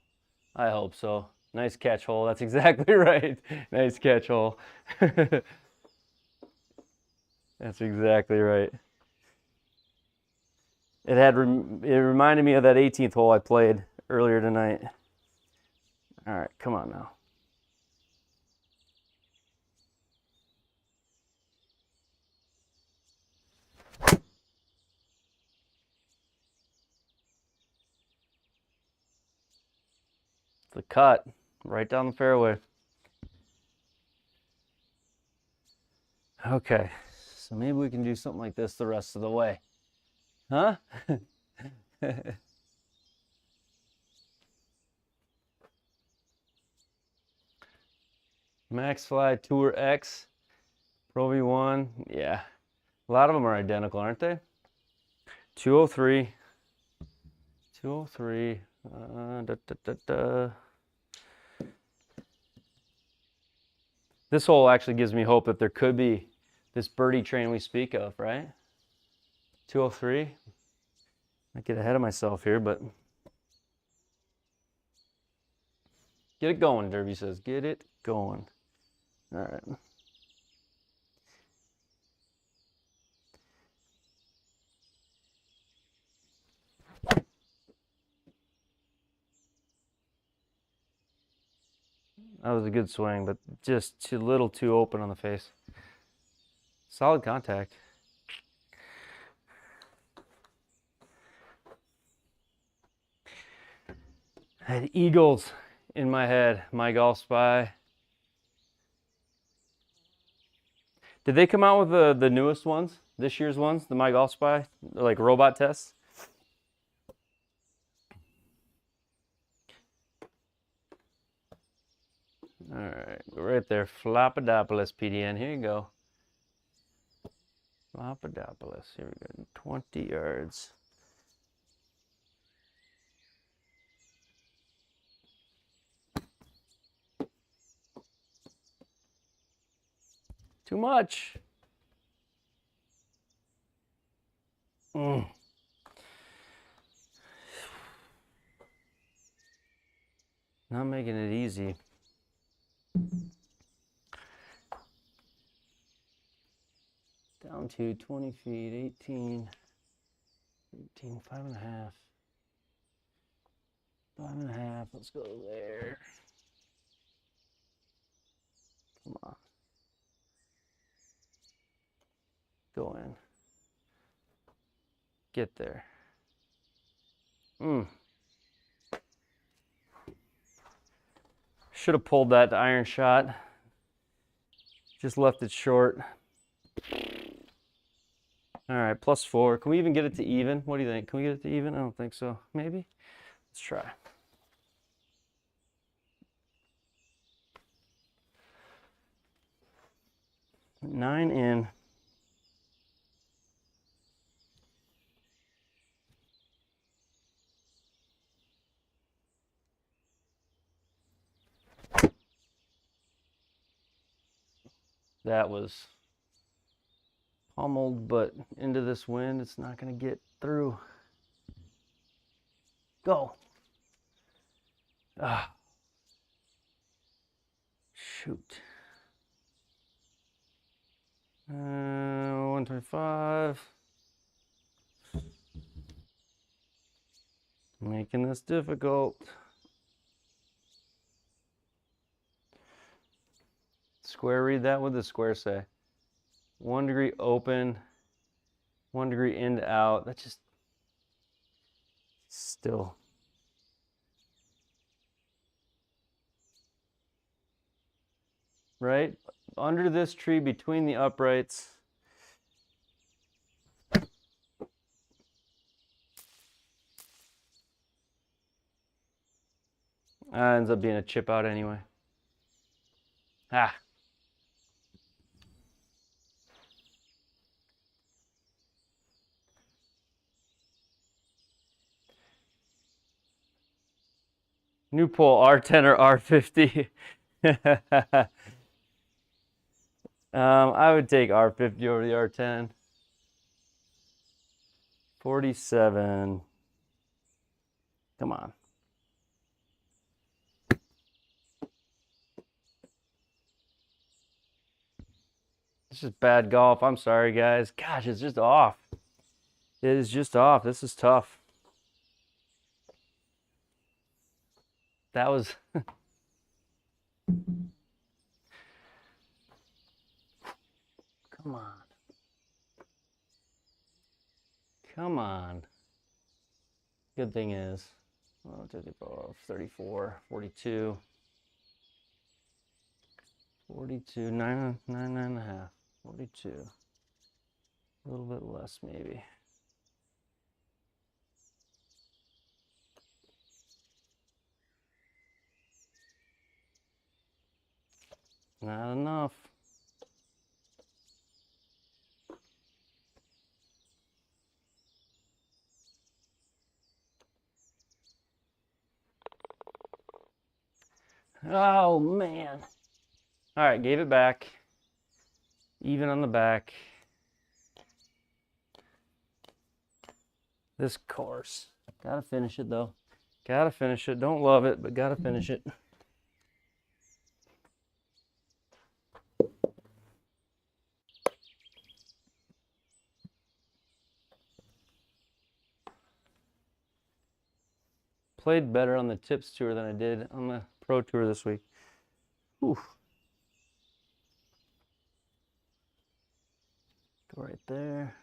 I hope so. Nice catch hole. That's exactly right. Nice catch hole. That's exactly right. It reminded me of that 18th hole I played earlier tonight. All right, come on now. The cut right down the fairway. Okay, so maybe we can do something like this the rest of the way. Huh? Max Fly Tour X, Pro V1, yeah. A lot of them are identical, aren't they? 203. 203. This hole actually gives me hope that there could be this birdie train we speak of, right? 203. I get ahead of myself here, but get it going, Derby says. Get it going. All right. That was a good swing, but just a little too open on the face. Solid contact. I had eagles in my head, My Golf Spy. Did they come out with the newest ones, this year's ones, the My Golf Spy, like robot tests? All right, right there, Floppadopoulos PDN. Here you go. Floppadopoulos. Here we go. 20 yards. Too much. Not making it easy. Down to 20 feet, 18, 5.5. 5.5, let's go there. Come on. Go in. Get there. Should have pulled that iron shot. Just left it short. All right, +4. Can we even get it to even? What do you think? Can we get it to even? I don't think so. Maybe? Let's try. Nine in. That was pummeled, but into this wind, it's not going to get through. Go. Ah. Shoot. 125. Making this difficult. Square, read that. What does square say? 1 degree open, 1 degree in to out. That's just still. Right? Under this tree between the uprights. Ends up being a chip out anyway. Ah. New pole, R10 or R50? I would take R50 over the R10. 47. Come on. It's just bad golf. I'm sorry, guys. Gosh, it's just off. It is just off. This is tough. That was... Come on. Come on. Good thing is, 34, 42. 42, 9.5. 42. A little bit less, maybe. Not enough. Oh, man. All right, gave it back. Even on the back. This course. Gotta finish it, though. Gotta finish it. Don't love it, but gotta finish it. Played better on the Tips Tour than I did on the Pro Tour this week. Whew. Go right there.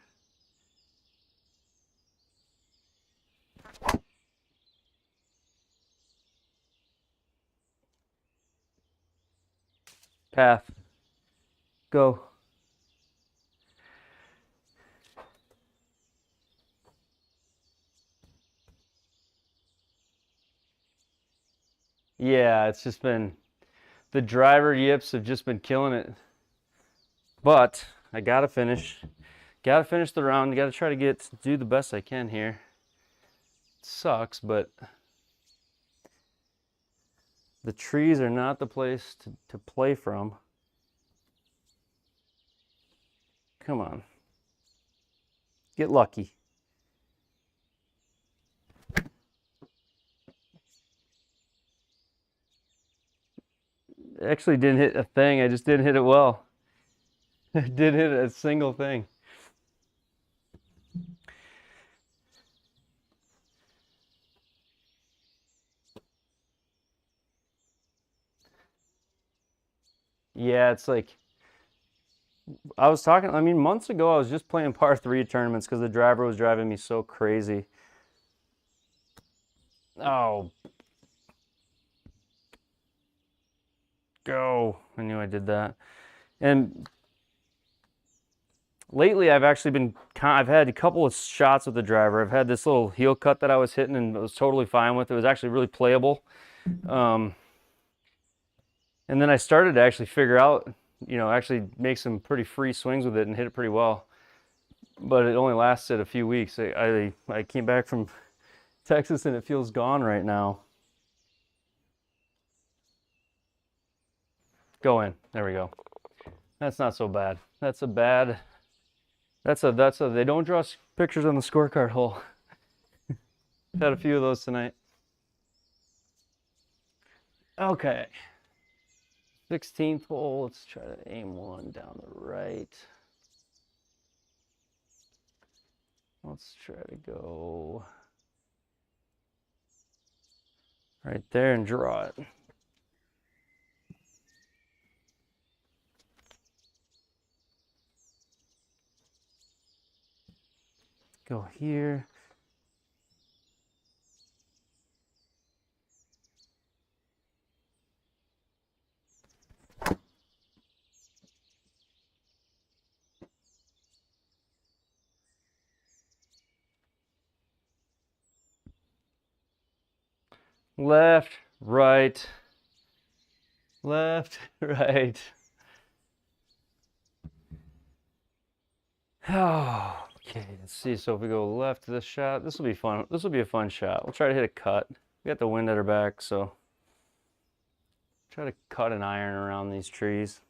Path. Go. Yeah, it's just been, the driver yips have just been killing it. But I gotta finish. Gotta finish the round. Gotta try to do the best I can here. It sucks, but the trees are not the place to play from. Come on. Get lucky. Actually didn't hit a thing. I just didn't hit it well. I didn't hit a single thing. Yeah, it's like, I was talking, I mean, months ago, I was just playing par 3 tournaments because the driver was driving me so crazy. Oh. Go. I knew I did that. And lately, I've actually been, I've had a couple of shots with the driver. I've had this little heel cut that I was hitting and was totally fine with. It was actually really playable. And then I started to actually figure out, you know, actually make some pretty free swings with it and hit it pretty well. But it only lasted a few weeks. I came back from Texas and it feels gone right now. Go in. There we go. That's not so bad. That's a bad. That's a. They don't draw pictures on the scorecard hole. Had a few of those tonight. Okay. 16th hole. Let's try to aim one down the right. Let's try to go right there and draw it. Go here. Left, right, left, right. Oh, okay, let's see. So if we go left to this shot, this will be fun. This will be a fun shot. We'll try to hit a cut. We got the wind at our back, so try to cut an iron around these trees.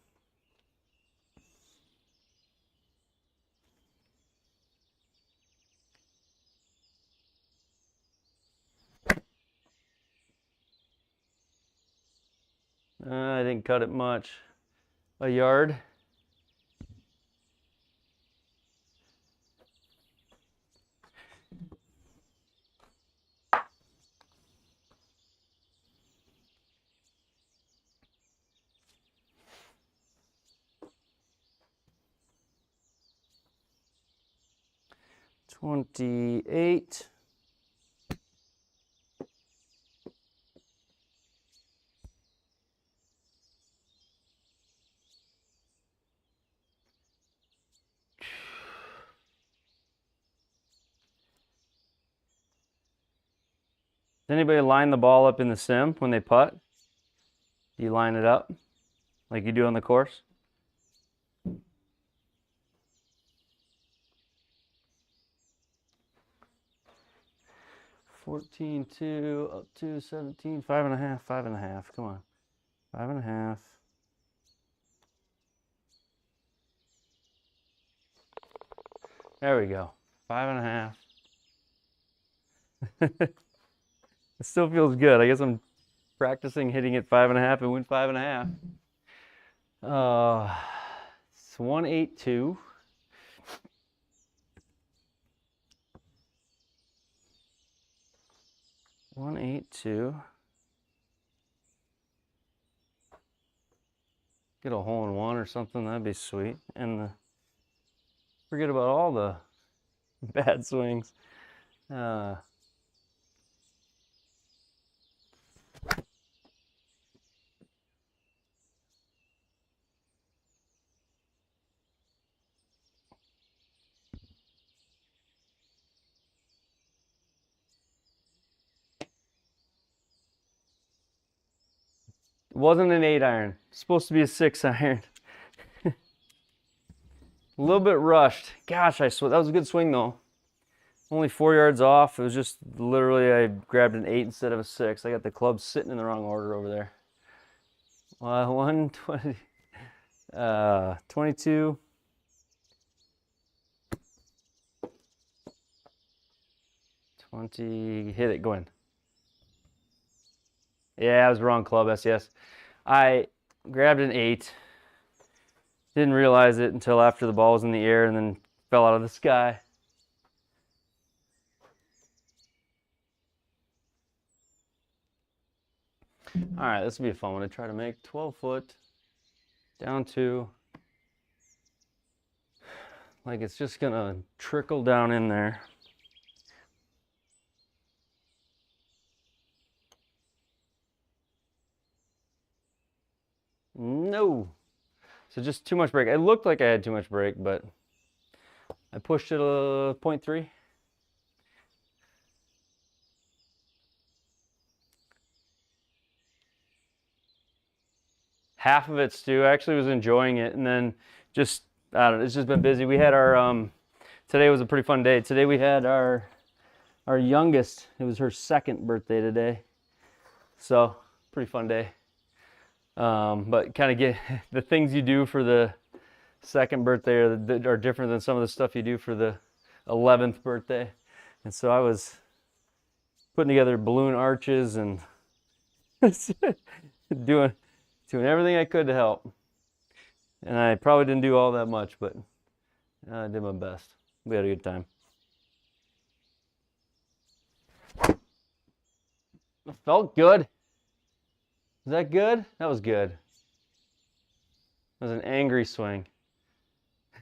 I didn't cut it much. A yard. $28. Does anybody line the ball up in the sim when they putt? Do you line it up like you do on the course? $14.2 up to 17, 5.5, 5.5. Come on, 5.5. There we go, 5.5. It still feels good. I guess I'm practicing hitting it 5.5 and win 5.5. It's 182. Get a hole in one or something. That'd be sweet. And forget about all the bad swings. It wasn't an 8-iron. It's supposed to be a 6-iron. A little bit rushed. Gosh, that was a good swing though. Only 4 yards off. It was just literally I grabbed an 8 instead of a 6. I got the club sitting in the wrong order over there. 120, 22. 20, hit it, go in. Yeah, I was wrong club, SES. I grabbed an 8. Didn't realize it until after the ball was in the air and then fell out of the sky. All right, this will be a fun one to try to make. 12 foot, down 2. Like it's just gonna trickle down in there. No. So just too much brake. It looked like I had too much brake, but I pushed it a 0.3. Half of it, Stu. I actually was enjoying it, and then just, I don't know, it's just been busy. We had our, today was a pretty fun day. Today we had our youngest, it was her 2nd birthday today. So, pretty fun day. But kind of get, the things you do for the 2nd birthday are different than some of the stuff you do for the 11th birthday. And so I was putting together balloon arches and doing everything I could to help. And I probably didn't do all that much, but I did my best. We had a good time. It felt good. Is that good? That was good. That was an angry swing.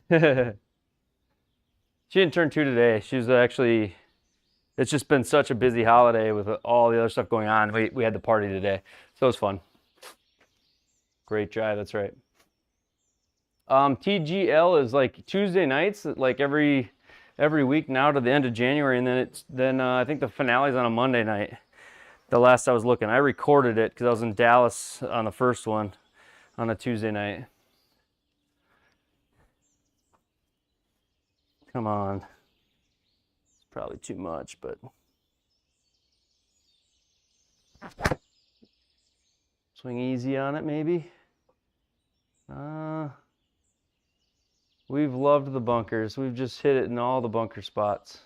She didn't turn 2 today. She was actually, it's just been such a busy holiday with all the other stuff going on. We had the party today, so it was fun. Great drive, that's right. TGL is like Tuesday nights, like every week now to the end of January, and then I think the finale's on a Monday night. The last I was looking, I recorded it because I was in Dallas on the first one on a Tuesday night. Come on. It's probably too much, but swing easy on it, maybe. We've loved the bunkers. We've just hit it in all the bunker spots.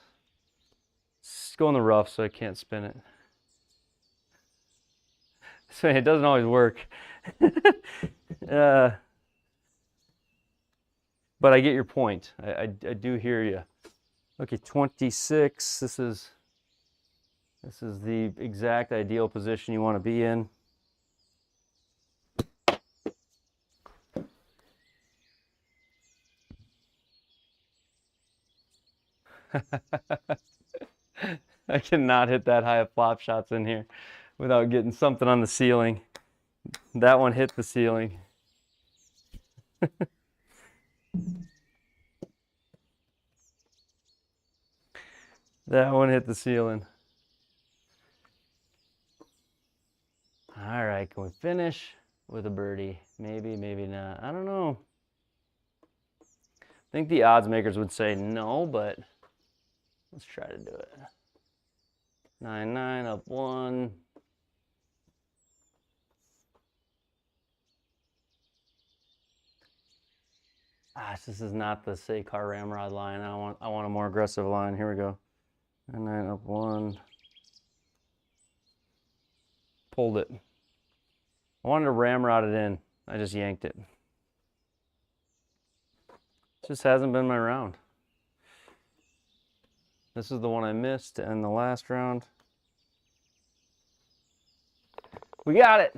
It's going the rough, so I can't spin it. So it doesn't always work. But I get your point. I do hear you. Okay, 26. This is the exact ideal position you want to be in. I cannot hit that high of flop shots in here without getting something on the ceiling. That one hit the ceiling. That one hit the ceiling. All right, can we finish with a birdie? Maybe, maybe not. I don't know. I think the odds makers would say no, but let's try to do it. 9-9 up 1. This is not the Sakar Ramrod line. I want a more aggressive line. Here we go. 9-9 up 1. Pulled it. I wanted to ramrod it in. I just yanked it. Just hasn't been my round. This is the one I missed in the last round. We got it.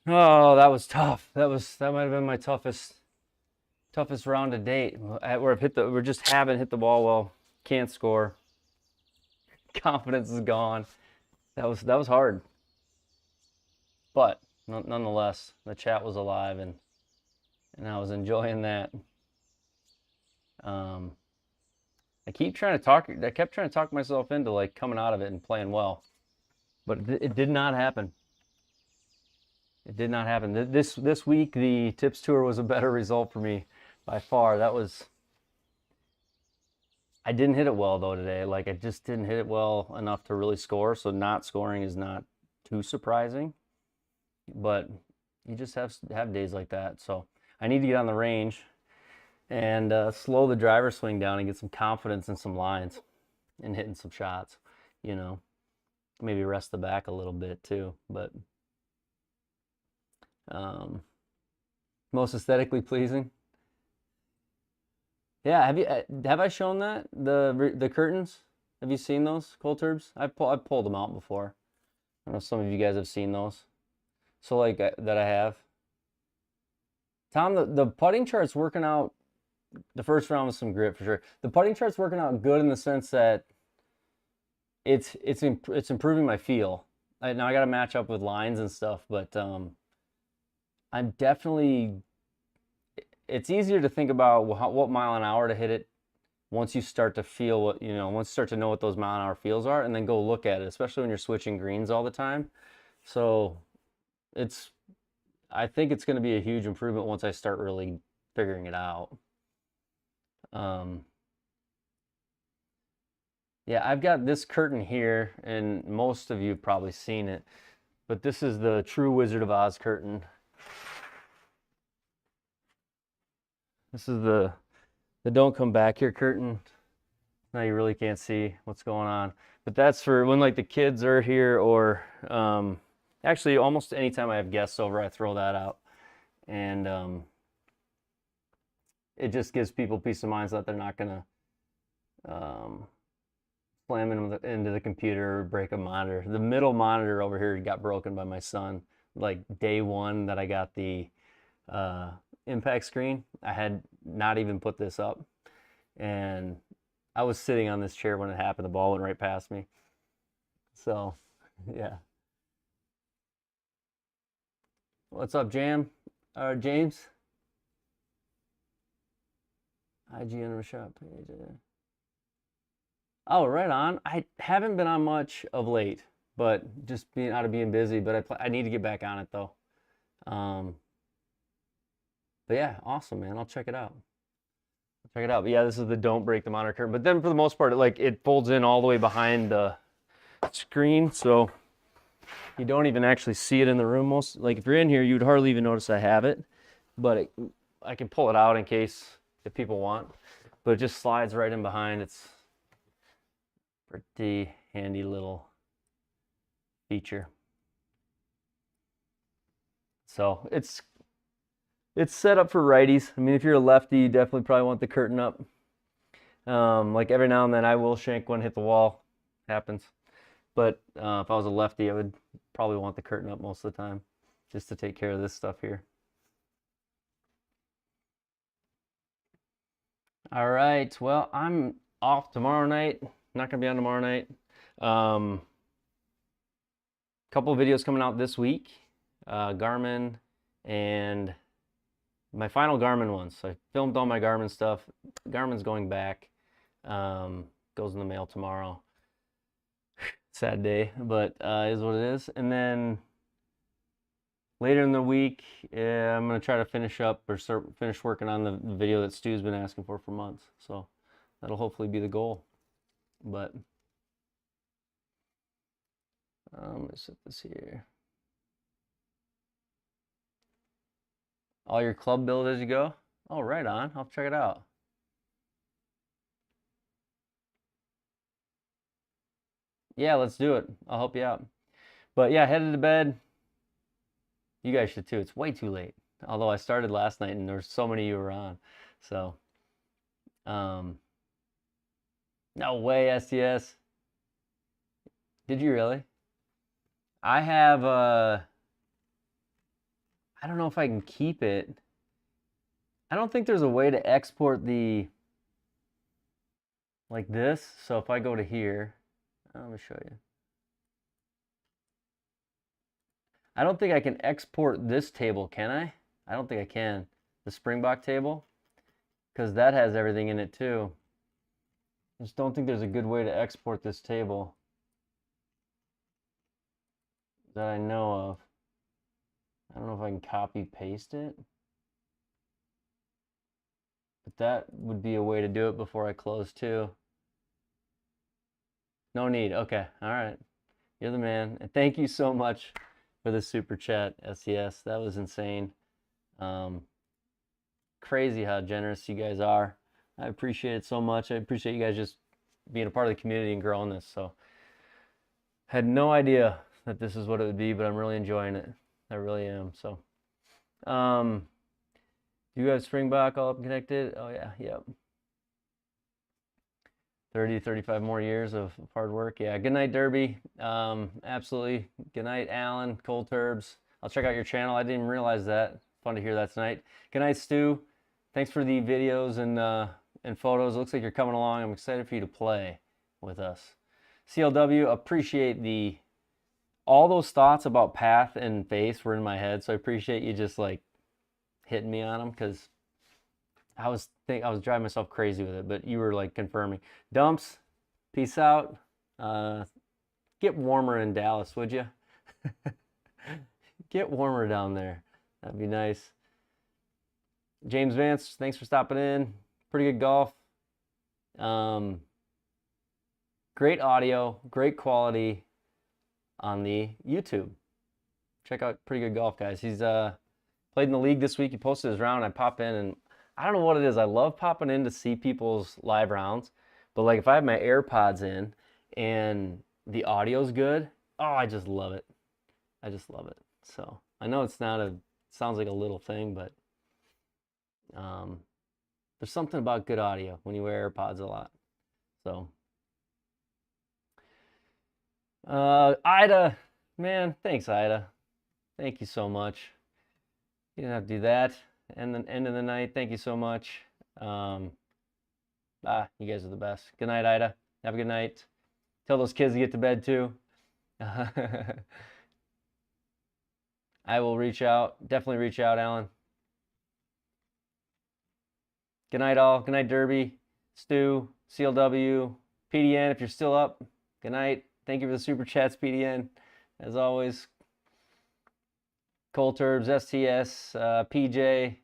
Oh, that was tough. That might have been my toughest round to date. Where we just haven't hit the ball well. Can't score. Confidence is gone. That was hard. But nonetheless, the chat was alive and I was enjoying that. I kept trying to talk myself into like coming out of it and playing well, but it did not happen. It did not happen. This week, the Tips Tour was a better result for me by far. I didn't hit it well though today. Like I just didn't hit it well enough to really score. So not scoring is not too surprising, but you just have days like that. So I need to get on the range and slow the driver swing down and get some confidence in some lines. and hitting some shots, you know. Maybe rest the back a little bit too, but most aesthetically pleasing. Yeah, have I shown that the curtains? Have you seen those cold turbs? I've pulled them out before. I don't know if some of you guys have seen those. So like that I have. Tom, the putting chart's working out. The first round was some grit for sure. The putting chart's working out good in the sense that it's improving my feel. Now I got to match up with lines and stuff, but I'm definitely. It's easier to think about what mile an hour to hit it once you start to feel what, you know, once you start to know what those mile an hour feels are, and then go look at it, especially when you're switching greens all the time. So I think it's going to be a huge improvement once I start really figuring it out. Yeah, I've got this curtain here, and most of you have probably seen it, but this is the true Wizard of Oz curtain. This is the don't come back here curtain. Now you really can't see what's going on, but that's for when like the kids are here, or actually almost anytime I have guests over, I throw that out, and it just gives people peace of mind so that they're not gonna slam into the computer or break a monitor. The middle monitor over here got broken by my son like day one that I got the impact screen. I had not even put this up, and I was sitting on this chair when it happened. The ball went right past me. So, yeah. What's up, James? IG on the shop page. Oh, right on. I haven't been on much of late, but just being busy. But I need to get back on it though. But yeah, awesome, man. I'll check it out. Check it out. But yeah, this is the don't break the monitor curtain. But then for the most part, it folds in all the way behind the screen, so you don't even actually see it in the room. Like if you're in here, you'd hardly even notice I have it. But I can pull it out in case if people want. But it just slides right in behind. It's pretty handy little feature. So it's set up for righties. I mean, if you're a lefty, you definitely probably want the curtain up. Like every now and then I will shank one, hit the wall. Happens. But if I was a lefty, I would probably want the curtain up most of the time just to take care of this stuff here. All right. Well, I'm off tomorrow night. Not going to be on tomorrow night. Couple of videos coming out this week. Garmin and my final Garmin ones. So I filmed all my Garmin stuff. Garmin's going back. Goes in the mail tomorrow. Sad day, but is what it is. And then later in the week, I'm gonna try to finish up or finish working on the video that Stu's been asking for months. So that'll hopefully be the goal. But let me set this here. All your club build as you go? Oh, right on. I'll check it out. Yeah, let's do it. I'll help you out. But yeah, headed to bed. You guys should too. It's way too late. Although I started last night and there were so many of you were on. So, no way, STS. Did you really? I have, I don't know if I can keep it. I don't think there's a way to export like this. So if I go to here, let me show you. I don't think I can export this table, can I? I don't think I can. The Springbok table, because that has everything in it too. I just don't think there's a good way to export this table that I know of. I don't know if I can copy paste it, but that would be a way to do it before I close too. No need. Okay. All right. You're the man. And thank you so much for the super chat, SES. That was insane. Crazy how generous you guys are. I appreciate it so much. I appreciate you guys just being a part of the community and growing this. So had no idea that this is what it would be, but I'm really enjoying it. I really am. So you have Springbok all up and connected? Oh yeah, yep. 30, 35 more years of hard work. Yeah, good night, Derby. Absolutely. Good night, Alan, Cold Turbs. I'll check out your channel. I didn't even realize that. Fun to hear that tonight. Good night, Stu. Thanks for the videos and photos. It looks like you're coming along. I'm excited for you to play with us. CLW, appreciate all those thoughts about path and face were in my head, so I appreciate you just like hitting me on them, because I was driving myself crazy with it, but you were like confirming. Dumps, peace out. Get warmer in Dallas, would you? Get warmer down there. That'd be nice. James Vance, thanks for stopping in. Pretty good golf. Great audio, great quality on the YouTube. Check out Pretty Good Golf, guys. He's played in the league this week. He posted his round. I pop in, and I don't know what it is. I love popping in to see people's live rounds, but like if I have my AirPods in and the audio's good, oh, I just love it. I just love it. So I know it's not sounds like a little thing, but there's something about good audio when you wear AirPods a lot. So Ida, man, thanks, Ida. Thank you so much. You didn't have to do that. And then end of the night, thank you so much. You guys are the best. Good night, Ida. Have a good night. Tell those kids to get to bed too. I will reach out. Definitely reach out, Alan. Good night, all. Good night, Derby, Stu, CLW, PDN, if you're still up. Good night. Thank you for the super chats, PDN. As always, Cold Turbs, STS, PJ.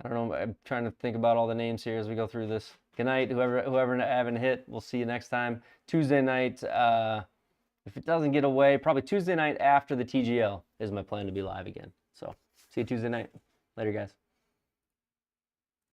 I don't know. I'm trying to think about all the names here as we go through this. Good night, whoever I haven't hit. We'll see you next time. Tuesday night. If it doesn't get away, probably Tuesday night after the TGL is my plan to be live again. So see you Tuesday night. Later, guys.